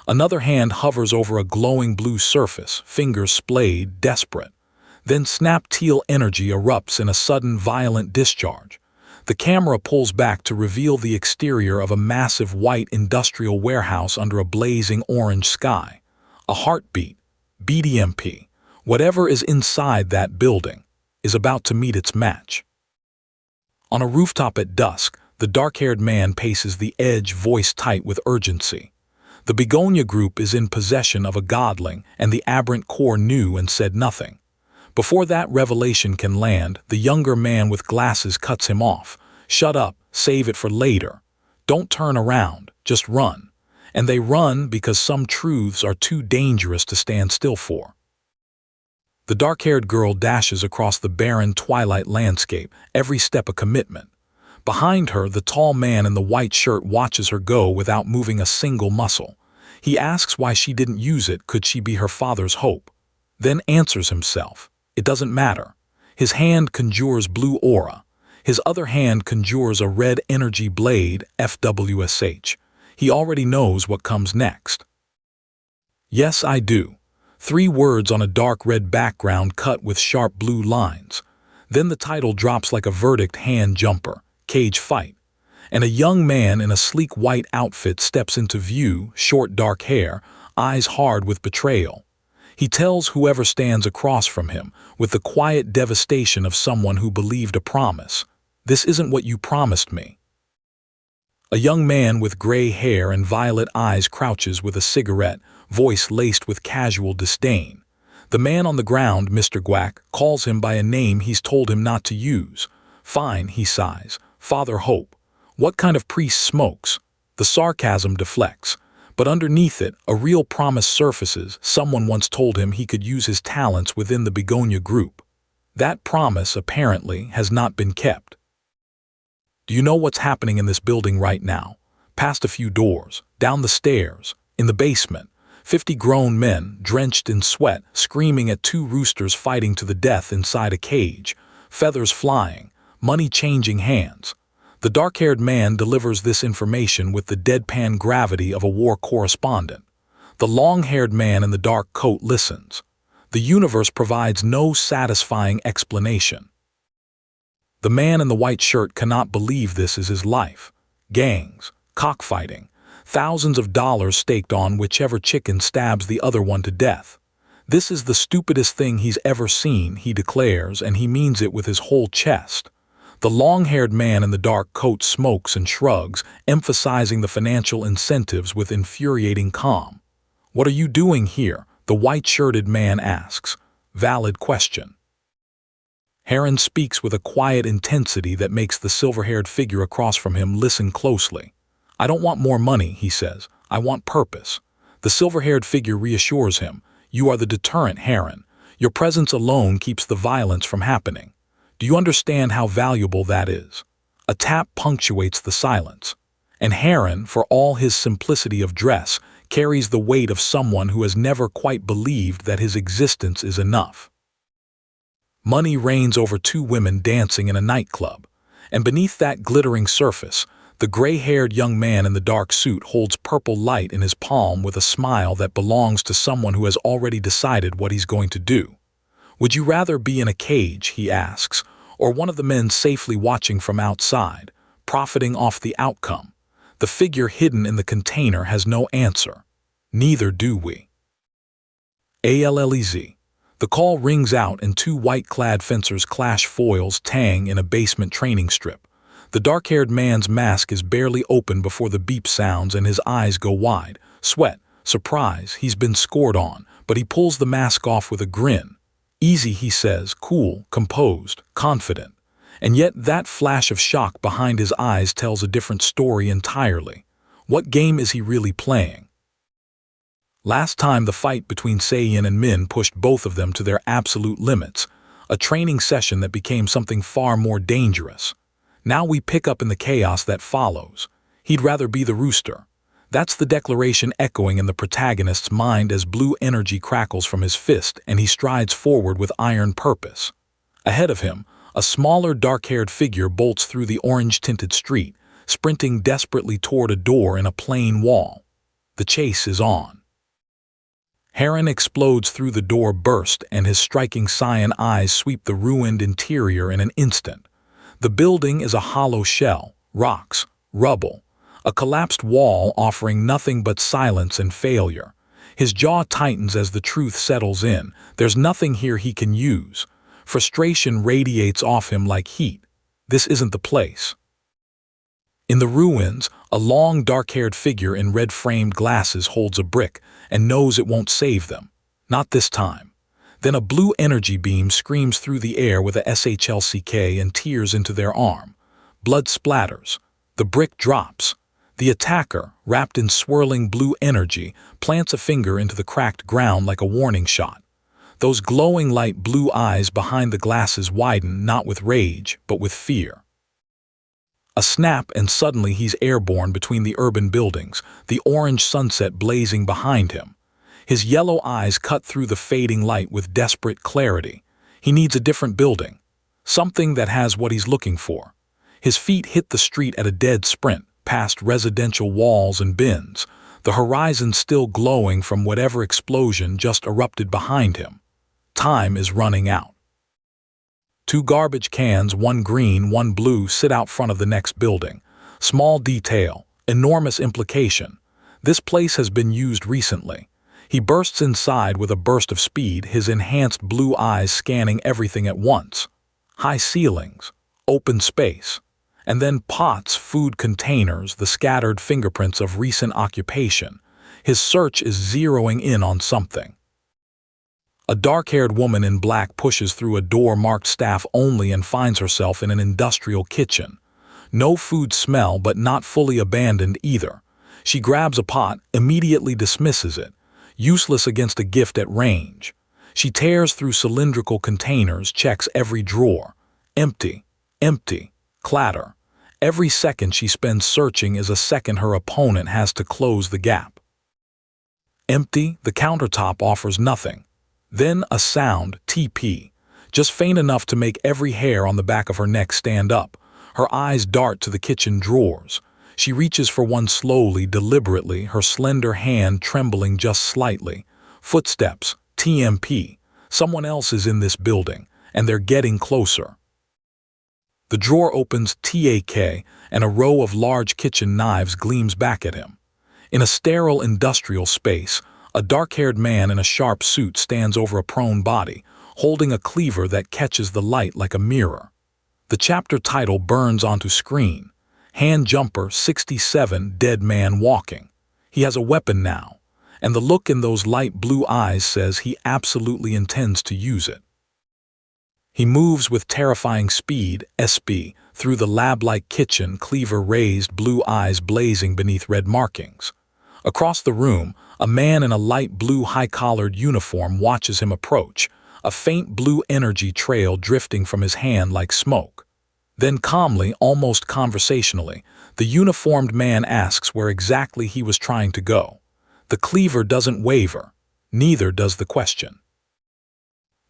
Another hand hovers over a glowing blue surface, fingers splayed, desperate. Then snap teal energy erupts in a sudden violent discharge. The camera pulls back to reveal the exterior of a massive white industrial warehouse under a blazing orange sky. A heartbeat, BDMP, whatever is inside that building, is about to meet its match. On a rooftop at dusk, the dark-haired man paces the edge, voice tight with urgency. The begonia group is in possession of a Godling, and the aberrant core knew and said nothing. Before that revelation can land, the younger man with glasses cuts him off. "Shut up, save it for later. Don't turn around, just run." And they run because some truths are too dangerous to stand still for. The dark-haired girl dashes across the barren twilight landscape, every step a commitment. Behind her, the tall man in the white shirt watches her go without moving a single muscle. He asks why she didn't use it, could she be her father's hope? Then answers himself. It doesn't matter. His hand conjures blue aura. His other hand conjures a red energy blade, FWSH. He already knows what comes next. "Yes, I do." 3 words on a dark red background cut with sharp blue lines. Then the title drops like a verdict hand jumper, "Cage Fight." And a young man in a sleek white outfit steps into view, short dark hair, eyes hard with betrayal. He tells whoever stands across from him, with the quiet devastation of someone who believed a promise, "This isn't what you promised me." A young man with gray hair and violet eyes crouches with a cigarette, voice laced with casual disdain. The man on the ground, Mr. Guac, calls him by a name he's told him not to use. "Fine," he sighs, "Father Hope. What kind of priest smokes?" The sarcasm deflects. But underneath it, a real promise surfaces. Someone once told him he could use his talents within the Begonia group. That promise, apparently, has not been kept. "Do you know what's happening in this building right now? Past a few doors, down the stairs, in the basement, 50 grown men, drenched in sweat, screaming at 2 roosters fighting to the death inside a cage, feathers flying, money changing hands." The dark-haired man delivers this information with the deadpan gravity of a war correspondent. The long-haired man in the dark coat listens. The universe provides no satisfying explanation. The man in the white shirt cannot believe this is his life. Gangs, cockfighting, thousands of dollars staked on whichever chicken stabs the other one to death. "This is the stupidest thing he's ever seen," he declares, and he means it with his whole chest. The long-haired man in the dark coat smokes and shrugs, emphasizing the financial incentives with infuriating calm. "What are you doing here?" the white-shirted man asks. Valid question. Heron speaks with a quiet intensity that makes the silver-haired figure across from him listen closely. "I don't want more money," he says. "I want purpose." The silver-haired figure reassures him. "You are the deterrent, Heron. Your presence alone keeps the violence from happening. Do you understand how valuable that is?" A tap punctuates the silence. And Heron, for all his simplicity of dress, carries the weight of someone who has never quite believed that his existence is enough. Money reigns over 2 women dancing in a nightclub. And beneath that glittering surface, the gray-haired young man in the dark suit holds purple light in his palm with a smile that belongs to someone who has already decided what he's going to do. "Would you rather be in a cage," he asks, "or one of the men safely watching from outside, profiting off the outcome?" The figure hidden in the container has no answer. Neither do we. ALLEZ. The call rings out and 2 white-clad fencers clash foils tang in a basement training strip. The dark-haired man's mask is barely open before the beep sounds and his eyes go wide. Sweat, surprise, he's been scored on, but he pulls the mask off with a grin. "Easy," he says, cool, composed, confident. And yet that flash of shock behind his eyes tells a different story entirely. What game is he really playing? Last time the fight between Sayeon and Min pushed both of them to their absolute limits, a training session that became something far more dangerous. Now we pick up in the chaos that follows. He'd rather be the rooster. That's the declaration echoing in the protagonist's mind as blue energy crackles from his fist and he strides forward with iron purpose. Ahead of him, a smaller dark-haired figure bolts through the orange-tinted street, sprinting desperately toward a door in a plain wall. The chase is on. Heron explodes through the door burst and his striking cyan eyes sweep the ruined interior in an instant. The building is a hollow shell, rocks, rubble, a collapsed wall offering nothing but silence and failure. His jaw tightens as the truth settles in. There's nothing here he can use. Frustration radiates off him like heat. This isn't the place. In the ruins, a long dark-haired figure in red-framed glasses holds a brick and knows it won't save them. Not this time. Then a blue energy beam screams through the air with a SHLCK and tears into their arm. Blood splatters. The brick drops. The attacker, wrapped in swirling blue energy, plants a finger into the cracked ground like a warning shot. Those glowing light blue eyes behind the glasses widen not with rage, but with fear. A snap and suddenly he's airborne between the urban buildings, the orange sunset blazing behind him. His yellow eyes cut through the fading light with desperate clarity. He needs a different building. Something that has what he's looking for. His feet hit the street at a dead sprint, past residential walls and bins, the horizon still glowing from whatever explosion just erupted behind him. Time is running out. 2 garbage cans, one green, one blue, sit out front of the next building. Small detail, enormous implication. This place has been used recently. He bursts inside with a burst of speed, his enhanced blue eyes scanning everything at once. High ceilings, open space, and then pots, food containers, the scattered fingerprints of recent occupation. His search is zeroing in on something. A dark-haired woman in black pushes through a door marked staff only and finds herself in an industrial kitchen. No food smell, but not fully abandoned either. She grabs a pot, immediately dismisses it. Useless against a gift at range. She tears through cylindrical containers, checks every drawer. Empty, empty, clatter. Every second she spends searching is a second her opponent has to close the gap. Empty, the countertop offers nothing. Then a sound, TP, just faint enough to make every hair on the back of her neck stand up. Her eyes dart to the kitchen drawers. She reaches for one slowly, deliberately, her slender hand trembling just slightly. Footsteps, TMP. Someone else is in this building, and they're getting closer. The drawer opens, TAK, and a row of large kitchen knives gleams back at him. In a sterile industrial space, a dark-haired man in a sharp suit stands over a prone body, holding a cleaver that catches the light like a mirror. The chapter title burns onto screen. Hand jumper 67, dead man walking. He has a weapon now, and the look in those light blue eyes says he absolutely intends to use it. He moves with terrifying speed, SB, through the lab-like kitchen, cleaver raised, blue eyes blazing beneath red markings. Across the room, a man in a light blue high-collared uniform watches him approach, a faint blue energy trail drifting from his hand like smoke. Then calmly, almost conversationally, the uniformed man asks where exactly he was trying to go. The cleaver doesn't waver. Neither does the question.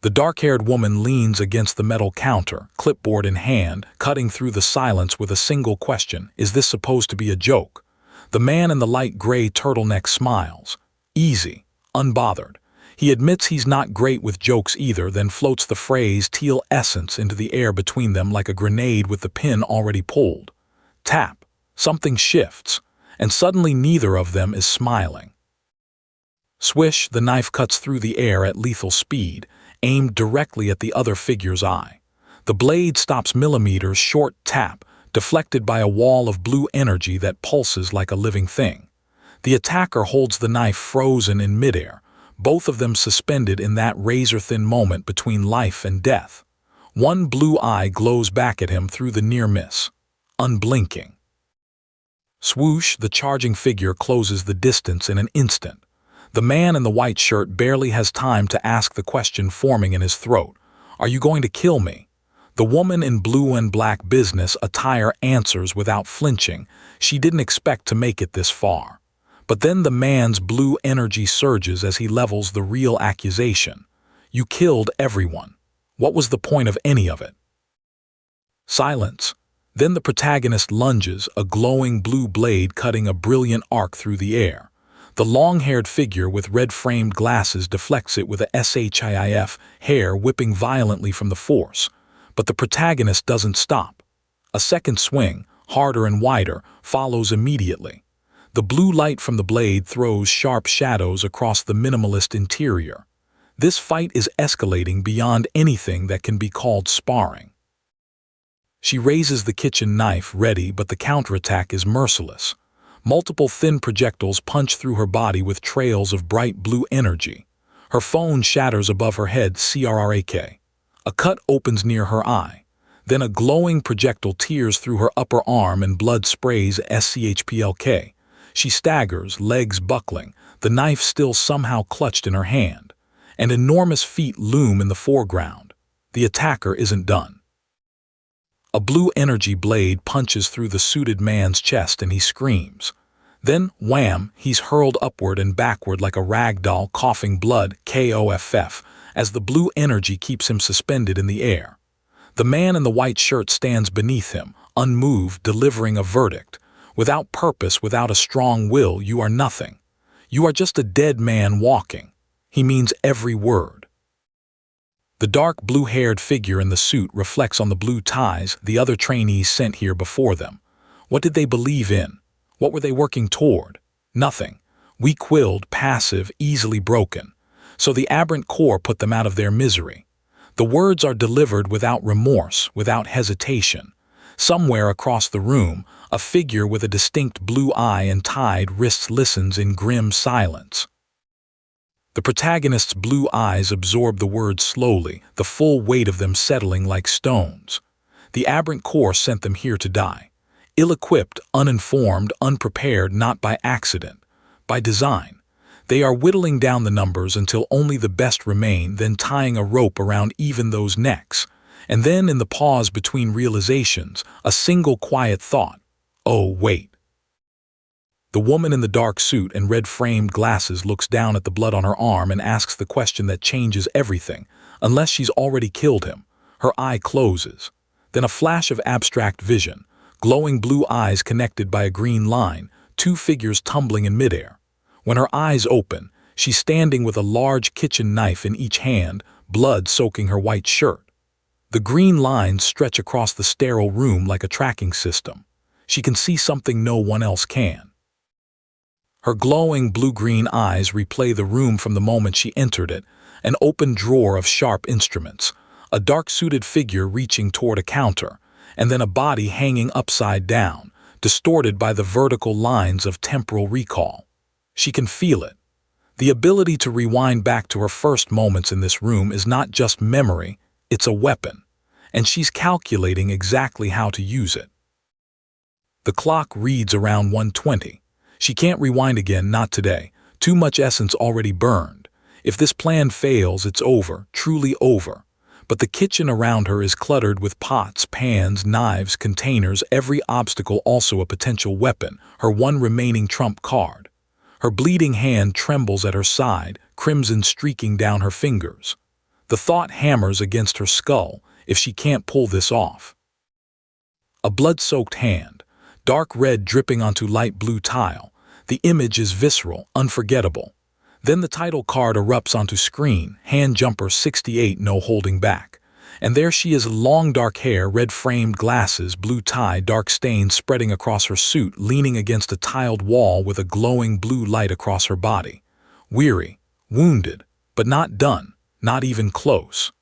The dark-haired woman leans against the metal counter, clipboard in hand, cutting through the silence with a single question. Is this supposed to be a joke? The man in the light gray turtleneck smiles. Easy, unbothered. He admits he's not great with jokes either, then floats the phrase teal essence into the air between them like a grenade with the pin already pulled. Tap. Something shifts, and suddenly neither of them is smiling. Swish, the knife cuts through the air at lethal speed, aimed directly at the other figure's eye. The blade stops millimeters short, tap, deflected by a wall of blue energy that pulses like a living thing. The attacker holds the knife frozen in midair, both of them suspended in that razor-thin moment between life and death. One blue eye glows back at him through the near miss, unblinking. Swoosh, the charging figure closes the distance in an instant. The man in the white shirt barely has time to ask the question forming in his throat. Are you going to kill me? The woman in blue and black business attire answers without flinching. She didn't expect to make it this far. But then the man's blue energy surges as he levels the real accusation. You killed everyone. What was the point of any of it? Silence. Then the protagonist lunges, a glowing blue blade cutting a brilliant arc through the air. The long-haired figure with red-framed glasses deflects it with a SHIF, hair whipping violently from the force. But the protagonist doesn't stop. A second swing, harder and wider, follows immediately. The blue light from the blade throws sharp shadows across the minimalist interior. This fight is escalating beyond anything that can be called sparring. She raises the kitchen knife, ready, but the counterattack is merciless. Multiple thin projectiles punch through her body with trails of bright blue energy. Her phone shatters above her head, crack. A cut opens near her eye. Then a glowing projectile tears through her upper arm and blood sprays schplk. She staggers, legs buckling, the knife still somehow clutched in her hand. And enormous feet loom in the foreground. The attacker isn't done. A blue energy blade punches through the suited man's chest and he screams. Then, wham, he's hurled upward and backward like a rag doll coughing blood, KOFF, as the blue energy keeps him suspended in the air. The man in the white shirt stands beneath him, unmoved, delivering a verdict. Without purpose, without a strong will, you are nothing. You are just a dead man walking. He means every word. The dark blue-haired figure in the suit reflects on the blue ties the other trainees sent here before them. What did they believe in? What were they working toward? Nothing. Weak-willed, passive, easily broken. So the aberrant core put them out of their misery. The words are delivered without remorse, without hesitation. Somewhere across the room, a figure with a distinct blue eye and tied wrists listens in grim silence. The protagonist's blue eyes absorb the words slowly, the full weight of them settling like stones. The aberrant core sent them here to die. Ill-equipped, uninformed, unprepared, not by accident, by design. They are whittling down the numbers until only the best remain, then tying a rope around even those necks. And then, in the pause between realizations, a single quiet thought. Oh, wait. The woman in the dark suit and red-framed glasses looks down at the blood on her arm and asks the question that changes everything, unless she's already killed him. Her eye closes. Then a flash of abstract vision, glowing blue eyes connected by a green line, two figures tumbling in midair. When her eyes open, she's standing with a large kitchen knife in each hand, blood soaking her white shirt. The green lines stretch across the sterile room like a tracking system. She can see something no one else can. Her glowing blue-green eyes replay the room from the moment she entered it, an open drawer of sharp instruments, a dark-suited figure reaching toward a counter, and then a body hanging upside down, distorted by the vertical lines of temporal recall. She can feel it. The ability to rewind back to her first moments in this room is not just memory, it's a weapon, and she's calculating exactly how to use it. The clock reads around 1:20. She can't rewind again, not today. Too much essence already burned. If this plan fails, it's over, truly over. But the kitchen around her is cluttered with pots, pans, knives, containers, every obstacle also a potential weapon, her one remaining trump card. Her bleeding hand trembles at her side, crimson streaking down her fingers. The thought hammers against her skull, if she can't pull this off. A blood-soaked hand, dark red dripping onto light blue tile. The image is visceral, unforgettable. Then the title card erupts onto screen, hand jumper 68, no holding back. And there she is, long dark hair, red-framed glasses, blue tie, dark stains spreading across her suit, leaning against a tiled wall with a glowing blue light across her body. Weary, wounded, but not done, not even close.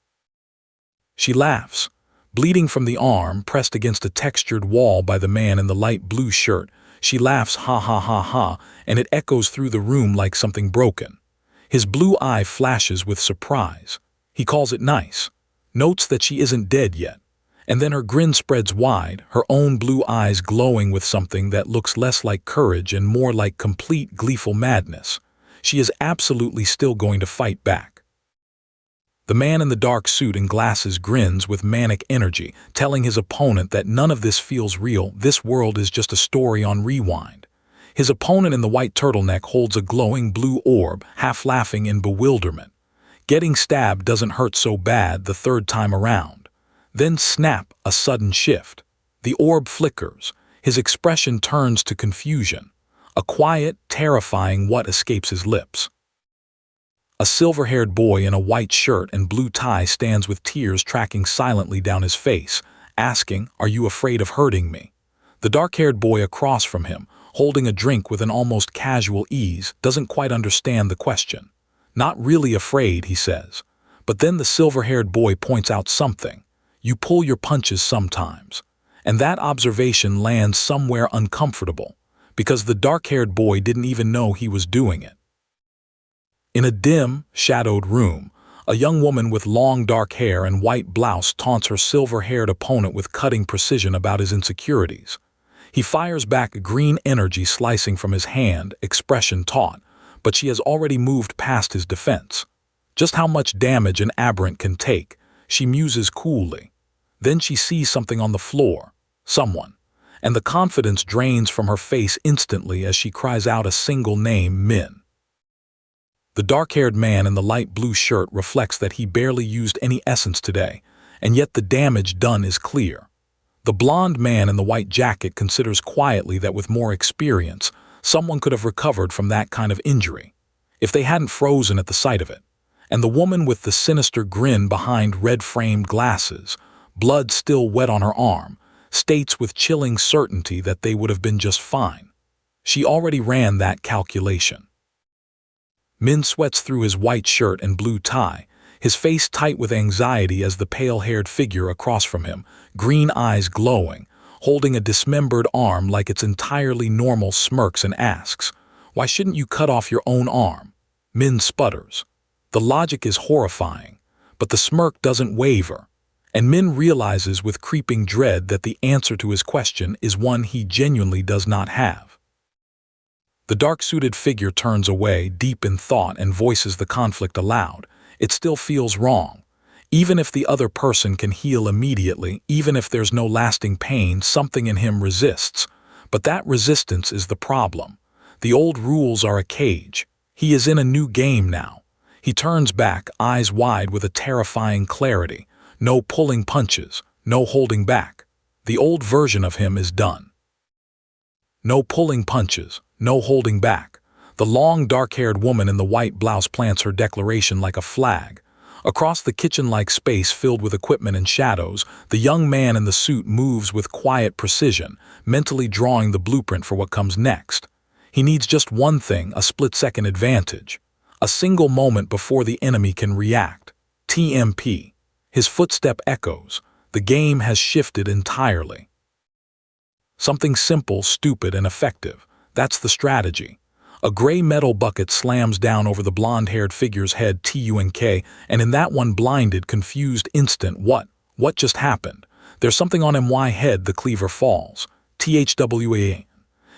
She laughs, bleeding from the arm, pressed against a textured wall by the man in the light blue shirt. She laughs, ha ha ha ha, and it echoes through the room like something broken. His blue eye flashes with surprise. He calls it nice, notes that she isn't dead yet. And then her grin spreads wide, her own blue eyes glowing with something that looks less like courage and more like complete gleeful madness. She is absolutely still going to fight back. The man in the dark suit and glasses grins with manic energy, telling his opponent that none of this feels real, this world is just a story on rewind. His opponent in the white turtleneck holds a glowing blue orb, half laughing in bewilderment. Getting stabbed doesn't hurt so bad the third time around. Then snap, a sudden shift. The orb flickers, his expression turns to confusion. A quiet, terrifying what escapes his lips. A silver-haired boy in a white shirt and blue tie stands with tears tracking silently down his face, asking, "Are you afraid of hurting me?" The dark-haired boy across from him, holding a drink with an almost casual ease, doesn't quite understand the question. "Not really afraid," he says. But then the silver-haired boy points out something. "You pull your punches sometimes." And that observation lands somewhere uncomfortable, because the dark-haired boy didn't even know he was doing it. In a dim, shadowed room, a young woman with long dark hair and white blouse taunts her silver-haired opponent with cutting precision about his insecurities. He fires back green energy slicing from his hand, expression taut, but she has already moved past his defense. Just how much damage an aberrant can take, she muses coolly. Then she sees something on the floor, someone, and the confidence drains from her face instantly as she cries out a single name, Min. The dark-haired man in the light blue shirt reflects that he barely used any essence today, and yet the damage done is clear. The blonde man in the white jacket considers quietly that with more experience, someone could have recovered from that kind of injury, if they hadn't frozen at the sight of it. And the woman with the sinister grin behind red-framed glasses, blood still wet on her arm, states with chilling certainty that they would have been just fine. She already ran that calculation. Min sweats through his white shirt and blue tie, his face tight with anxiety as the pale-haired figure across from him, green eyes glowing, holding a dismembered arm like it's entirely normal, smirks and asks, "Why shouldn't you cut off your own arm?" Min sputters. The logic is horrifying, but the smirk doesn't waver, and Min realizes with creeping dread that the answer to his question is one he genuinely does not have. The dark-suited figure turns away, deep in thought, and voices the conflict aloud. It still feels wrong. Even if the other person can heal immediately, even if there's no lasting pain, something in him resists. But that resistance is the problem. The old rules are a cage. He is in a new game now. He turns back, eyes wide with a terrifying clarity. No pulling punches, no holding back. The old version of him is done. No pulling punches, no holding back. The long, dark-haired woman in the white blouse plants her declaration like a flag. Across the kitchen-like space filled with equipment and shadows, the young man in the suit moves with quiet precision, mentally drawing the blueprint for what comes next. He needs just one thing, a split-second advantage. A single moment before the enemy can react. TMP. His footstep echoes. The game has shifted entirely. Something simple, stupid, and effective. That's the strategy. A gray metal bucket slams down over the blonde-haired figure's head, TUNK, and in that one blinded, confused instant, what just happened? There's something on MY head, the cleaver falls. THWA.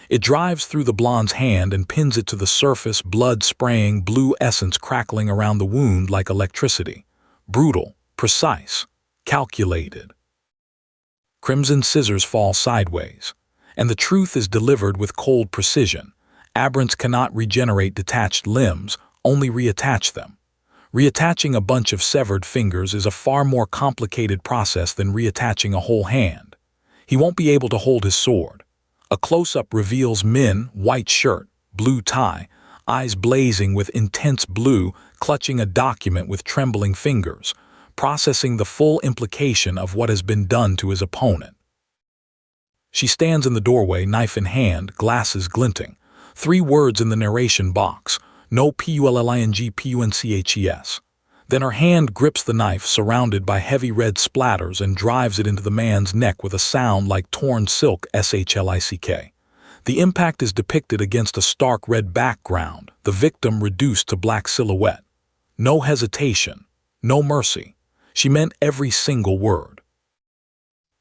It drives through the blonde's hand and pins it to the surface, blood spraying, blue essence crackling around the wound like electricity. Brutal, precise, calculated. Crimson scissors fall sideways, and the truth is delivered with cold precision. Aberrants cannot regenerate detached limbs, only reattach them. Reattaching a bunch of severed fingers is a far more complicated process than reattaching a whole hand. He won't be able to hold his sword. A close-up reveals Min, white shirt, blue tie, eyes blazing with intense blue, clutching a document with trembling fingers, processing the full implication of what has been done to his opponent. She stands in the doorway, knife in hand, glasses glinting. 3 words in the narration box, no PULLING Then her hand grips the knife surrounded by heavy red splatters and drives it into the man's neck with a sound like torn silk, SHLICK. The impact is depicted against a stark red background, the victim reduced to black silhouette. No hesitation, no mercy. She meant every single word.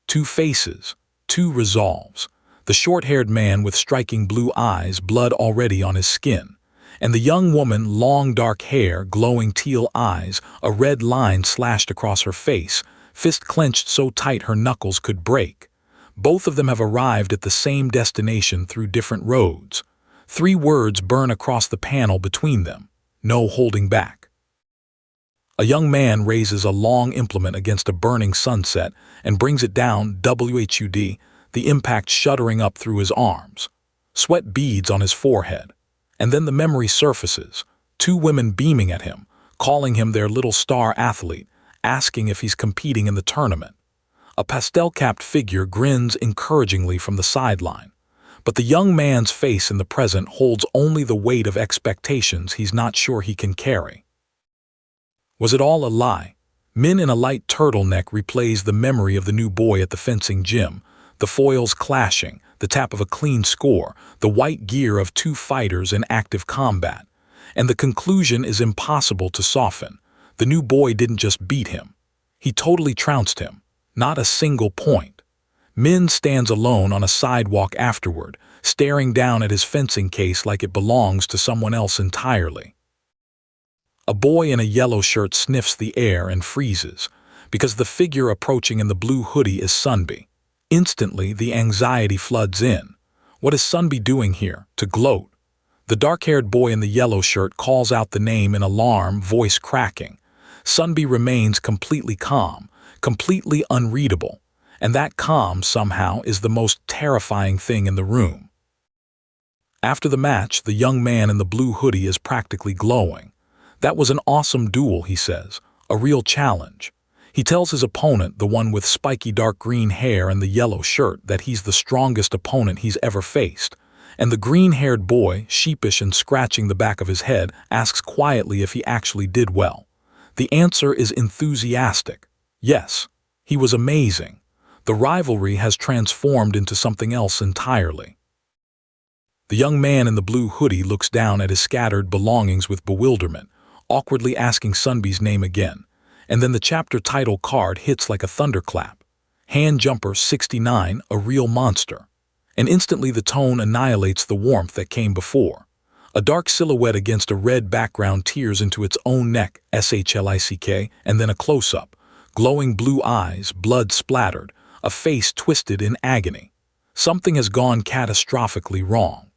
2 faces, 2 resolves. The short-haired man with striking blue eyes, blood already on his skin, and the young woman, long dark hair, glowing teal eyes, a red line slashed across her face, fist clenched so tight her knuckles could break. Both of them have arrived at the same destination through different roads. 3 words burn across the panel between them. No holding back. A young man raises a long implement against a burning sunset and brings it down, WHUD, the impact shuddering up through his arms. Sweat beads on his forehead. And then the memory surfaces. 2 women beaming at him, calling him their little star athlete, asking if he's competing in the tournament. A pastel-capped figure grins encouragingly from the sideline. But the young man's face in the present holds only the weight of expectations he's not sure he can carry. Was it all a lie? Min in a light turtleneck replays the memory of the new boy at the fencing gym, the foils clashing, the tap of a clean score, the white gear of 2 fighters in active combat. And the conclusion is impossible to soften. The new boy didn't just beat him. He totally trounced him. Not a single point. Min stands alone on a sidewalk afterward, staring down at his fencing case like it belongs to someone else entirely. A boy in a yellow shirt sniffs the air and freezes, because the figure approaching in the blue hoodie is Sunbi. Instantly, the anxiety floods in. What is Sunbi doing here? To gloat? The dark-haired boy in the yellow shirt calls out the name in alarm, voice cracking. Sunbi remains completely calm, completely unreadable, and that calm, somehow, is the most terrifying thing in the room. After the match, the young man in the blue hoodie is practically glowing. That was an awesome duel, he says, a real challenge. He tells his opponent, the one with spiky dark green hair and the yellow shirt, that he's the strongest opponent he's ever faced. And the green-haired boy, sheepish and scratching the back of his head, asks quietly if he actually did well. The answer is enthusiastic. Yes, he was amazing. The rivalry has transformed into something else entirely. The young man in the blue hoodie looks down at his scattered belongings with bewilderment, awkwardly asking Sunbi's name again. And then the chapter title card hits like a thunderclap. Handjumper 69, a real monster. And instantly the tone annihilates the warmth that came before. A dark silhouette against a red background tears into its own neck, SHLICK, and then a close-up. Glowing blue eyes, blood splattered, a face twisted in agony. Something has gone catastrophically wrong.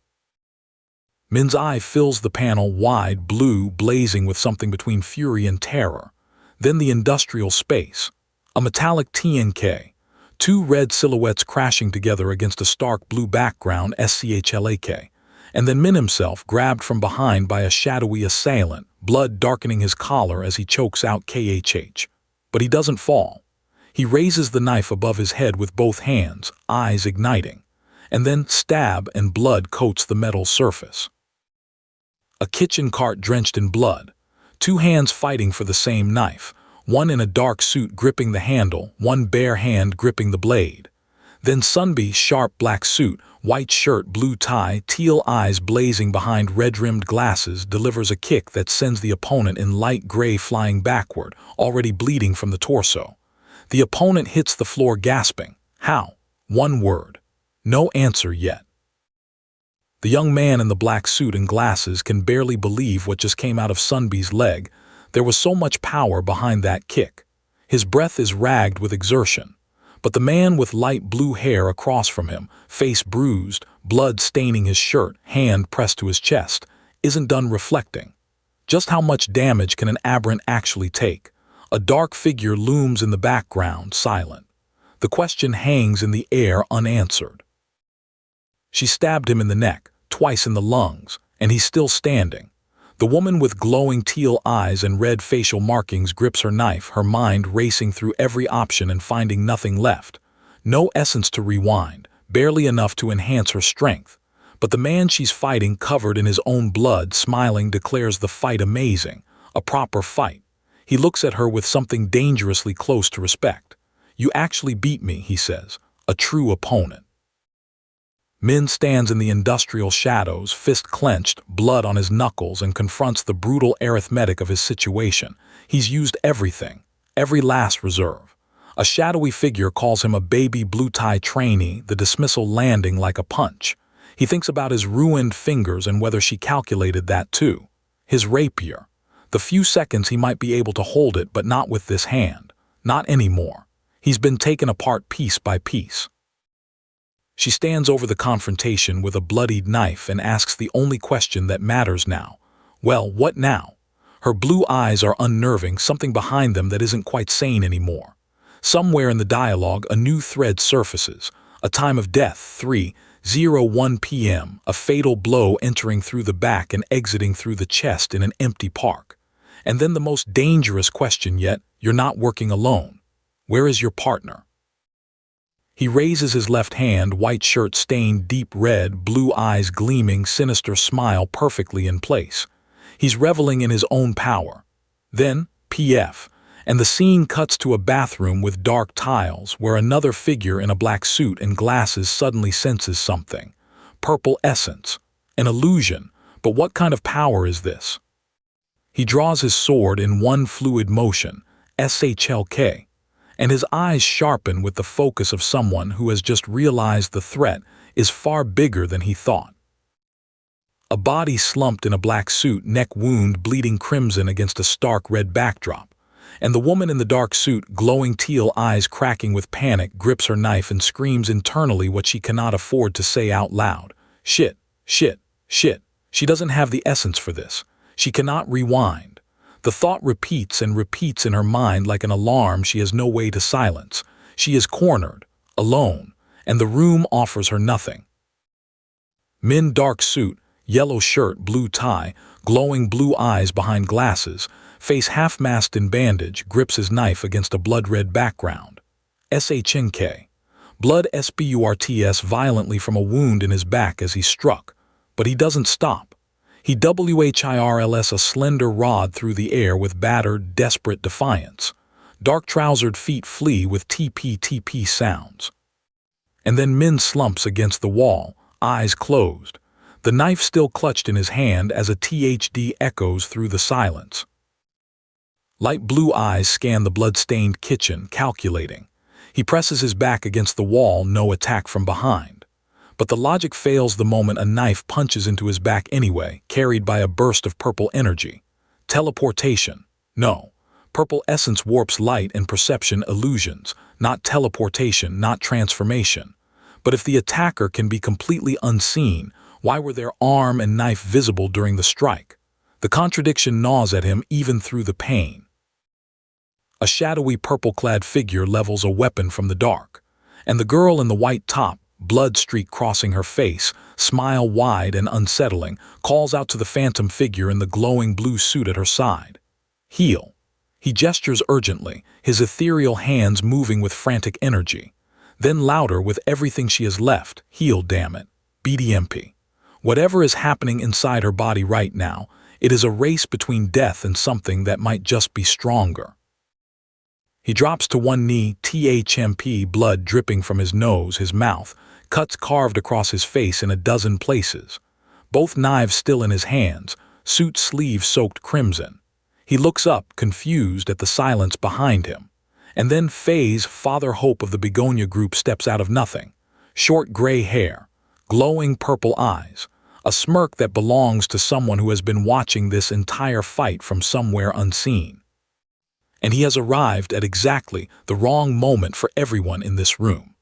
Min's eye fills the panel wide, blue, blazing with something between fury and terror. Then the industrial space. A metallic TNK. Two red silhouettes crashing together against a stark blue background, SCHLAK. And then Min himself, grabbed from behind by a shadowy assailant, blood darkening his collar as he chokes out KHH. But he doesn't fall. He raises the knife above his head with both hands, eyes igniting. And then stab and blood coats the metal surface. A kitchen cart drenched in blood. Two hands fighting for the same knife, one in a dark suit gripping the handle, one bare hand gripping the blade. Then Sunbi's sharp black suit, white shirt, blue tie, teal eyes blazing behind red-rimmed glasses, delivers a kick that sends the opponent in light gray flying backward, already bleeding from the torso. The opponent hits the floor gasping. How? One word. No answer yet. The young man in the black suit and glasses can barely believe what just came out of Sunbi's leg. There was so much power behind that kick. His breath is ragged with exertion. But the man with light blue hair across from him, face bruised, blood staining his shirt, hand pressed to his chest, isn't done reflecting. Just how much damage can an aberrant actually take? A dark figure looms in the background, silent. The question hangs in the air unanswered. She stabbed him in the neck, twice in the lungs, and he's still standing. The woman with glowing teal eyes and red facial markings grips her knife, her mind racing through every option and finding nothing left. No essence to rewind, barely enough to enhance her strength. But the man she's fighting, covered in his own blood, smiling, declares the fight amazing, a proper fight. He looks at her with something dangerously close to respect. You actually beat me, he says, a true opponent. Min stands in the industrial shadows, fist clenched, blood on his knuckles, and confronts the brutal arithmetic of his situation. He's used everything, every last reserve. A shadowy figure calls him a baby blue-tie trainee, the dismissal landing like a punch. He thinks about his ruined fingers and whether she calculated that too. His rapier. The few seconds he might be able to hold it, but not with this hand. Not anymore. He's been taken apart piece by piece. She stands over the confrontation with a bloodied knife and asks the only question that matters now. Well, what now? Her blue eyes are unnerving, something behind them that isn't quite sane anymore. Somewhere in the dialogue, a new thread surfaces. A time of death, 3:01 p.m., a fatal blow entering through the back and exiting through the chest in an empty park. And then the most dangerous question yet, you're not working alone. Where is your partner? He raises his left hand, white shirt stained deep red, blue eyes gleaming, sinister smile perfectly in place. He's reveling in his own power. Then, PF, and the scene cuts to a bathroom with dark tiles where another figure in a black suit and glasses suddenly senses something. Purple essence. An illusion. But what kind of power is this? He draws his sword in one fluid motion, SHLK, and his eyes sharpen with the focus of someone who has just realized the threat is far bigger than he thought. A body slumped in a black suit, neck wound bleeding crimson against a stark red backdrop, and the woman in the dark suit, glowing teal eyes cracking with panic, grips her knife and screams internally what she cannot afford to say out loud. Shit, shit, shit. She doesn't have the essence for this. She cannot rewind. The thought repeats and repeats in her mind like an alarm she has no way to silence. She is cornered, alone, and the room offers her nothing. Min, dark suit, yellow shirt, blue tie, glowing blue eyes behind glasses, face half-masked in bandage, grips his knife against a blood-red background. SHNK. Blood spurts violently from a wound in his back as he struck, but he doesn't stop. He whirls a slender rod through the air with battered, desperate defiance. Dark-trousered feet flee with TP-TP sounds. And then Min slumps against the wall, eyes closed, the knife still clutched in his hand as a THD echoes through the silence. Light blue eyes scan the blood-stained kitchen, calculating. He presses his back against the wall, no attack from behind. But the logic fails the moment a knife punches into his back anyway, carried by a burst of purple energy. Teleportation. No. Purple essence warps light and perception illusions, not teleportation, not transformation. But if the attacker can be completely unseen, why were their arm and knife visible during the strike? The contradiction gnaws at him even through the pain. A shadowy purple-clad figure levels a weapon from the dark, and the girl in the white top, blood streak crossing her face, smile wide and unsettling, calls out to the phantom figure in the glowing blue suit at her side. Heal. He gestures urgently, his ethereal hands moving with frantic energy. Then louder with everything she has left. Heal, damn it. BDMP. Whatever is happening inside her body right now, it is a race between death and something that might just be stronger. He drops to one knee, THMP, blood dripping from his nose, his mouth, cuts carved across his face in a dozen places. Both knives still in his hands, suit sleeves soaked crimson. He looks up, confused at the silence behind him. And then Faye's Father Hope of the Begonia group steps out of nothing. Short gray hair, glowing purple eyes, a smirk that belongs to someone who has been watching this entire fight from somewhere unseen. And he has arrived at exactly the wrong moment for everyone in this room.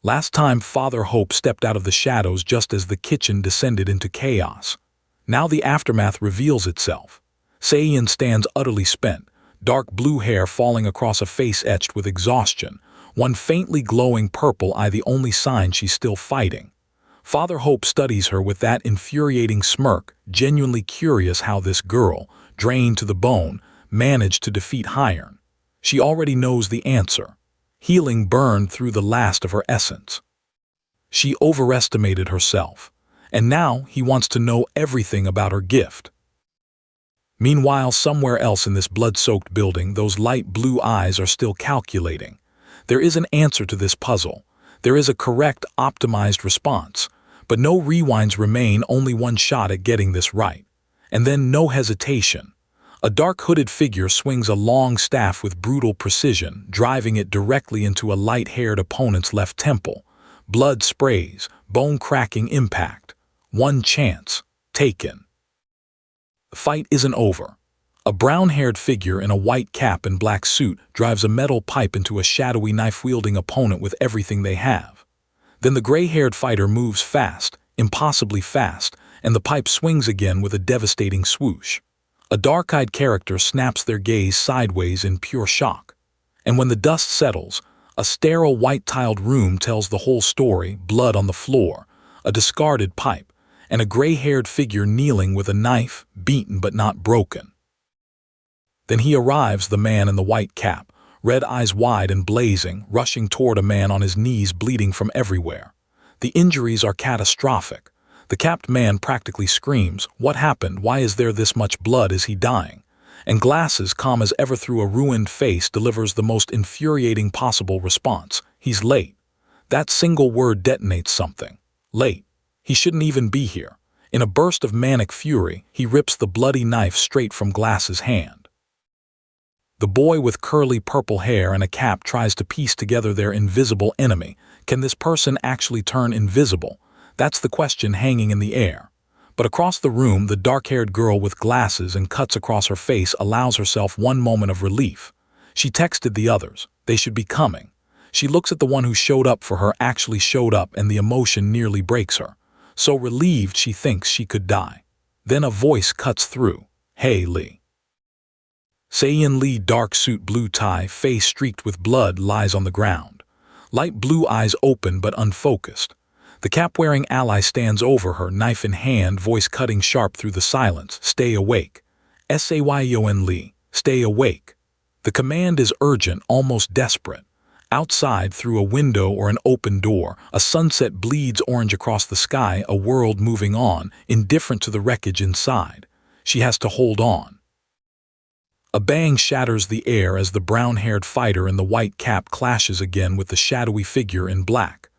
Last time Father Hope stepped out of the shadows just as the kitchen descended into chaos. Now the aftermath reveals itself. Sayeon stands utterly spent, dark blue hair falling across a face etched with exhaustion, one faintly glowing purple eye the only sign she's still fighting. Father Hope studies her with that infuriating smirk, genuinely curious how this girl, drained to the bone, managed to defeat Hiron. She already knows the answer. Healing burned through the last of her essence. She overestimated herself, and now he wants to know everything about her gift. Meanwhile, somewhere else in this blood-soaked building, those light blue eyes are still calculating. There is an answer to this puzzle. There is a correct, optimized response. But no rewinds remain, only one shot at getting this right. And then no hesitation. A dark hooded figure swings a long staff with brutal precision, driving it directly into a light-haired opponent's left temple. Blood sprays, bone-cracking impact. One chance. Taken. The fight isn't over. A brown-haired figure in a white cap and black suit drives a metal pipe into a shadowy knife-wielding opponent with everything they have. Then the gray-haired fighter moves fast, impossibly fast, and the pipe swings again with a devastating swoosh. A dark-eyed character snaps their gaze sideways in pure shock. And when the dust settles, a sterile white-tiled room tells the whole story, blood on the floor, a discarded pipe, and a gray-haired figure kneeling with a knife, beaten but not broken. Then he arrives, the man in the white cap, red eyes wide and blazing, rushing toward a man on his knees bleeding from everywhere. The injuries are catastrophic. The capped man practically screams, "What happened? Why is there this much blood? Is he dying?" And Glasses, calm as ever through a ruined face, delivers the most infuriating possible response. He's late. That single word detonates something. Late. He shouldn't even be here. In a burst of manic fury, he rips the bloody knife straight from Glass's hand. The boy with curly purple hair and a cap tries to piece together their invisible enemy. Can this person actually turn invisible? That's the question hanging in the air. But across the room, the dark-haired girl with glasses and cuts across her face allows herself one moment of relief. She texted the others. They should be coming. She looks at the one who showed up for her actually showed up, and the emotion nearly breaks her. So relieved she thinks she could die. Then a voice cuts through. Hey, Lee. Sayeon Lee, dark suit, blue tie, face streaked with blood, lies on the ground. Light blue eyes open but unfocused. The cap-wearing ally stands over her, knife in hand, voice cutting sharp through the silence. Stay awake. Sayeon Lee, stay awake. The command is urgent, almost desperate. Outside, through a window or an open door, a sunset bleeds orange across the sky, a world moving on, indifferent to the wreckage inside. She has to hold on. A bang shatters the air as the brown-haired fighter in the white cap clashes again with the shadowy figure in black.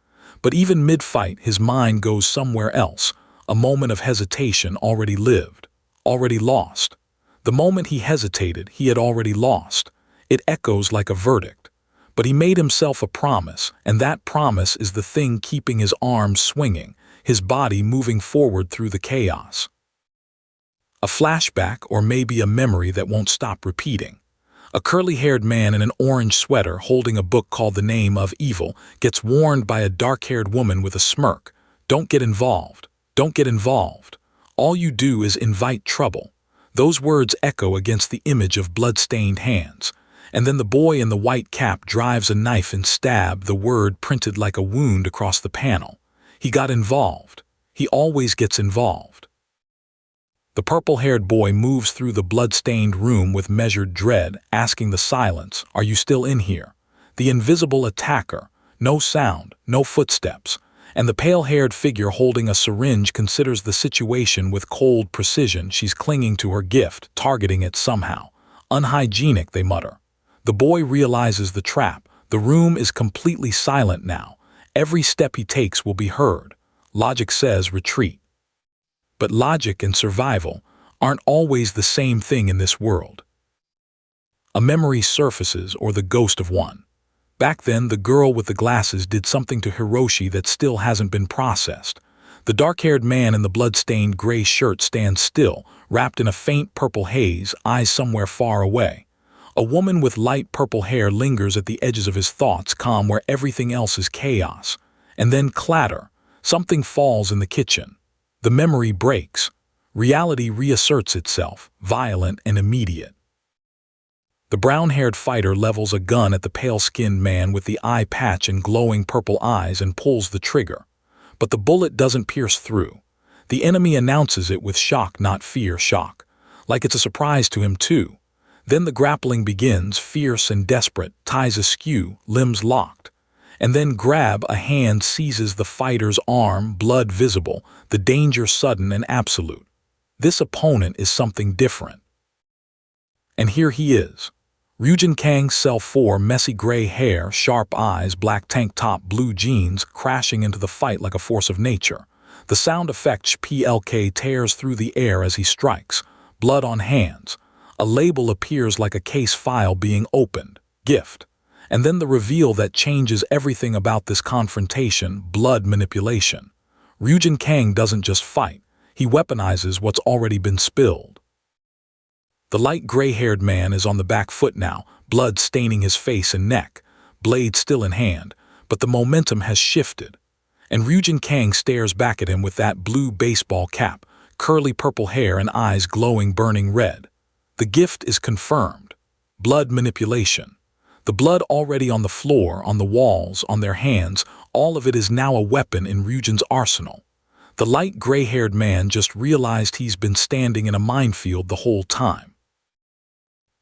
But even mid-fight, his mind goes somewhere else. A moment of hesitation already lived, already lost. The moment he hesitated, he had already lost. It echoes like a verdict. But he made himself a promise, and that promise is the thing keeping his arms swinging, his body moving forward through the chaos. A flashback, or maybe a memory that won't stop repeating. A curly-haired man in an orange sweater holding a book called The Name of Evil gets warned by a dark-haired woman with a smirk. Don't get involved. Don't get involved. All you do is invite trouble. Those words echo against the image of blood-stained hands. And then the boy in the white cap drives a knife and stab, the word printed like a wound across the panel. He got involved. He always gets involved. The purple-haired boy moves through the blood-stained room with measured dread, asking the silence, "Are you still in here?" The invisible attacker, no sound, no footsteps, and the pale-haired figure holding a syringe considers the situation with cold precision. She's clinging to her gift, targeting it somehow. Unhygienic, they mutter. The boy realizes the trap. The room is completely silent now. Every step he takes will be heard. Logic says retreat. But logic and survival aren't always the same thing in this world. A memory surfaces, or the ghost of one. Back then, the girl with the glasses did something to Hiroshi that still hasn't been processed. The dark-haired man in the blood-stained gray shirt stands still, wrapped in a faint purple haze, eyes somewhere far away. A woman with light purple hair lingers at the edges of his thoughts, calm where everything else is chaos. And then clatter. Something falls in the kitchen. The memory breaks. Reality reasserts itself, violent and immediate. The brown-haired fighter levels a gun at the pale-skinned man with the eye patch and glowing purple eyes and pulls the trigger. But the bullet doesn't pierce through. The enemy announces it with shock, not fear, shock. Like it's a surprise to him, too. Then the grappling begins, fierce and desperate, ties askew, limbs locked. And then grab, a hand seizes the fighter's arm, blood visible, the danger sudden and absolute. This opponent is something different. And here he is. Ryujin Kang, cell 4, messy gray hair, sharp eyes, black tank top, blue jeans, crashing into the fight like a force of nature. The sound effect PLK tears through the air as he strikes. Blood on hands. A label appears like a case file being opened. Gift. And then the reveal that changes everything about this confrontation, blood manipulation. Ryujin Kang doesn't just fight, he weaponizes what's already been spilled. The light gray-haired man is on the back foot now, blood staining his face and neck, blade still in hand, but the momentum has shifted. And Ryujin Kang stares back at him with that blue baseball cap, curly purple hair and eyes glowing burning red. The gift is confirmed. Blood manipulation. The blood already on the floor, on the walls, on their hands, all of it is now a weapon in Ryujin's arsenal. The light gray-haired man just realized he's been standing in a minefield the whole time.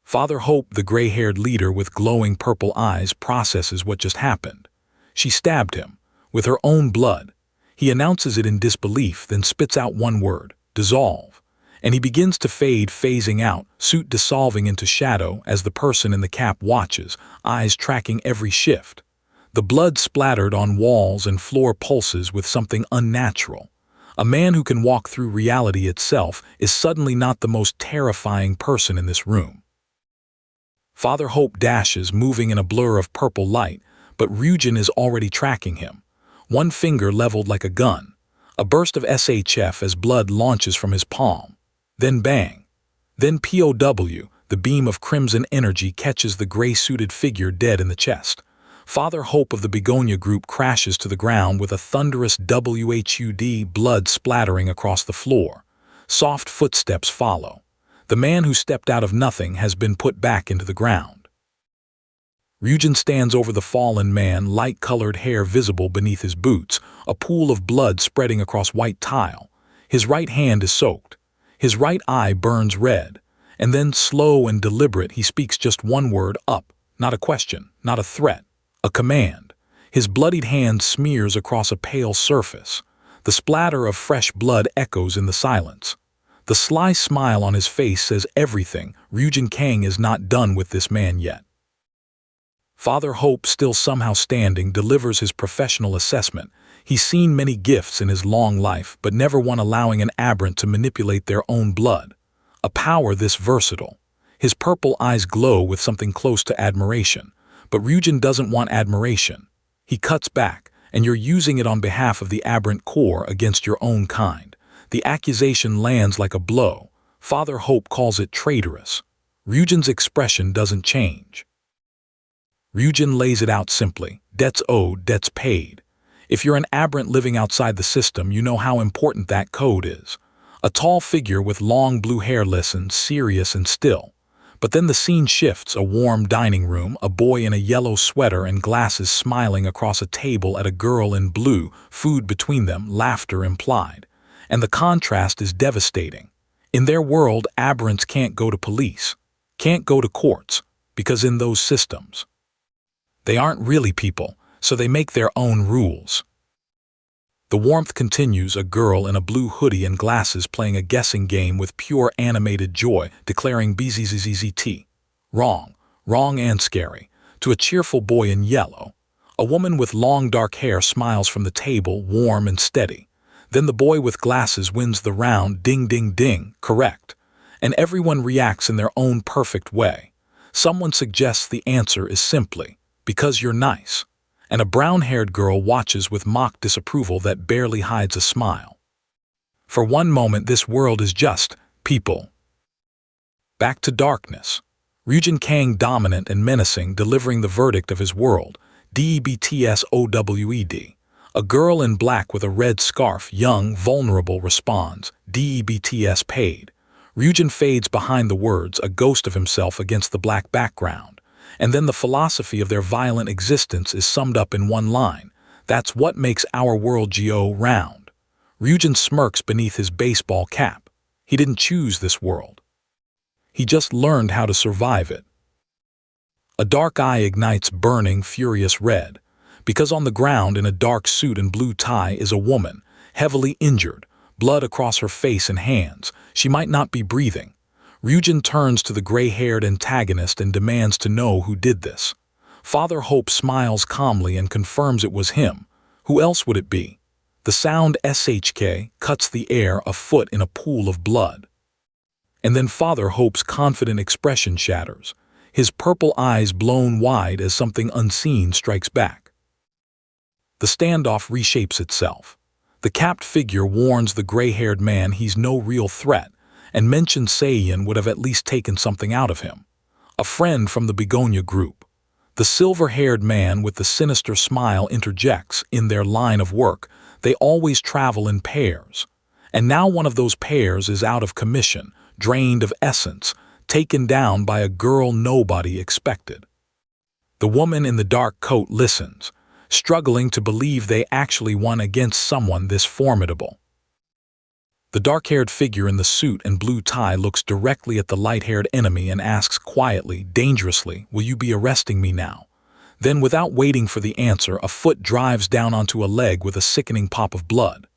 Father Hope, the gray-haired leader with glowing purple eyes, processes what just happened. She stabbed him, with her own blood. He announces it in disbelief, then spits out one word, dissolve. And he begins to fade, phasing out, suit dissolving into shadow as the person in the cap watches, eyes tracking every shift. The blood splattered on walls and floor pulses with something unnatural. A man who can walk through reality itself is suddenly not the most terrifying person in this room. Father Hope dashes, moving in a blur of purple light, but Ryujin is already tracking him, one finger leveled like a gun. A burst of SHF as blood launches from his palm. Then bang. Then POW, the beam of crimson energy catches the gray-suited figure dead in the chest. Father Hope of the Begonia group crashes to the ground with a thunderous WHUD, blood splattering across the floor. Soft footsteps follow. The man who stepped out of nothing has been put back into the ground. Ryujin stands over the fallen man, light-colored hair visible beneath his boots, a pool of blood spreading across white tile. His right hand is soaked. His right eye burns red. And then, slow and deliberate, he speaks just one word, up. Not a question, not a threat, a command. His bloodied hand smears across a pale surface. The splatter of fresh blood echoes in the silence. The sly smile on his face says everything. Ryujin Kang is not done with this man yet. Father Hope, still somehow standing, delivers his professional assessment. He's seen many gifts in his long life, but never one allowing an aberrant to manipulate their own blood. A power this versatile. His purple eyes glow with something close to admiration. But Ryujin doesn't want admiration. He cuts back, and you're using it on behalf of the aberrant core against your own kind. The accusation lands like a blow. Father Hope calls it traitorous. Ryujin's expression doesn't change. Ryujin lays it out simply. Debts owed, debts paid. If you're an aberrant living outside the system, you know how important that code is. A tall figure with long blue hair listens, serious and still. But then the scene shifts, a warm dining room, a boy in a yellow sweater and glasses smiling across a table at a girl in blue, food between them, laughter implied. And the contrast is devastating. In their world, aberrants can't go to police, can't go to courts, because in those systems, they aren't really people, so they make their own rules. The warmth continues, a girl in a blue hoodie and glasses playing a guessing game with pure animated joy, declaring BZZZZT. Wrong, wrong and scary, to a cheerful boy in yellow. A woman with long dark hair smiles from the table, warm and steady. Then the boy with glasses wins the round, ding ding ding, correct. And everyone reacts in their own perfect way. Someone suggests the answer is simply, because you're nice. And a brown-haired girl watches with mock disapproval that barely hides a smile. For one moment, this world is just people. Back to darkness. Ryujin Kang, dominant and menacing, delivering the verdict of his world. DEBTSOWED. A girl in black with a red scarf, young, vulnerable, responds. DEBTS paid. Ryujin fades behind the words, a ghost of himself against the black background. And then the philosophy of their violent existence is summed up in one line. That's what makes our world go round. Ryujin smirks beneath his baseball cap. He didn't choose this world. He just learned how to survive it. A dark eye ignites burning, furious red. Because on the ground in a dark suit and blue tie is a woman, heavily injured, blood across her face and hands. She might not be breathing. Ryujin turns to the gray-haired antagonist and demands to know who did this. Father Hope smiles calmly and confirms it was him. Who else would it be? The sound SHK cuts the air, a foot in a pool of blood. And then Father Hope's confident expression shatters, his purple eyes blown wide as something unseen strikes back. The standoff reshapes itself. The capped figure warns the gray-haired man he's no real threat, and mentions Sayeon would have at least taken something out of him. A friend from the Begonia group. The silver-haired man with the sinister smile interjects, in their line of work, they always travel in pairs. And now one of those pairs is out of commission, drained of essence, taken down by a girl nobody expected. The woman in the dark coat listens, struggling to believe they actually won against someone this formidable. The dark-haired figure in the suit and blue tie looks directly at the light-haired enemy and asks quietly, dangerously, "Will you be arresting me now?" Then, without waiting for the answer, a foot drives down onto a leg with a sickening pop of blood.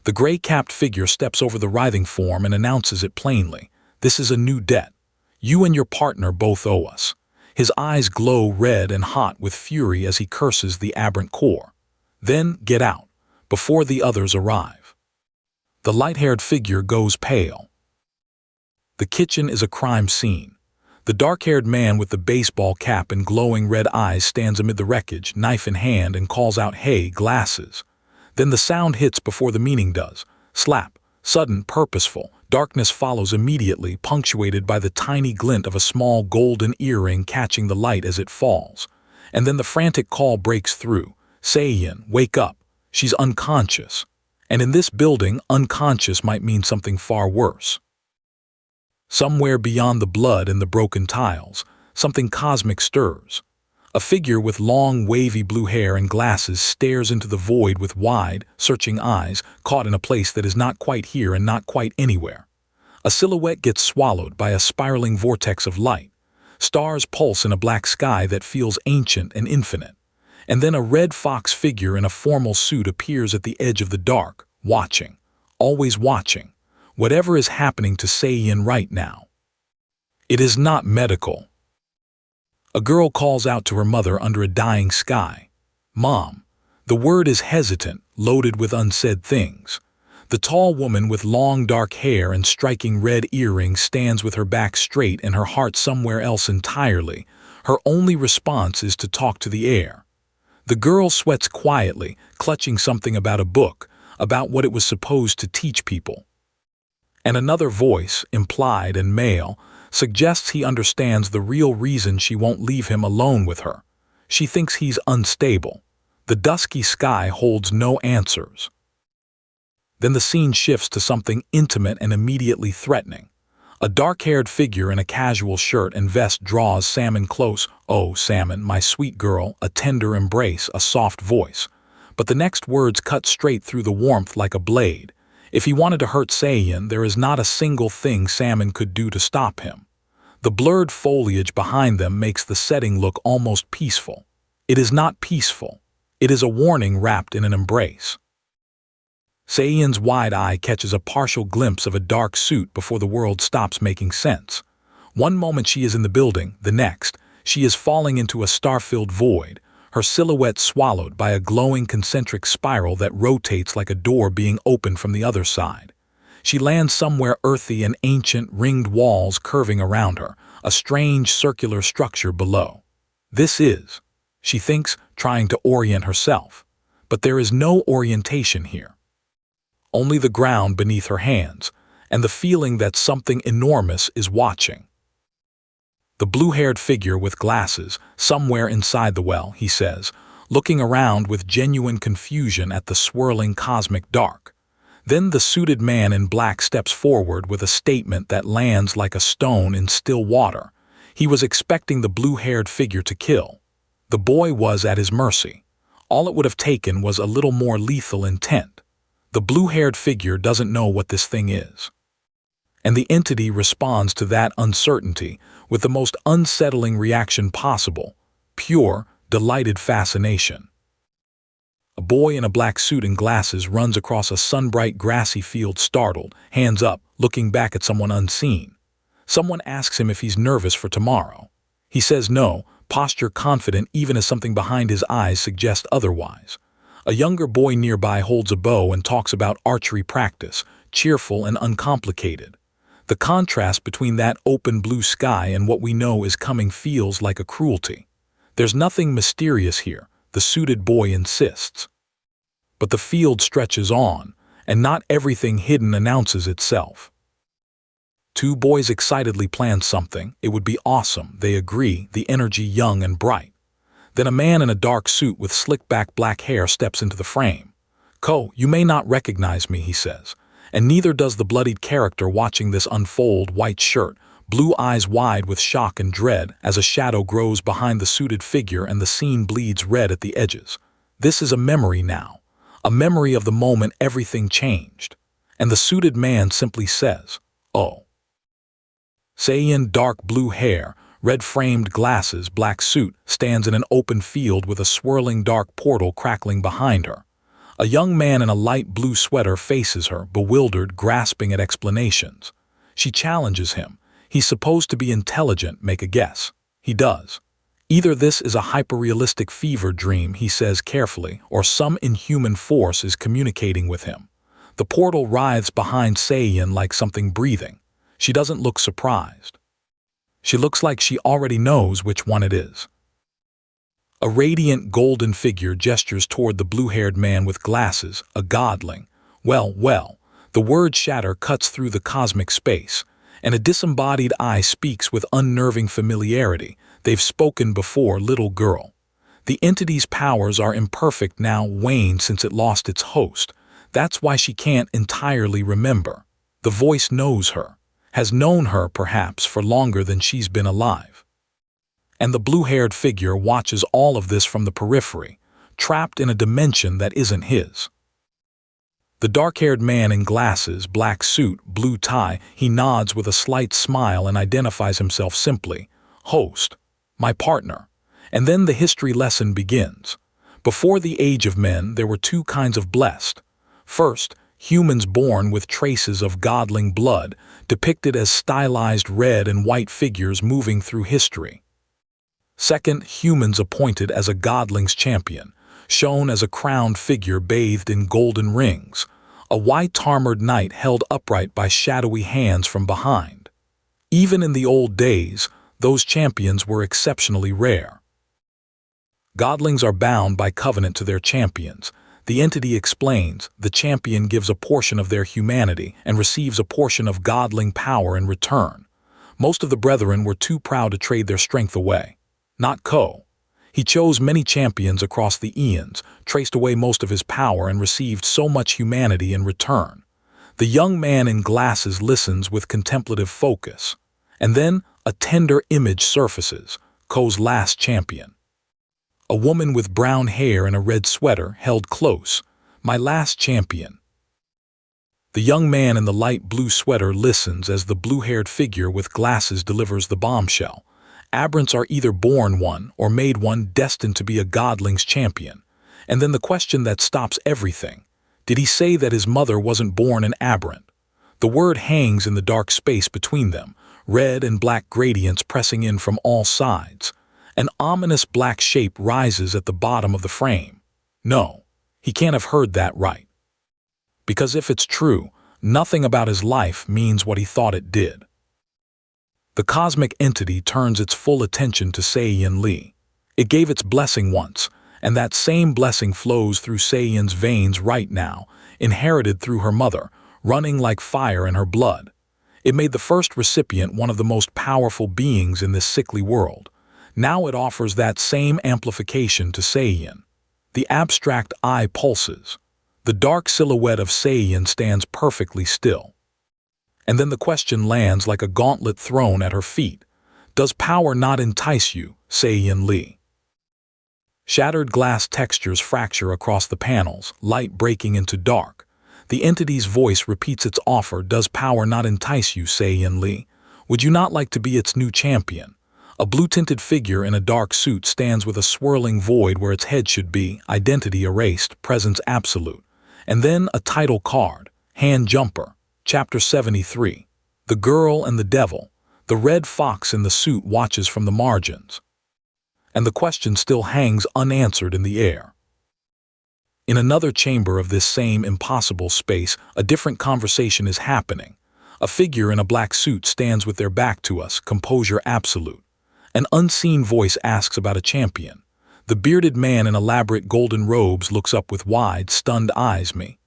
The gray-capped figure steps over the writhing form and announces it plainly. "This is a new debt. You and your partner both owe us." His eyes glow red and hot with fury as he curses the aberrant core. Then, get out, before the others arrive. The light-haired figure goes pale. The kitchen is a crime scene. The dark-haired man with the baseball cap and glowing red eyes stands amid the wreckage, knife in hand, and calls out, "Hey, glasses." Then the sound hits before the meaning does. Slap, sudden, purposeful. Darkness follows immediately, punctuated by the tiny glint of a small golden earring catching the light as it falls. And then the frantic call breaks through. "Sayeon, wake up. She's unconscious." And in this building, unconscious might mean something far worse. Somewhere beyond the blood and the broken tiles, something cosmic stirs. A figure with long, wavy blue hair and glasses stares into the void with wide, searching eyes, caught in a place that is not quite here and not quite anywhere. A silhouette gets swallowed by a spiraling vortex of light. Stars pulse in a black sky that feels ancient and infinite. And then a red fox figure in a formal suit appears at the edge of the dark, watching, always watching, whatever is happening to Sayeon right now. It is not medical. A girl calls out to her mother under a dying sky. "Mom." The word is hesitant, loaded with unsaid things. The tall woman with long dark hair and striking red earrings stands with her back straight and her heart somewhere else entirely. Her only response is to talk to the air. The girl sweats quietly, clutching something about a book, about what it was supposed to teach people. And another voice, implied and male, suggests he understands the real reason she won't leave him alone with her. She thinks he's unstable. The dusky sky holds no answers. Then the scene shifts to something intimate and immediately threatening. A dark-haired figure in a casual shirt and vest draws Salmon close. "Oh, Salmon, my sweet girl," a tender embrace, a soft voice. But the next words cut straight through the warmth like a blade. If he wanted to hurt Sayeon, there is not a single thing Salmon could do to stop him. The blurred foliage behind them makes the setting look almost peaceful. It is not peaceful. It is a warning wrapped in an embrace. Sayeon's wide eye catches a partial glimpse of a dark suit before the world stops making sense. One moment she is in the building, the next, she is falling into a star-filled void, her silhouette swallowed by a glowing concentric spiral that rotates like a door being opened from the other side. She lands somewhere earthy and ancient, ringed walls curving around her, a strange circular structure below. This is, she thinks, trying to orient herself. But there is no orientation here. Only the ground beneath her hands, and the feeling that something enormous is watching. The blue-haired figure with glasses, somewhere inside the well, he says, looking around with genuine confusion at the swirling cosmic dark. Then the suited man in black steps forward with a statement that lands like a stone in still water. He was expecting the blue-haired figure to kill. The boy was at his mercy. All it would have taken was a little more lethal intent. The blue-haired figure doesn't know what this thing is. And the entity responds to that uncertainty with the most unsettling reaction possible: pure, delighted fascination. A boy in a black suit and glasses runs across a sunbright grassy field startled, hands up, looking back at someone unseen. Someone asks him if he's nervous for tomorrow. He says no, posture confident even as something behind his eyes suggests otherwise. A younger boy nearby holds a bow and talks about archery practice, cheerful and uncomplicated. The contrast between that open blue sky and what we know is coming feels like a cruelty. There's nothing mysterious here, the suited boy insists. But the field stretches on, and not everything hidden announces itself. Two boys excitedly plan something. It would be awesome, they agree, the energy young and bright. Then a man in a dark suit with slick-back black hair steps into the frame. "Ko, you may not recognize me," he says. And neither does the bloodied character watching this unfold, white shirt, blue eyes wide with shock and dread as a shadow grows behind the suited figure and the scene bleeds red at the edges. This is a memory now, a memory of the moment everything changed. And the suited man simply says, "Oh." Sayeon, dark blue hair, red-framed glasses, black suit, stands in an open field with a swirling dark portal crackling behind her. A young man in a light blue sweater faces her, bewildered, grasping at explanations. She challenges him. He's supposed to be intelligent, make a guess. He does. Either this is a hyper-realistic fever dream, he says carefully, or some inhuman force is communicating with him. The portal writhes behind Sayeon like something breathing. She doesn't look surprised. She looks like she already knows which one it is. A radiant golden figure gestures toward the blue-haired man with glasses, a Godling. Well, the word shatter cuts through the cosmic space, and a disembodied eye speaks with unnerving familiarity. They've spoken before, little girl. The entity's powers are imperfect now, waned since it lost its host. That's why she can't entirely remember. The voice knows her, has known her perhaps for longer than she's been alive. And the blue-haired figure watches all of this from the periphery, trapped in a dimension that isn't his. The dark-haired man in glasses, black suit, blue tie, he nods with a slight smile and identifies himself simply. Host, my partner. And then the history lesson begins. Before the age of men, there were two kinds of blessed. First, humans born with traces of Godling blood, depicted as stylized red and white figures moving through history. Second, humans appointed as a Godling's champion, shown as a crowned figure bathed in golden rings, a white-armored knight held upright by shadowy hands from behind. Even in the old days, those champions were exceptionally rare. Godlings are bound by covenant to their champions. The entity explains, the champion gives a portion of their humanity and receives a portion of Godling power in return. Most of the brethren were too proud to trade their strength away. Not Ko. He chose many champions across the eons, traced away most of his power and received so much humanity in return. The young man in glasses listens with contemplative focus. And then a tender image surfaces, Ko's last champion. A woman with brown hair and a red sweater held close, my last champion. The young man in the light blue sweater listens as the blue-haired figure with glasses delivers the bombshell. Aberrants are either born one or made one, destined to be a Godling's champion. And then the question that stops everything. Did he say that his mother wasn't born an aberrant? The word hangs in the dark space between them, red and black gradients pressing in from all sides. An ominous black shape rises at the bottom of the frame. No, he can't have heard that right. Because if it's true, nothing about his life means what he thought it did. The cosmic entity turns its full attention to Sayeon Lee. It gave its blessing once, and that same blessing flows through Sayeon's veins right now, inherited through her mother, running like fire in her blood. It made the first recipient one of the most powerful beings in this sickly world. Now it offers that same amplification to Sayeon. The abstract eye pulses. The dark silhouette of Sayeon stands perfectly still. And then the question lands like a gauntlet thrown at her feet. Does power not entice you, Sayeon Lee? Shattered glass textures fracture across the panels, light breaking into dark. The entity's voice repeats its offer. Does power not entice you, Sayeon Lee? Would you not like to be its new champion? A blue-tinted figure in a dark suit stands with a swirling void where its head should be, identity erased, presence absolute. And then a title card, Hand Jumper, Chapter 73. The Girl and the Devil. The red fox in the suit watches from the margins. And the question still hangs unanswered in the air. In another chamber of this same impossible space, a different conversation is happening. A figure in a black suit stands with their back to us, composure absolute. An unseen voice asks about a champion. The bearded man in elaborate golden robes looks up with wide, stunned eyes me,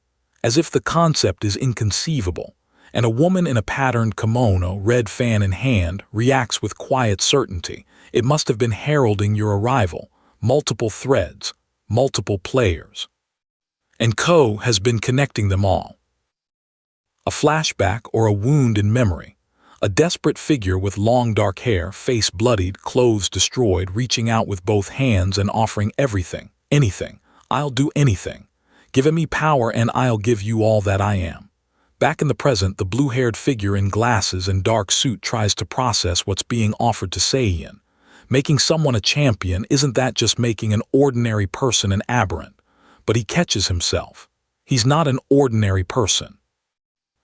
as if the concept is inconceivable, and a woman in a patterned kimono, red fan in hand, reacts with quiet certainty. It must have been heralding your arrival. Multiple threads, multiple players. And Ko has been connecting them all. A flashback or a wound in memory. A desperate figure with long dark hair, face bloodied, clothes destroyed, reaching out with both hands and offering everything, anything. I'll do anything. Give me power and I'll give you all that I am. Back in the present, the blue-haired figure in glasses and dark suit tries to process what's being offered to Sayeon. Making someone a champion, isn't that just making an ordinary person an aberrant? But he catches himself. He's not an ordinary person.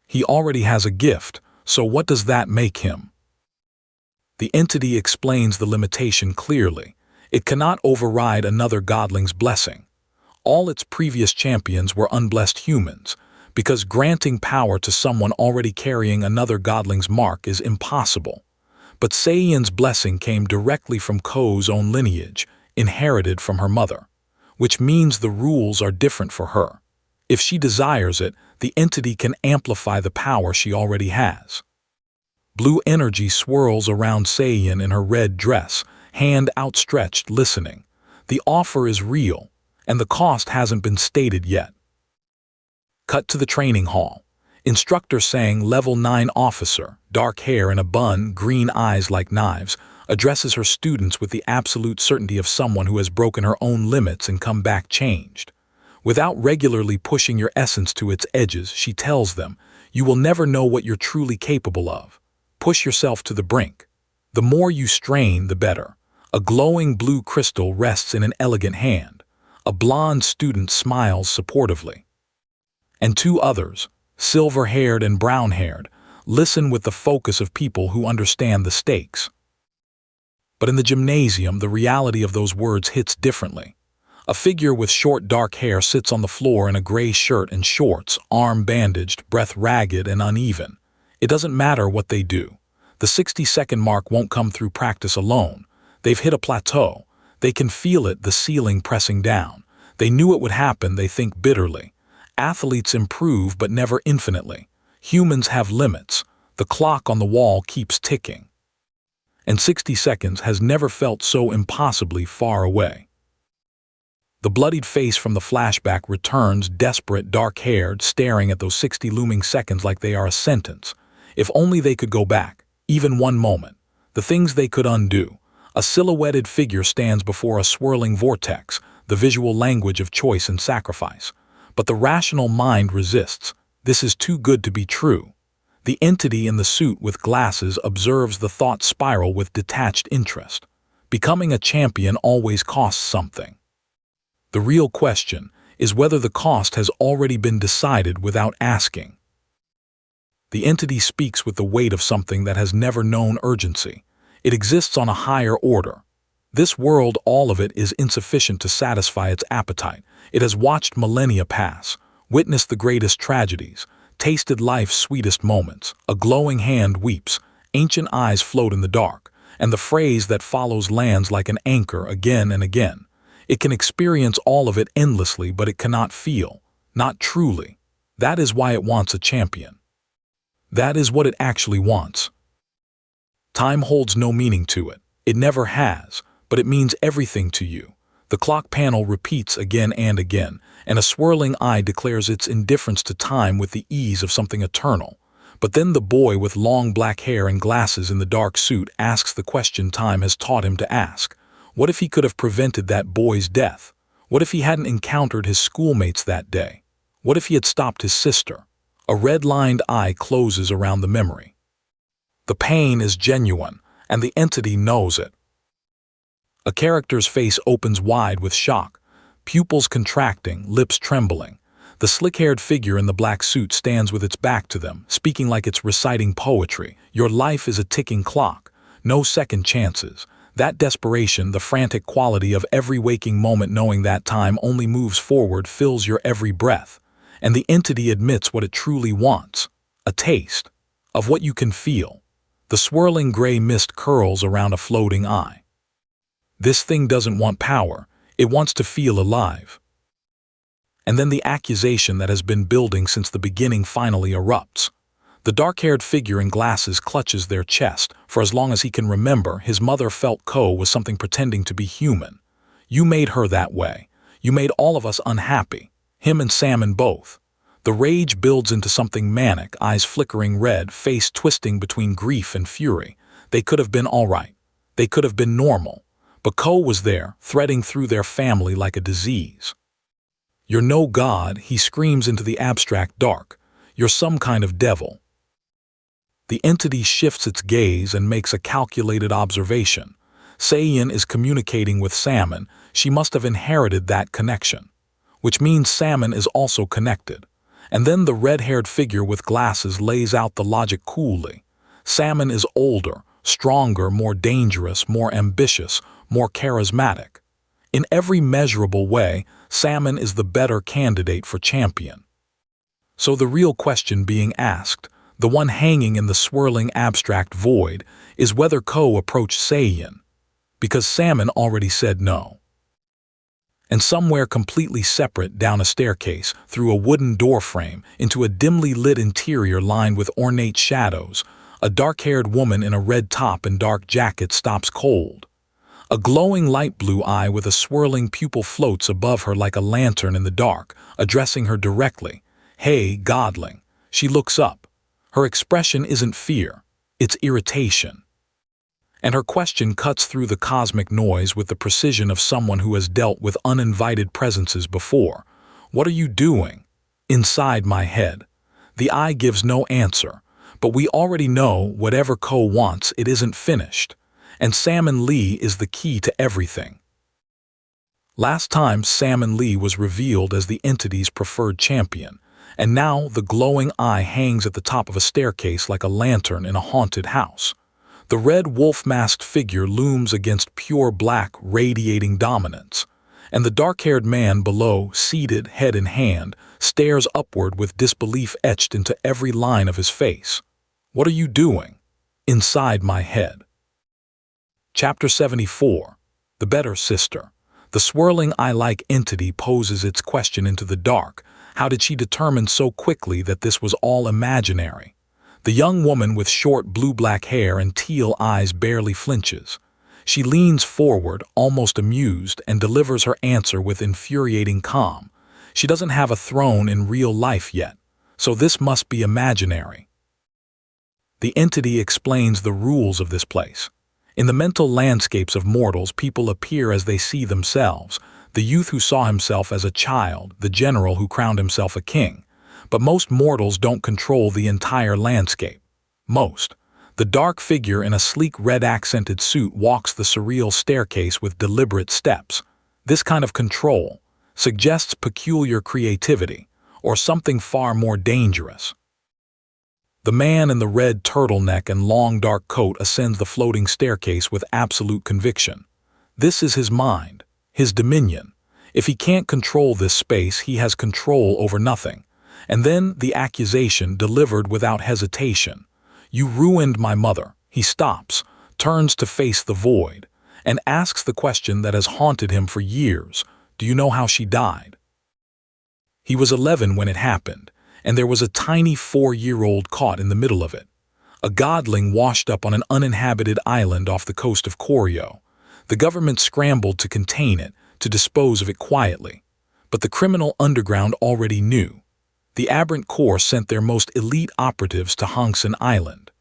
He already has a gift, so what does that make him? The entity explains the limitation clearly. It cannot override another Godling's blessing. All its previous champions were unblessed humans, because granting power to someone already carrying another Godling's mark is impossible. But Sayeon's blessing came directly from Ko's own lineage, inherited from her mother, which means the rules are different for her. If she desires it, the entity can amplify the power she already has. Blue energy swirls around Sayeon in her red dress, hand outstretched, listening. The offer is real, and the cost hasn't been stated yet. Cut to the training hall. Instructor Sang, level 9 officer, dark hair in a bun, green eyes like knives, addresses her students with the absolute certainty of someone who has broken her own limits and come back changed. Without regularly pushing your essence to its edges, she tells them, "You will never know what you're truly capable of. Push yourself to the brink. The more you strain, the better." A glowing blue crystal rests in an elegant hand. A blonde student smiles supportively. And two others, silver-haired and brown-haired, listen with the focus of people who understand the stakes. But in the gymnasium, the reality of those words hits differently. A figure with short dark hair sits on the floor in a gray shirt and shorts, arm bandaged, breath ragged and uneven. It doesn't matter what they do. The 60-second mark won't come through practice alone. They've hit a plateau. They can feel it, the ceiling pressing down. They knew it would happen, they think bitterly. Athletes improve, but never infinitely. Humans have limits. The clock on the wall keeps ticking. And 60 seconds has never felt so impossibly far away. The bloodied face from the flashback returns, desperate, dark-haired, staring at those 60 looming seconds like they are a sentence. If only they could go back, even one moment. The things they could undo. A silhouetted figure stands before a swirling vortex, the visual language of choice and sacrifice. But the rational mind resists. This is too good to be true. The entity in the suit with glasses observes the thought spiral with detached interest. Becoming a champion always costs something. The real question is whether the cost has already been decided without asking. The entity speaks with the weight of something that has never known urgency. It exists on a higher order. This world, all of it, is insufficient to satisfy its appetite. It has watched millennia pass, witnessed the greatest tragedies, tasted life's sweetest moments. A glowing hand weeps, ancient eyes float in the dark, and the phrase that follows lands like an anchor again and again. It can experience all of it endlessly, but it cannot feel, not truly. That is why it wants a champion. That is what it actually wants. Time holds no meaning to it. It never has, but it means everything to you. The clock panel repeats again and again, and a swirling eye declares its indifference to time with the ease of something eternal. But then the boy with long black hair and glasses in the dark suit asks the question time has taught him to ask. What if he could have prevented that boy's death? What if he hadn't encountered his schoolmates that day? What if he had stopped his sister? A red-lined eye closes around the memory. The pain is genuine, and the entity knows it. A character's face opens wide with shock, pupils contracting, lips trembling. The slick-haired figure in the black suit stands with its back to them, speaking like it's reciting poetry. Your life is a ticking clock, no second chances. That desperation, the frantic quality of every waking moment knowing that time only moves forward, fills your every breath. And the entity admits what it truly wants, a taste of what you can feel. The swirling gray mist curls around a floating eye. This thing doesn't want power, it wants to feel alive. And then the accusation that has been building since the beginning finally erupts. The dark-haired figure in glasses clutches their chest. For as long as he can remember, his mother felt Ko was something pretending to be human. You made her that way. You made all of us unhappy. Him and Salmon both. The rage builds into something manic, eyes flickering red, face twisting between grief and fury. They could have been all right. They could have been normal. But Ko was there, threading through their family like a disease. You're no god, he screams into the abstract dark. You're some kind of devil. The entity shifts its gaze and makes a calculated observation. Sayeon is communicating with Salmon. She must have inherited that connection. Which means Salmon is also connected. And then the red-haired figure with glasses lays out the logic coolly. Salmon is older, stronger, more dangerous, more ambitious, more charismatic. In every measurable way, Salmon is the better candidate for champion. So the real question being asked, the one hanging in the swirling abstract void, is whether Ko approached Sayeon, because Salmon already said no. And somewhere completely separate down a staircase, through a wooden doorframe, into a dimly lit interior lined with ornate shadows, a dark-haired woman in a red top and dark jacket stops cold. A glowing light blue eye with a swirling pupil floats above her like a lantern in the dark, addressing her directly. "Hey, Godling." She looks up. Her expression isn't fear, it's irritation. And her question cuts through the cosmic noise with the precision of someone who has dealt with uninvited presences before. "What are you doing?" "Inside my head." The eye gives no answer, but we already know whatever Ko wants, it isn't finished. And Salmon Lee is the key to everything. Last time Salmon Lee was revealed as the entity's preferred champion, and now the glowing eye hangs at the top of a staircase like a lantern in a haunted house. The red wolf-masked figure looms against pure black, radiating dominance, and the dark-haired man below, seated, head in hand, stares upward with disbelief etched into every line of his face. "What are you doing?" "Inside my head." Chapter 74. The Better Sister. The swirling eye-like entity poses its question into the dark. How did she determine so quickly that this was all imaginary? The young woman with short blue-black hair and teal eyes barely flinches. She leans forward, almost amused, and delivers her answer with infuriating calm. She doesn't have a throne in real life yet, so this must be imaginary. The entity explains the rules of this place. In the mental landscapes of mortals, people appear as they see themselves. The youth who saw himself as a child, the general who crowned himself a king. But most mortals don't control the entire landscape. Most. The dark figure in a sleek red-accented suit walks the surreal staircase with deliberate steps. This kind of control suggests peculiar creativity, or something far more dangerous. The man in the red turtleneck and long dark coat ascends the floating staircase with absolute conviction. This is his mind, his dominion. If he can't control this space, he has control over nothing. And then the accusation delivered without hesitation. "You ruined my mother." He stops, turns to face the void, and asks the question that has haunted him for years. "Do you know how she died?" He was 11 when it happened, and there was a tiny 4-year-old caught in the middle of it. A Godling washed up on an uninhabited island off the coast of Koryo. The government scrambled to contain it, to dispose of it quietly. But the criminal underground already knew. The aberrant corps sent their most elite operatives to Hongsan Island.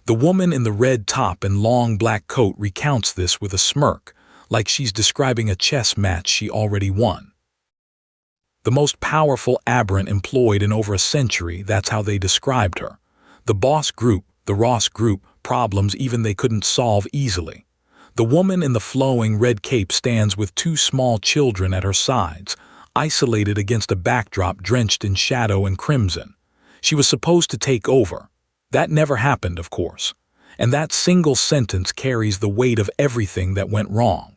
The woman in the red top and long black coat recounts this with a smirk, like she's describing a chess match she already won. The most powerful aberrant employed in over a century, that's how they described her. The boss group, the Ross group, problems even they couldn't solve easily. The woman in the flowing red cape stands with 2 small children at her sides, isolated against a backdrop drenched in shadow and crimson. She was supposed to take over. That never happened, of course. And that single sentence carries the weight of everything that went wrong.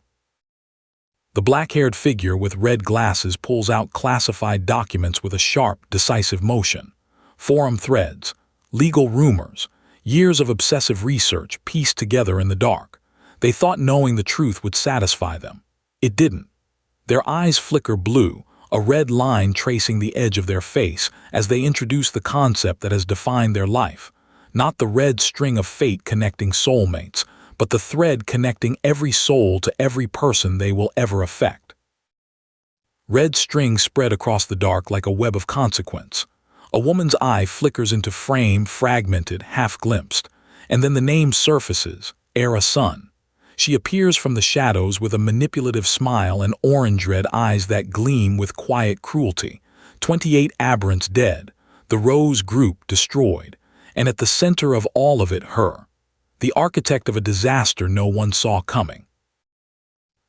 The black-haired figure with red glasses pulls out classified documents with a sharp, decisive motion. Forum threads, legal rumors, years of obsessive research pieced together in the dark. They thought knowing the truth would satisfy them. It didn't. Their eyes flicker blue, a red line tracing the edge of their face as they introduce the concept that has defined their life. Not the red string of fate connecting soulmates, but the thread connecting every soul to every person they will ever affect. Red strings spread across the dark like a web of consequence. A woman's eye flickers into frame, fragmented, half-glimpsed, and then the name surfaces, Era Sun. She appears from the shadows with a manipulative smile and orange-red eyes that gleam with quiet cruelty. 28 aberrants dead, the Rose group destroyed, and at the center of all of it, her, the architect of a disaster no one saw coming.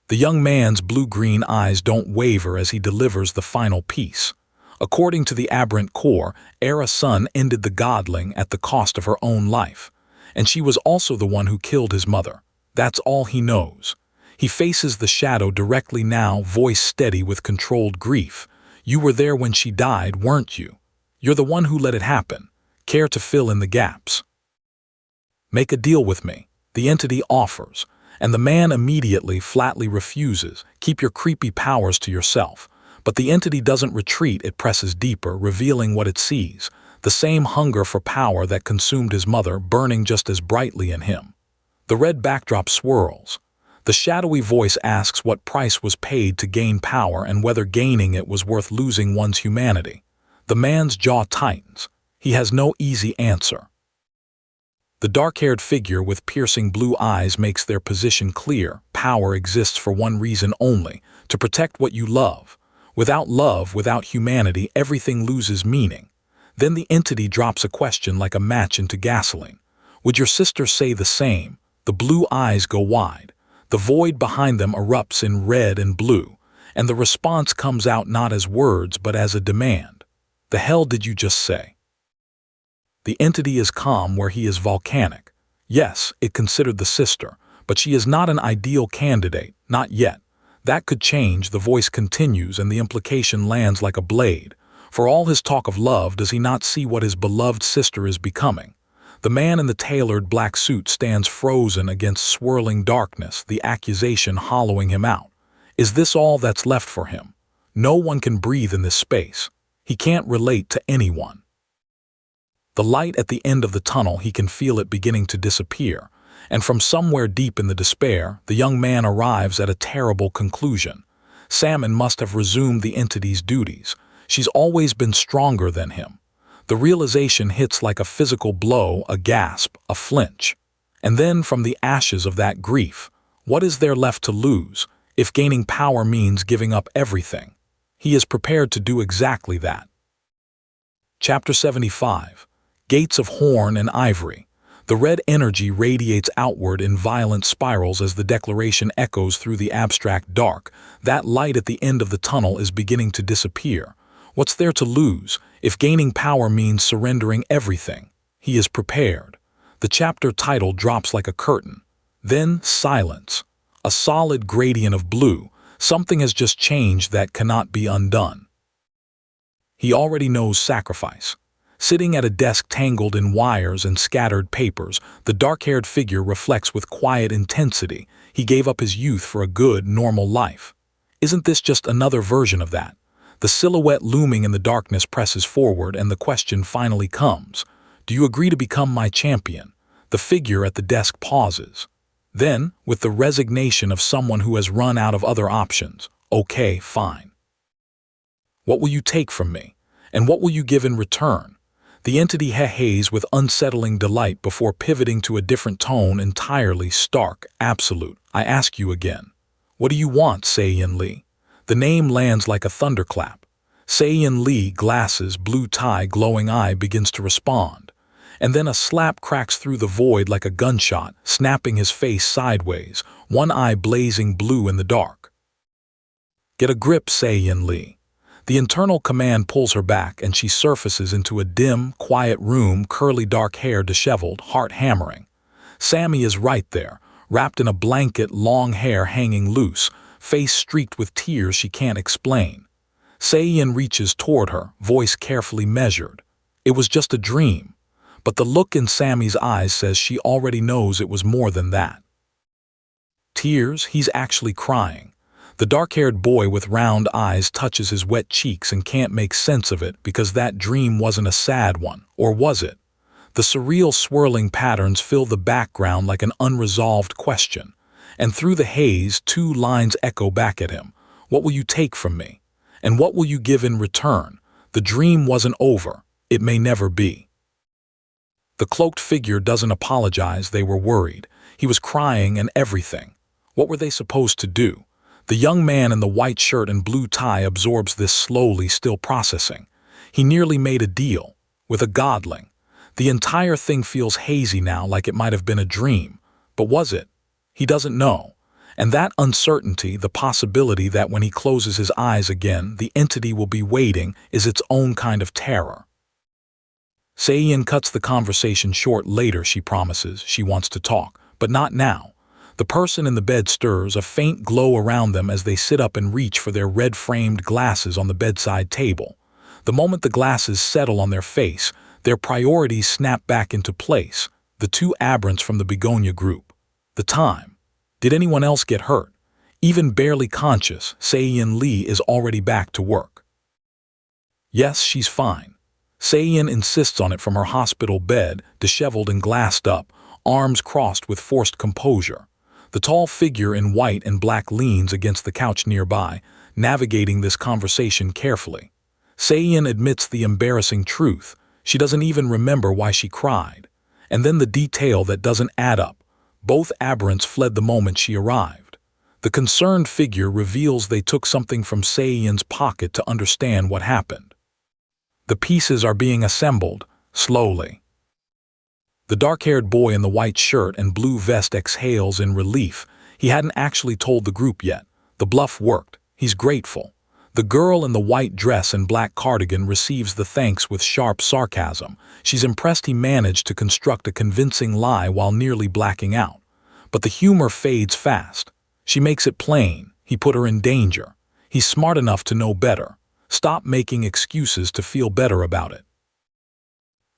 The young man's blue-green eyes don't waver as he delivers the final piece. According to the aberrant core, Era Sun ended the Godling at the cost of her own life, and she was also the one who killed his mother. That's all he knows. He faces the shadow directly now, voice steady with controlled grief. "You were there when she died, weren't you? You're the one who let it happen. Care to fill in the gaps? Make a deal with me, the entity offers, and the man immediately flatly refuses. Keep your creepy powers to yourself. But the entity doesn't retreat, it presses deeper, revealing what it sees, the same hunger for power that consumed his mother, burning just as brightly in him. The red backdrop swirls. The shadowy voice asks what price was paid to gain power and whether gaining it was worth losing one's humanity. The man's jaw tightens. He has no easy answer. The dark-haired figure with piercing blue eyes makes their position clear. Power exists for one reason only, to protect what you love. Without love, without humanity, everything loses meaning. Then the entity drops a question like a match into gasoline. Would your sister say the same? The blue eyes go wide. The void behind them erupts in red and blue, and the response comes out not as words but as a demand. The hell did you just say? The entity is calm where he is volcanic. Yes, it considered the sister, but she is not an ideal candidate, not yet. That could change. The voice continues and the implication lands like a blade. For all his talk of love, does he not see what his beloved sister is becoming? The man in the tailored black suit stands frozen against swirling darkness, the accusation hollowing him out. Is this all that's left for him? No one can breathe in this space. He can't relate to anyone. The light at the end of the tunnel, he can feel it beginning to disappear, and from somewhere deep in the despair, the young man arrives at a terrible conclusion. Sayeon must have resumed the entity's duties. She's always been stronger than him. The realization hits like a physical blow, a gasp, a flinch. And then from the ashes of that grief, what is there left to lose, if gaining power means giving up everything? He is prepared to do exactly that. Chapter 75. Gates of horn and ivory. The red energy radiates outward in violent spirals as the declaration echoes through the abstract dark. That light at the end of the tunnel is beginning to disappear. What's there to lose, if gaining power means surrendering everything? He is prepared. The chapter title drops like a curtain. Then silence. A solid gradient of blue. Something has just changed that cannot be undone. He already knows sacrifice. Sitting at a desk tangled in wires and scattered papers, the dark-haired figure reflects with quiet intensity. He gave up his youth for a good, normal life. Isn't this just another version of that? The silhouette looming in the darkness presses forward, and the question finally comes. Do you agree to become my champion? The figure at the desk pauses. Then, with the resignation of someone who has run out of other options, okay, fine. What will you take from me? And what will you give in return? The entity heheys with unsettling delight before pivoting to a different tone, entirely stark, absolute. I ask you again. What do you want, Sayeon Lee? The name lands like a thunderclap. Sayeon Lee, glasses, blue tie, glowing eye, begins to respond. And then a slap cracks through the void like a gunshot, snapping his face sideways, one eye blazing blue in the dark. Get a grip, Sayeon Lee. The internal command pulls her back, and she surfaces into a dim, quiet room, curly dark hair disheveled, heart hammering. Sammy is right there, wrapped in a blanket, long hair hanging loose, face streaked with tears she can't explain. Sayeon reaches toward her, voice carefully measured. It was just a dream. But the look in Sammy's eyes says she already knows it was more than that. Tears? He's actually crying. The dark-haired boy with round eyes touches his wet cheeks and can't make sense of it because that dream wasn't a sad one, or was it? The surreal swirling patterns fill the background like an unresolved question, and through the haze 2 lines echo back at him. What will you take from me? And what will you give in return? The dream wasn't over. It may never be. The cloaked figure doesn't apologize. They were worried. He was crying and everything. What were they supposed to do? The young man in the white shirt and blue tie absorbs this slowly, still processing. He nearly made a deal with a Godling. The entire thing feels hazy now, like it might have been a dream. But was it? He doesn't know. And that uncertainty, the possibility that when he closes his eyes again, the entity will be waiting, is its own kind of terror. Sayeon cuts the conversation short. Later, she promises. She wants to talk, but not now. The person in the bed stirs, a faint glow around them as they sit up and reach for their red-framed glasses on the bedside table. The moment the glasses settle on their face, their priorities snap back into place. The two aberrants from the begonia group. The time. Did anyone else get hurt? Even barely conscious, Sayeon Lee is already back to work. Yes, she's fine. Sayeon insists on it from her hospital bed, disheveled and glassed up, arms crossed with forced composure. The tall figure in white and black leans against the couch nearby, navigating this conversation carefully. Sayeon admits the embarrassing truth. She doesn't even remember why she cried. And then the detail that doesn't add up. Both aberrants fled the moment she arrived. The concerned figure reveals they took something from Sayeon's pocket to understand what happened. The pieces are being assembled, slowly. The dark-haired boy in the white shirt and blue vest exhales in relief. He hadn't actually told the group yet. The bluff worked. He's grateful. The girl in the white dress and black cardigan receives the thanks with sharp sarcasm. She's impressed he managed to construct a convincing lie while nearly blacking out. But the humor fades fast. She makes it plain. He put her in danger. He's smart enough to know better. Stop making excuses to feel better about it.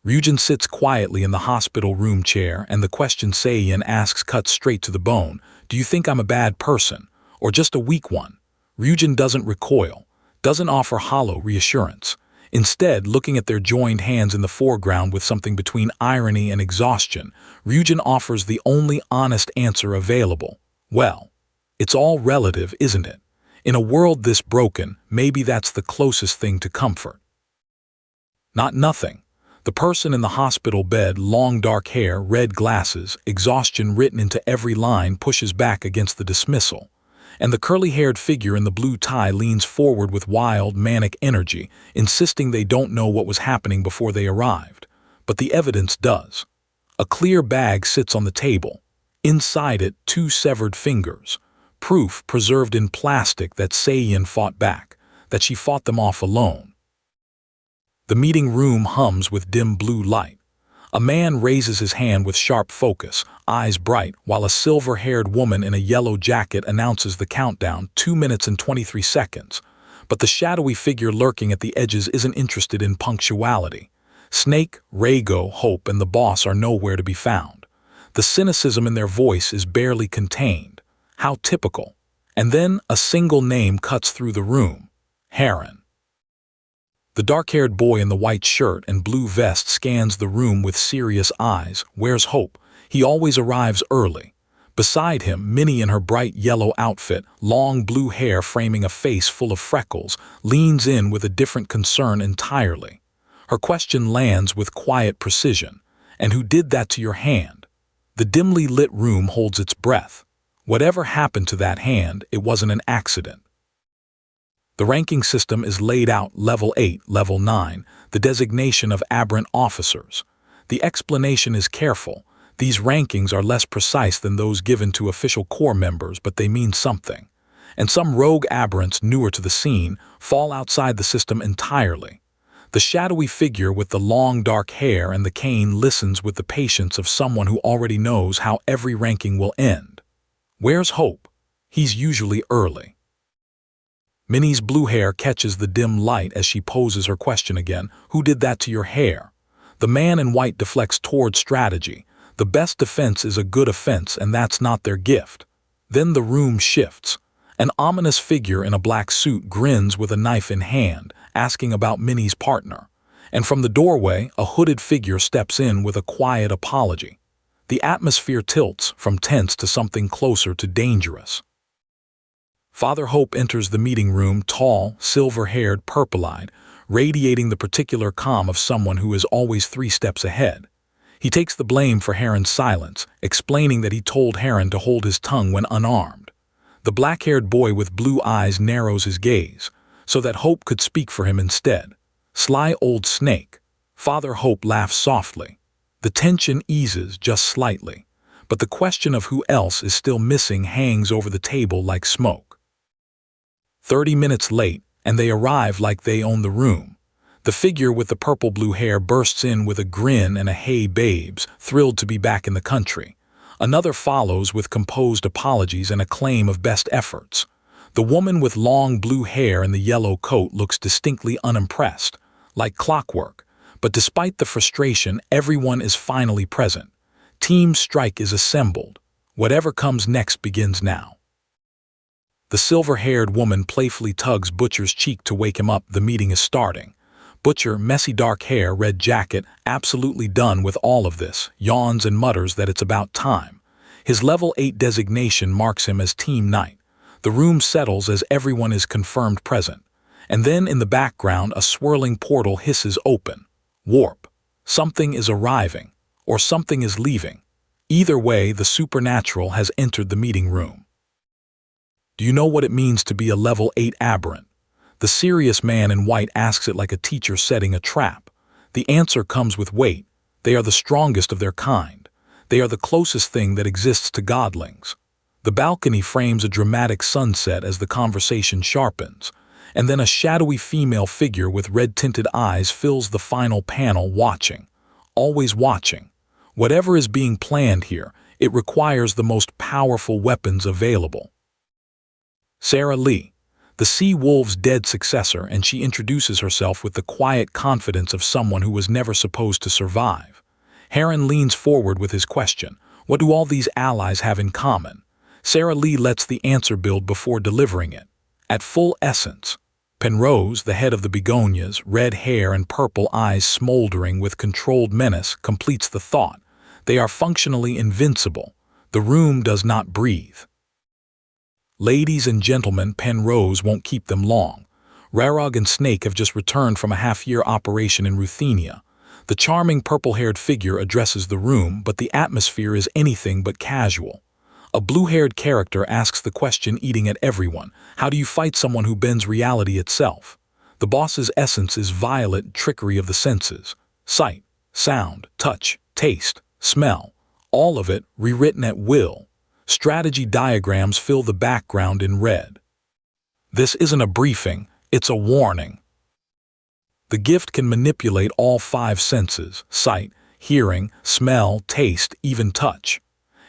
Ryujin sits quietly in the hospital room chair, and the question Sayeon asks cuts straight to the bone. Do you think I'm a bad person? Or just a weak one? Ryujin doesn't recoil, doesn't offer hollow reassurance. Instead, looking at their joined hands in the foreground with something between irony and exhaustion, Ryujin offers the only honest answer available. Well, it's all relative, isn't it? In a world this broken, maybe that's the closest thing to comfort. Not nothing. The person in the hospital bed, long dark hair, red glasses, exhaustion written into every line, pushes back against the dismissal. And the curly-haired figure in the blue tie leans forward with wild, manic energy, insisting they don't know what was happening before they arrived. But the evidence does. A clear bag sits on the table. Inside it, 2 severed fingers. Proof preserved in plastic that Sayeon fought back, that she fought them off alone. The meeting room hums with dim blue light. A man raises his hand with sharp focus, eyes bright, while a silver-haired woman in a yellow jacket announces the countdown, 2 minutes and 23 seconds. But the shadowy figure lurking at the edges isn't interested in punctuality. Snake, Regal, Hope, and the boss are nowhere to be found. The cynicism in their voice is barely contained. How typical. And then a single name cuts through the room. Heron. The dark-haired boy in the white shirt and blue vest scans the room with serious eyes. Where's Hope? He always arrives early. Beside him, Minnie in her bright yellow outfit, long blue hair framing a face full of freckles, leans in with a different concern entirely. Her question lands with quiet precision. And who did that to your hand? The dimly lit room holds its breath. Whatever happened to that hand, it wasn't an accident. The ranking system is laid out level 8, level 9, the designation of aberrant officers. The explanation is careful. These rankings are less precise than those given to official corps members, but they mean something. And some rogue aberrants newer to the scene fall outside the system entirely. The shadowy figure with the long dark hair and the cane listens with the patience of someone who already knows how every ranking will end. Where's Hope? He's usually early. Minnie's blue hair catches the dim light as she poses her question again. Who did that to your hair? The man in white deflects toward strategy. The best defense is a good offense, and that's not their gift. Then the room shifts. An ominous figure in a black suit grins with a knife in hand, asking about Minnie's partner. And from the doorway, a hooded figure steps in with a quiet apology. The atmosphere tilts from tense to something closer to dangerous. Father Hope enters the meeting room, tall, silver-haired, purple-eyed, radiating the particular calm of someone who is always 3 steps ahead. He takes the blame for Heron's silence, explaining that he told Heron to hold his tongue when unarmed. The black-haired boy with blue eyes narrows his gaze, so that Hope could speak for him instead. Sly old snake. Father Hope laughs softly. The tension eases just slightly, but the question of who else is still missing hangs over the table like smoke. 30 minutes late, and they arrive like they own the room. The figure with the purple-blue hair bursts in with a grin and a "Hey babes," thrilled to be back in the country. Another follows with composed apologies and a claim of best efforts. The woman with long blue hair and the yellow coat looks distinctly unimpressed. like clockwork. But despite the frustration, everyone is finally present. Team Strike is assembled. Whatever comes next begins now. The silver-haired woman playfully tugs Butcher's cheek to wake him up. The meeting is starting. Butcher, messy dark hair, red jacket, absolutely done with all of this, yawns and mutters that it's about time. His level 8 designation marks him as Team Knight. The room settles as everyone is confirmed present. And then in the background, a swirling portal hisses open. Warp. Something is arriving, or something is leaving. Either way, the supernatural has entered the meeting room. Do you know what it means to be a level 8 aberrant? The serious man in white asks it like a teacher setting a trap. The answer comes with weight. They are the strongest of their kind. They are the closest thing that exists to Godlings. The balcony frames a dramatic sunset as the conversation sharpens, and then a shadowy female figure with red-tinted eyes fills the final panel, watching. Always watching. Whatever is being planned here, it requires the most powerful weapons available. Sarah Lee, the Sea Wolf's dead successor, and she introduces herself with the quiet confidence of someone who was never supposed to survive. Heron leans forward with his question, what do all these allies have in common? Sarah Lee lets the answer build before delivering it. At full essence, Penrose, the head of the Begonias, red hair and purple eyes smoldering with controlled menace, completes the thought. They are functionally invincible. The room does not breathe. Ladies and gentlemen, Penrose won't keep them long. Rarog and Snake have just returned from a half-year operation in Ruthenia. The charming purple-haired figure addresses the room, but the atmosphere is anything but casual. A blue-haired character asks the question, eating at everyone. How do you fight someone who bends reality itself? The boss's essence is violet trickery of the senses. Sight, sound, touch, taste, smell. All of it rewritten at will. Strategy diagrams fill the background in red. This isn't a briefing, it's a warning. The gift can manipulate all 5 senses: sight, hearing, smell, taste, even touch.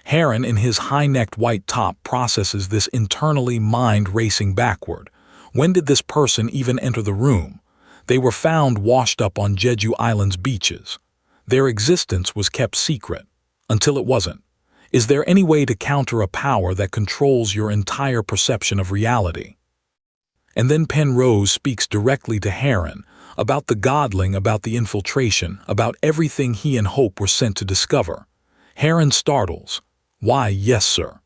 Heron, in his high-necked white top, processes this internally, mind racing backward. When did this person even enter the room? They were found washed up on Jeju Island's beaches. Their existence was kept secret. Until it wasn't. Is there any way to counter a power that controls your entire perception of reality? And then Penrose speaks directly to Heron, about the Godling, about the infiltration, about everything he and Hope were sent to discover. Heron startles. Why, yes, sir.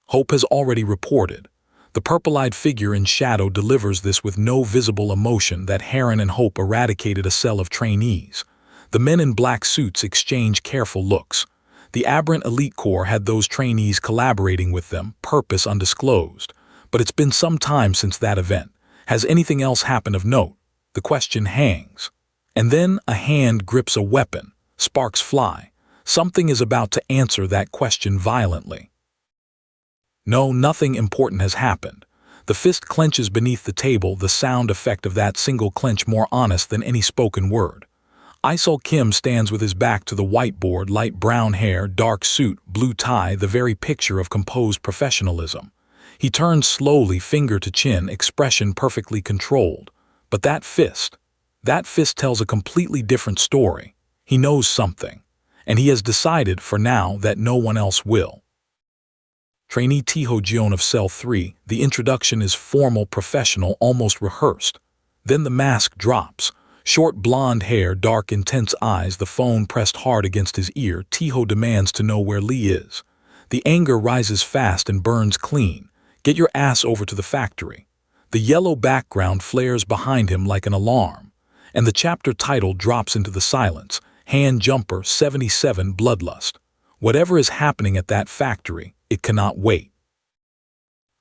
Hope has already reported. The purple-eyed figure in shadow delivers this with no visible emotion that Heron and Hope eradicated a cell of trainees. The men in black suits exchange careful looks. The aberrant elite corps had those trainees collaborating with them, purpose undisclosed. But it's been some time since that event. Has anything else happened of note? The question hangs. And then a hand grips a weapon. Sparks fly. Something is about to answer that question violently. No, nothing important has happened. The fist clenches beneath the table, the sound effect of that single clench more honest than any spoken word. Isol Kim stands with his back to the whiteboard, light brown hair, dark suit, blue tie, the very picture of composed professionalism. He turns slowly, finger to chin, expression perfectly controlled. But that fist tells a completely different story. He knows something. And he has decided, for now, that no one else will. Trainee Tiho Jeon of Cell 3, the introduction is formal, professional, almost rehearsed. Then the mask drops. Short blonde hair, dark intense eyes, the phone pressed hard against his ear. Tiho demands to know where Lee is. The anger rises fast and burns clean. Get your ass over to the factory. The yellow background flares behind him like an alarm. And the chapter title drops into the silence. Hand Jumper 77 Bloodlust. Whatever is happening at that factory, it cannot wait.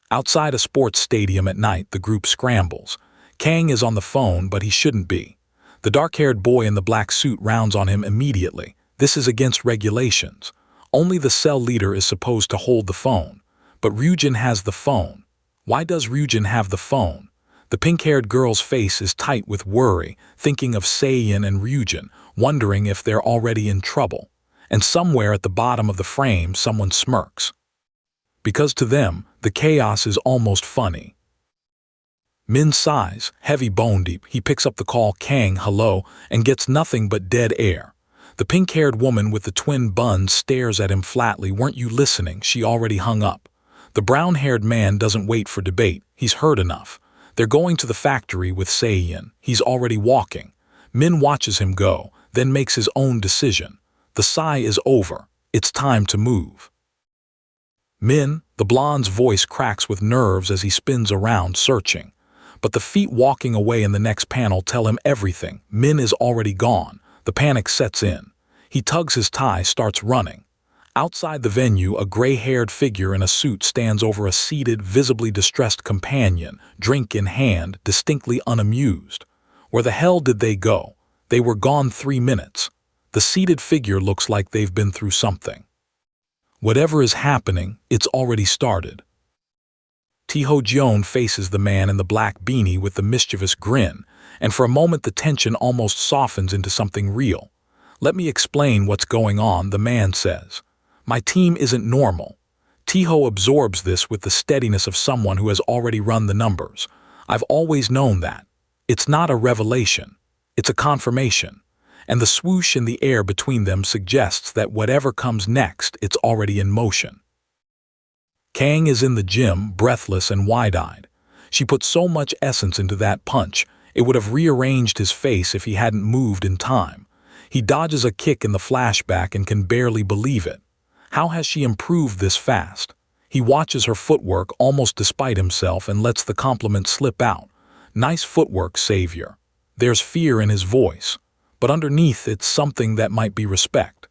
Outside a sports stadium at night, the group scrambles. Kang is on the phone, but he shouldn't be. The dark-haired boy in the black suit rounds on him immediately. This is against regulations. Only the cell leader is supposed to hold the phone. But Ryujin has the phone. Why does Ryujin have the phone? The pink-haired girl's face is tight with worry, thinking of Sayeon and Ryujin, wondering if they're already in trouble. And somewhere at the bottom of the frame, someone smirks. Because to them, the chaos is almost funny. Min sighs, heavy bone deep. He picks up the call, Kang, hello, and gets nothing but dead air. The pink-haired woman with the twin buns stares at him flatly. Weren't you listening? She already hung up. The brown-haired man doesn't wait for debate. He's heard enough. They're going to the factory with Sayeon. He's already walking. Min watches him go, then makes his own decision. The sigh is over. It's time to move. Min, the blonde's voice cracks with nerves as he spins around, searching. But the feet walking away in the next panel tell him everything. Min is already gone. The panic sets in. He tugs his tie, starts running. Outside the venue, a gray-haired figure in a suit stands over a seated, visibly distressed companion, drink in hand, distinctly unamused. Where the hell did they go? They were gone 3 minutes. The seated figure looks like they've been through something. Whatever is happening, it's already started. Taeho-jeon faces the man in the black beanie with the mischievous grin, and for a moment the tension almost softens into something real. Let me explain what's going on, the man says. My team isn't normal. Taeho absorbs this with the steadiness of someone who has already run the numbers. I've always known that. It's not a revelation. It's a confirmation. And the swoosh in the air between them suggests that whatever comes next, it's already in motion. Kang is in the gym, breathless and wide-eyed. She put so much essence into that punch, it would have rearranged his face if he hadn't moved in time. He dodges a kick in the flashback and can barely believe it. How has she improved this fast? He watches her footwork almost despite himself and lets the compliment slip out. Nice footwork, Savior. There's fear in his voice, but underneath it's something that might be respect.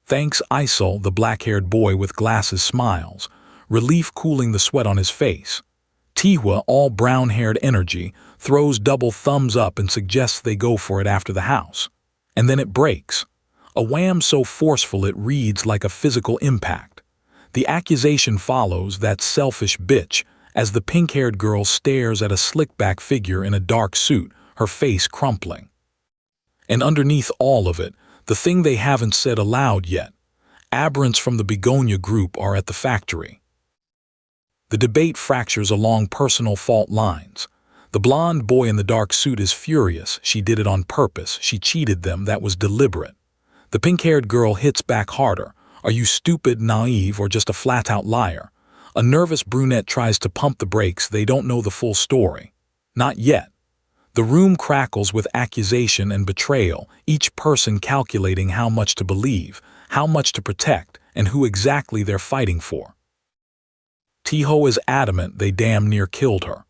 Thanks, Isol, the black-haired boy with glasses smiles, relief cooling the sweat on his face. Taehwa, all brown-haired energy, throws double thumbs up and suggests they go for it after the house. And then it breaks. A wham so forceful it reads like a physical impact. The accusation follows, that selfish bitch, as the pink-haired girl stares at a slick-back figure in a dark suit, her face crumpling. And underneath all of it, the thing they haven't said aloud yet. Aberrants from the Begonia group are at the factory. The debate fractures along personal fault lines. The blonde boy in the dark suit is furious. She did it on purpose. She cheated them. That was deliberate. The pink-haired girl hits back harder. Are you stupid, naive, or just a flat-out liar? A nervous brunette tries to pump the brakes. They don't know the full story. Not yet. The room crackles with accusation and betrayal, each person calculating how much to believe, how much to protect, and who exactly they're fighting for. Taeho is adamant they damn near killed her.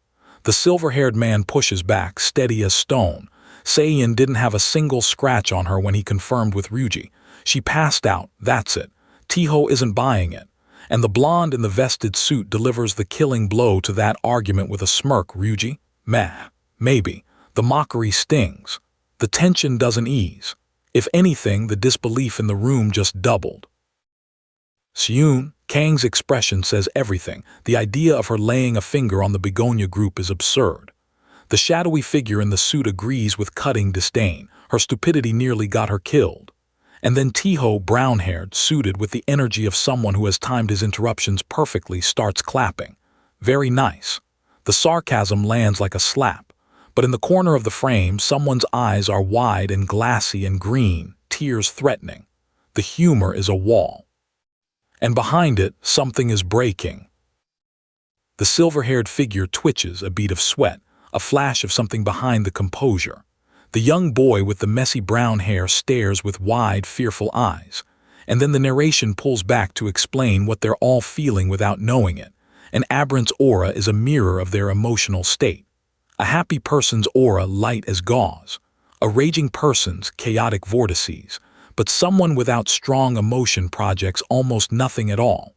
The silver-haired man pushes back, steady as stone. Sayeon didn't have a single scratch on her when he confirmed with Ryuji. She passed out, that's it. Taeho isn't buying it. And the blonde in the vested suit delivers the killing blow to that argument with a smirk. Ryuji? Meh. Maybe. The mockery stings. The tension doesn't ease. If anything, the disbelief in the room just doubled. Seon, Kang's expression says everything. The idea of her laying a finger on the Begonia group is absurd. The shadowy figure in the suit agrees with cutting disdain. Her stupidity nearly got her killed. And then Taeho, brown-haired, suited with the energy of someone who has timed his interruptions perfectly, starts clapping. Very nice. The sarcasm lands like a slap. But in the corner of the frame, someone's eyes are wide and glassy and green, tears threatening. The humor is a wall. And behind it, something is breaking. The silver-haired figure twitches, a bead of sweat, a flash of something behind the composure. The young boy with the messy brown hair stares with wide, fearful eyes. And then the narration pulls back to explain what they're all feeling without knowing it. An aberrant's aura is a mirror of their emotional state. A happy person's aura light as gauze, a raging person's chaotic vortices, but someone without strong emotion projects almost nothing at all,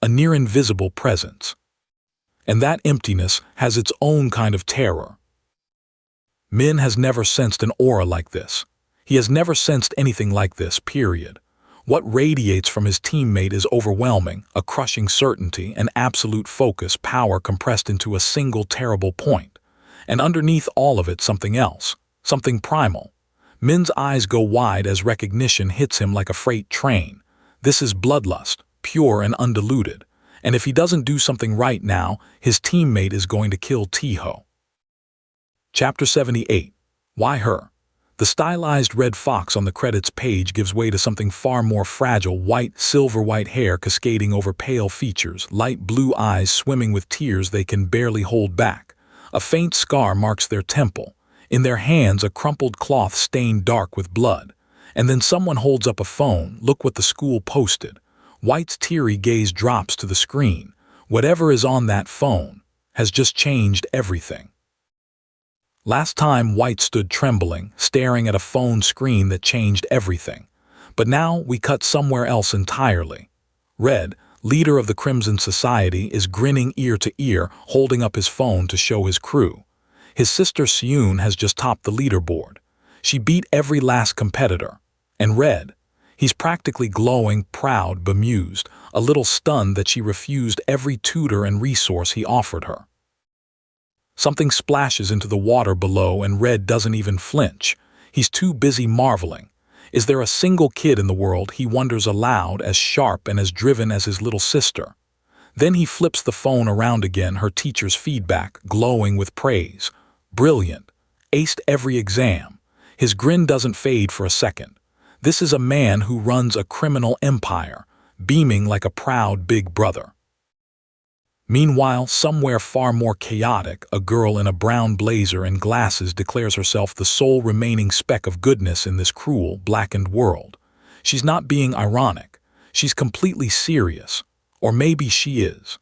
a near-invisible presence. And that emptiness has its own kind of terror. Min has never sensed an aura like this. He has never sensed anything like this, period. What radiates from his teammate is overwhelming, a crushing certainty, an absolute focus, power compressed into a single terrible point. And underneath all of it, something else, something primal. Min's eyes go wide as recognition hits him like a freight train. This is bloodlust, pure and undiluted. And if he doesn't do something right now, his teammate is going to kill Tiho. Chapter 78. Why Her? The stylized red fox on the credits page gives way to something far more fragile: white, silver-white hair cascading over pale features, light blue eyes swimming with tears they can barely hold back. A faint scar marks their temple. In their hands, a crumpled cloth stained dark with blood. And then someone holds up a phone. Look what the school posted. White's teary gaze drops to the screen. Whatever is on that phone has just changed everything. Last time, White stood trembling, staring at a phone screen that changed everything. But now we cut somewhere else entirely. Red, leader of the Crimson Society, is grinning ear to ear, holding up his phone to show his crew. His sister Sayeon has just topped the leaderboard. She beat every last competitor. And Red, he's practically glowing, proud, bemused, a little stunned that she refused every tutor and resource he offered her. Something splashes into the water below and Red doesn't even flinch. He's too busy marveling. Is there a single kid in the world, he wonders aloud, as sharp and as driven as his little sister? Then he flips the phone around again, her teacher's feedback, glowing with praise. Brilliant. Aced every exam. His grin doesn't fade for a second. This is a man who runs a criminal empire, beaming like a proud big brother. Meanwhile, somewhere far more chaotic, a girl in a brown blazer and glasses declares herself the sole remaining speck of goodness in this cruel, blackened world. She's not being ironic. She's completely serious. Or maybe she is.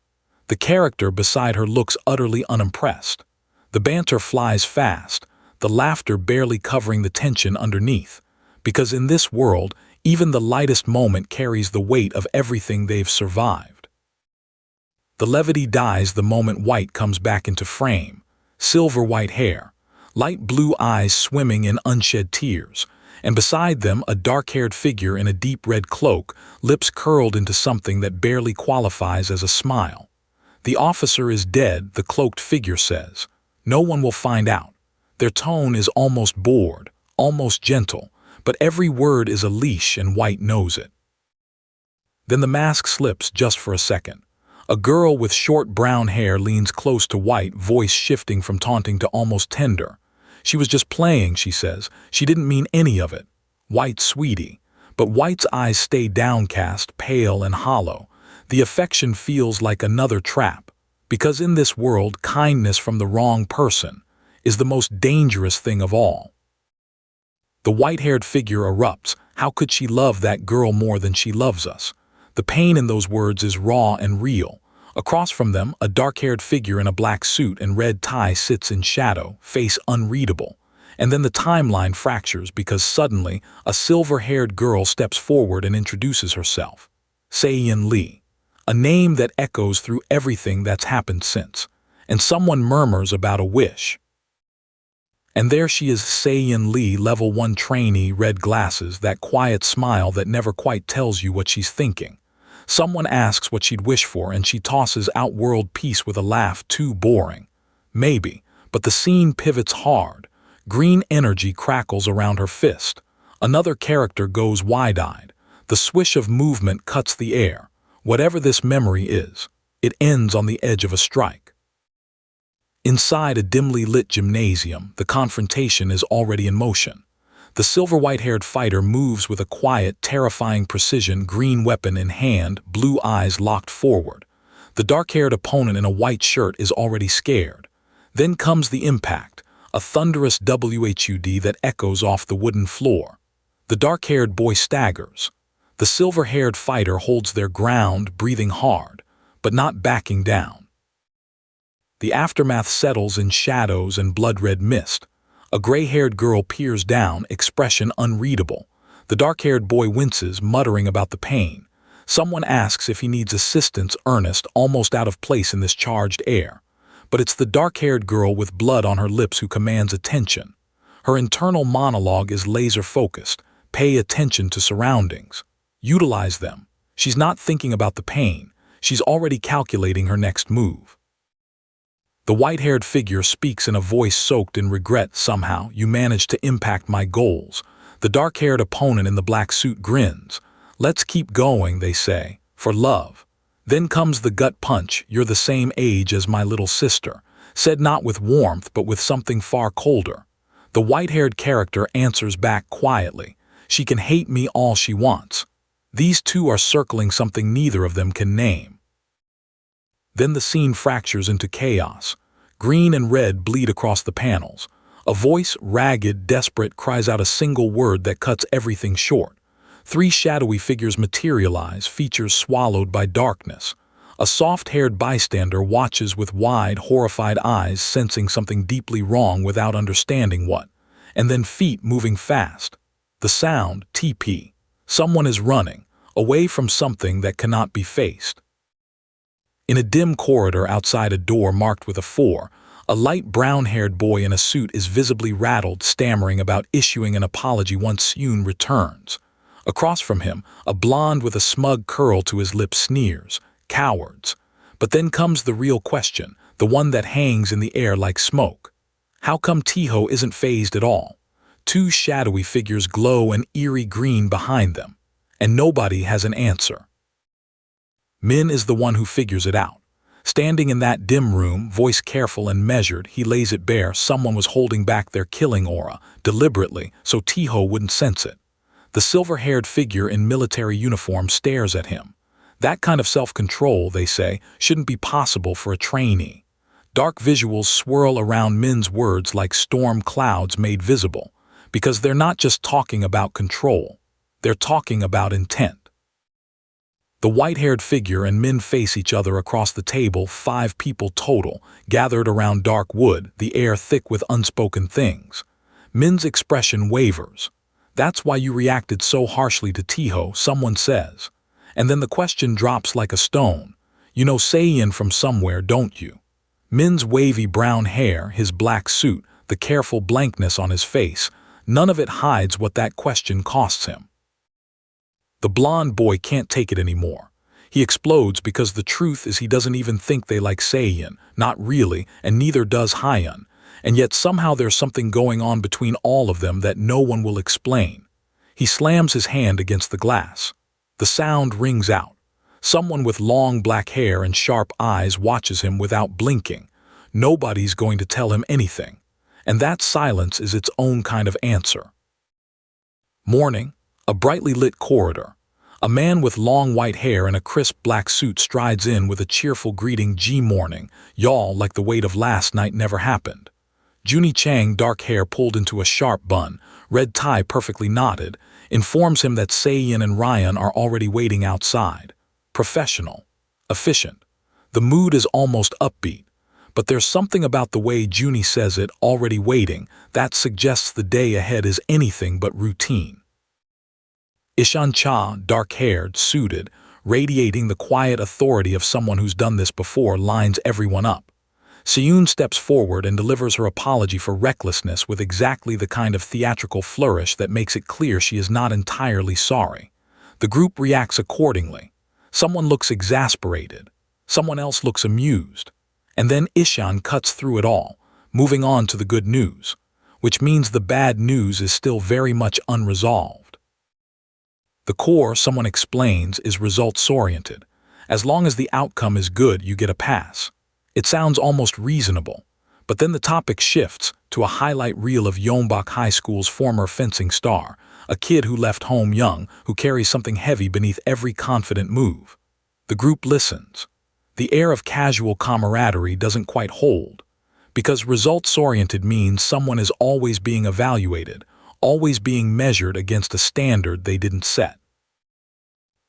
The character beside her looks utterly unimpressed. The banter flies fast, the laughter barely covering the tension underneath. Because in this world, even the lightest moment carries the weight of everything they've survived. The levity dies the moment White comes back into frame. Silver-white hair, light blue eyes swimming in unshed tears, and beside them a dark-haired figure in a deep red cloak, lips curled into something that barely qualifies as a smile. The officer is dead, the cloaked figure says. No one will find out. Their tone is almost bored, almost gentle, but every word is a leash and White knows it. Then the mask slips just for a second. A girl with short brown hair leans close to White, voice shifting from taunting to almost tender. She was just playing, she says. She didn't mean any of it. White, sweetie. But White's eyes stay downcast, pale and hollow. The affection feels like another trap. Because in this world, kindness from the wrong person is the most dangerous thing of all. The white-haired figure erupts. How could she love that girl more than she loves us? The pain in those words is raw and real. Across from them, a dark-haired figure in a black suit and red tie sits in shadow, face unreadable. And then the timeline fractures because suddenly a silver-haired girl steps forward and introduces herself. Sayeon Lee, a name that echoes through everything that's happened since. And someone murmurs about a wish. And there she is, Sayeon Lee, level 1 trainee, red glasses, that quiet smile that never quite tells you what she's thinking. Someone asks what she'd wish for and she tosses out world peace with a laugh. Too boring. Maybe, but the scene pivots hard. Green energy crackles around her fist. Another character goes wide-eyed. The swish of movement cuts the air. Whatever this memory is, it ends on the edge of a strike. Inside a dimly lit gymnasium, the confrontation is already in motion. The silver-white-haired fighter moves with a quiet, terrifying precision, green weapon in hand, blue eyes locked forward. The dark-haired opponent in a white shirt is already scared. Then comes the impact, a thunderous WHUD that echoes off the wooden floor. The dark-haired boy staggers. The silver-haired fighter holds their ground, breathing hard, but not backing down. The aftermath settles in shadows and blood-red mist. A gray-haired girl peers down, expression unreadable. The dark-haired boy winces, muttering about the pain. Someone asks if he needs assistance, earnest, almost out of place in this charged air. But it's the dark-haired girl with blood on her lips who commands attention. Her internal monologue is laser-focused. Pay attention to surroundings. Utilize them. She's not thinking about the pain. She's already calculating her next move. The white-haired figure speaks in a voice soaked in regret. Somehow, you managed to impact my goals. The dark-haired opponent in the black suit grins. Let's keep going, they say, for love. Then comes the gut punch, "You're the same age as my little sister," said not with warmth but with something far colder. The white-haired character answers back quietly, "She can hate me all she wants." These two are circling something neither of them can name. Then the scene fractures into chaos. Green and red bleed across the panels. A voice, ragged, desperate, cries out a single word that cuts everything short. 3 shadowy figures materialize, features swallowed by darkness. A soft-haired bystander watches with wide, horrified eyes, sensing something deeply wrong without understanding what. And then feet moving fast. The sound, TP. Someone is running, away from something that cannot be faced. In a dim corridor outside a door marked with a 4, a light brown-haired boy in a suit is visibly rattled, stammering about issuing an apology once Sayeon returns. Across from him, a blonde with a smug curl to his lips sneers, "Cowards." But then comes the real question, the one that hangs in the air like smoke. How come Taeho isn't fazed at all? 2 shadowy figures glow an eerie green behind them, and nobody has an answer. Min is the one who figures it out. Standing in that dim room, voice careful and measured, he lays it bare someone was holding back their killing aura, deliberately, so Taeho wouldn't sense it. The silver-haired figure in military uniform stares at him. That kind of self-control, they say, shouldn't be possible for a trainee. Dark visuals swirl around Min's words like storm clouds made visible, because they're not just talking about control, they're talking about intent. The white-haired figure and Min face each other across the table, 5 people total, gathered around dark wood, the air thick with unspoken things. Min's expression wavers. "That's why you reacted so harshly to Taeho," someone says. And then the question drops like a stone. "You know Sayeon from somewhere, don't you?" Min's wavy brown hair, his black suit, the careful blankness on his face, none of it hides what that question costs him. The blonde boy can't take it anymore. He explodes because the truth is he doesn't even think they like Sayeon, not really, and neither does Hyun. And yet somehow there's something going on between all of them that no one will explain. He slams his hand against the glass. The sound rings out. Someone with long black hair and sharp eyes watches him without blinking. Nobody's going to tell him anything. And that silence is its own kind of answer. Morning, a brightly lit corridor. A man with long white hair and a crisp black suit strides in with a cheerful greeting. "G morning, y'all," like the weight of last night never happened. Junie Chang, dark hair pulled into a sharp bun, red tie perfectly knotted, informs him that Sayeon and Ryan are already waiting outside. Professional. Efficient. The mood is almost upbeat. But there's something about the way Junie says it, "already waiting," that suggests the day ahead is anything but routine. Ishan Cha, dark-haired, suited, radiating the quiet authority of someone who's done this before, lines everyone up. Sayeon steps forward and delivers her apology for recklessness with exactly the kind of theatrical flourish that makes it clear she is not entirely sorry. The group reacts accordingly. Someone looks exasperated. Someone else looks amused. And then Ishan cuts through it all, moving on to the good news, which means the bad news is still very much unresolved. The core, someone explains, is results-oriented. As long as the outcome is good, you get a pass. It sounds almost reasonable, but then the topic shifts to a highlight reel of Yeonbak High School's former fencing star, a kid who left home young, who carries something heavy beneath every confident move. The group listens. The air of casual camaraderie doesn't quite hold, because results-oriented means someone is always being evaluated, always being measured against a standard they didn't set.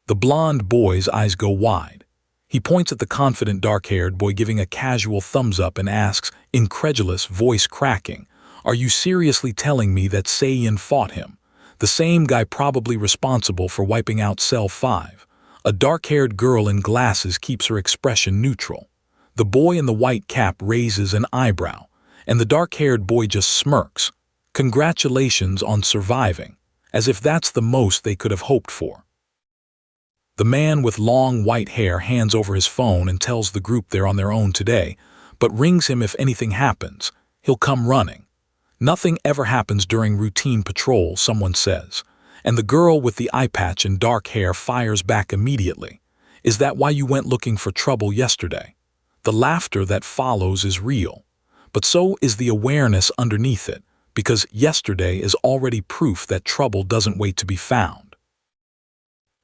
The blonde boy's eyes go wide. He points at the confident dark-haired boy, giving a casual thumbs up, and asks, incredulous, voice cracking, "Are you seriously telling me that Sayeon fought him? The same guy probably responsible for wiping out Cell 5. A dark-haired girl in glasses keeps her expression neutral. The boy in the white cap raises an eyebrow, and the dark-haired boy just smirks. Congratulations on surviving, as if that's the most they could have hoped for. The man with long white hair hands over his phone and tells the group they're on their own today, but rings him if anything happens. He'll come running. Nothing ever happens during routine patrol, someone says, and the girl with the eye patch and dark hair fires back immediately. Is that why you went looking for trouble yesterday? The laughter that follows is real, but so is the awareness underneath it, because yesterday is already proof that trouble doesn't wait to be found.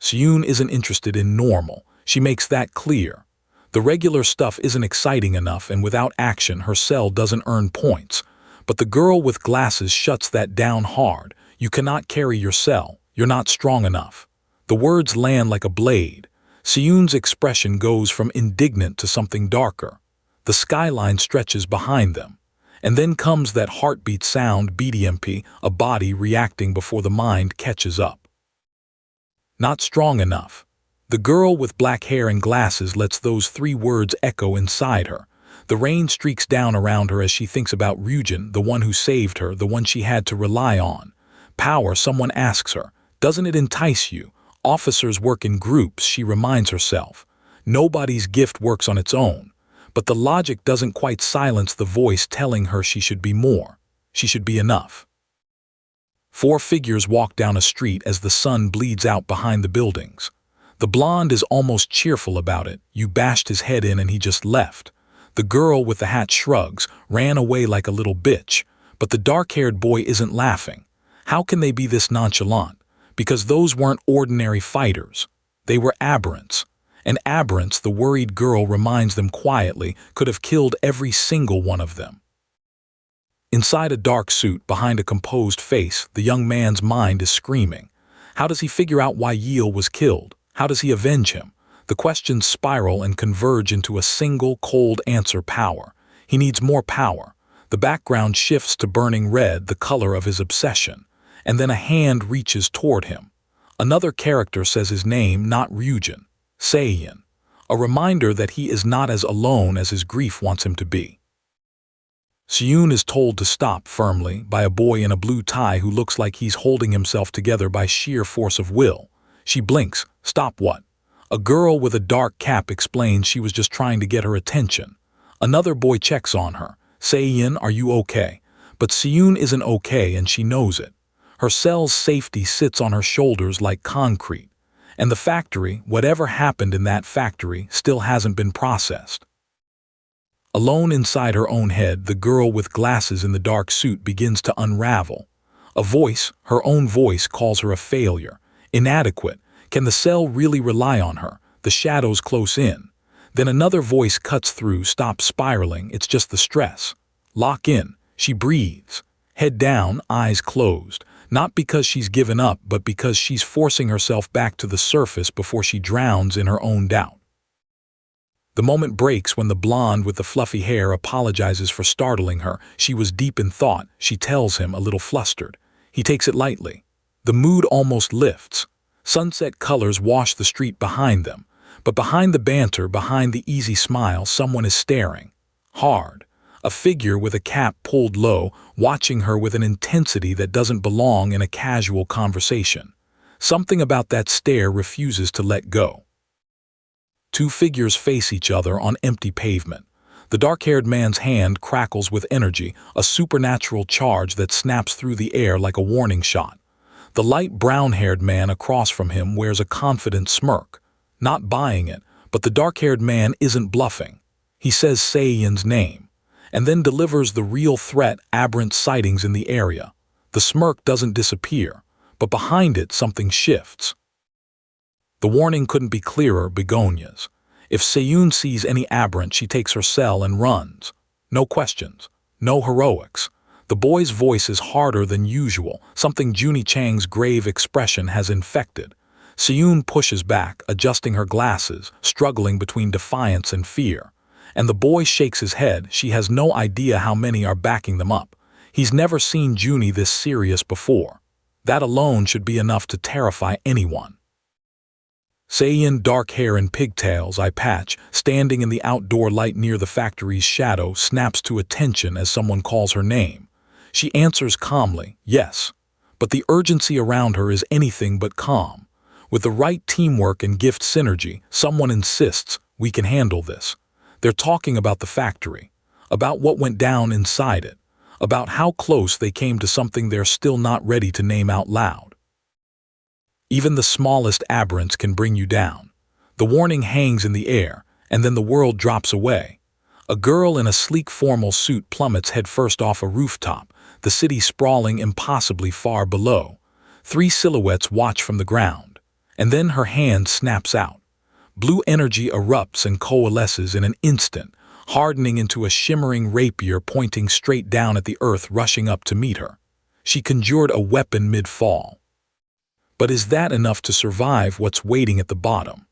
Sayeon isn't interested in normal. She makes that clear. The regular stuff isn't exciting enough, and without action her cell doesn't earn points. But the girl with glasses shuts that down hard. You cannot carry your cell. You're not strong enough. The words land like a blade. Sayeon's expression goes from indignant to something darker. The skyline stretches behind them. And then comes that heartbeat sound, BDMP, a body reacting before the mind catches up. Not strong enough. The girl with black hair and glasses lets those 3 words echo inside her. The rain streaks down around her as she thinks about Ryujin, the one who saved her, the one she had to rely on. Power, someone asks her. Doesn't it entice you? Officers work in groups, she reminds herself. Nobody's gift works on its own. But the logic doesn't quite silence the voice telling her she should be more. She should be enough. 4 figures walk down a street as the sun bleeds out behind the buildings. The blonde is almost cheerful about it. You bashed his head in and he just left. The girl with the hat shrugs, ran away like a little bitch. But the dark-haired boy isn't laughing. How can they be this nonchalant? Because those weren't ordinary fighters. They were aberrants. And aberrants, the worried girl reminds them quietly, could have killed every single one of them. Inside a dark suit, behind a composed face, the young man's mind is screaming. How does he figure out why Yeel was killed? How does he avenge him? The questions spiral and converge into a single, cold answer: power. He needs more power. The background shifts to burning red, the color of his obsession. And then a hand reaches toward him. Another character says his name, not Ryujin. Sayeon. A reminder that he is not as alone as his grief wants him to be. Sayeon is told to stop firmly by a boy in a blue tie who looks like he's holding himself together by sheer force of will. She blinks. Stop what? A girl with a dark cap explains she was just trying to get her attention. Another boy checks on her. Sayeon, are you okay? But Sayeon isn't okay, and she knows it. Her cell's safety sits on her shoulders like concrete. And the factory, whatever happened in that factory, still hasn't been processed. Alone inside her own head, the girl with glasses in the dark suit begins to unravel. A voice, her own voice, calls her a failure. Inadequate. Can the cell really rely on her? The shadows close in. Then another voice cuts through. Stop spiraling, it's just the stress. Lock in. She breathes. Head down, eyes closed. Not because she's given up, but because she's forcing herself back to the surface before she drowns in her own doubt. The moment breaks when the blonde with the fluffy hair apologizes for startling her. She was deep in thought, she tells him, a little flustered. He takes it lightly. The mood almost lifts. Sunset colors wash the street behind them. But behind the banter, behind the easy smile, someone is staring. Hard. A figure with a cap pulled low, watching her with an intensity that doesn't belong in a casual conversation. Something about that stare refuses to let go. 2 figures face each other on empty pavement. The dark-haired man's hand crackles with energy, a supernatural charge that snaps through the air like a warning shot. The light brown-haired man across from him wears a confident smirk. Not buying it, but the dark-haired man isn't bluffing. He says Sayeon's name. And then delivers the real threat: aberrant sightings in the area. The smirk doesn't disappear, but behind it something shifts. The warning couldn't be clearer: begonias. If Sayeon sees any aberrant, she takes her cell and runs. No questions, no heroics. The boy's voice is harder than usual, something Junie Chang's grave expression has infected. Sayeon pushes back, adjusting her glasses, struggling between defiance and fear. And the boy shakes his head. She has no idea how many are backing them up. He's never seen Junie this serious before. That alone should be enough to terrify anyone. Sayeon, dark hair and pigtails, eye patch, standing in the outdoor light near the factory's shadow, snaps to attention as someone calls her name. She answers calmly, yes. But the urgency around her is anything but calm. With the right teamwork and gift synergy, someone insists, we can handle this. They're talking about the factory, about what went down inside it, about how close they came to something they're still not ready to name out loud. Even the smallest aberrants can bring you down. The warning hangs in the air, and then the world drops away. A girl in a sleek formal suit plummets headfirst off a rooftop, the city sprawling impossibly far below. 3 silhouettes watch from the ground, and then her hand snaps out. Blue energy erupts and coalesces in an instant, hardening into a shimmering rapier pointing straight down at the earth rushing up to meet her. She conjured a weapon mid-fall. But is that enough to survive what's waiting at the bottom?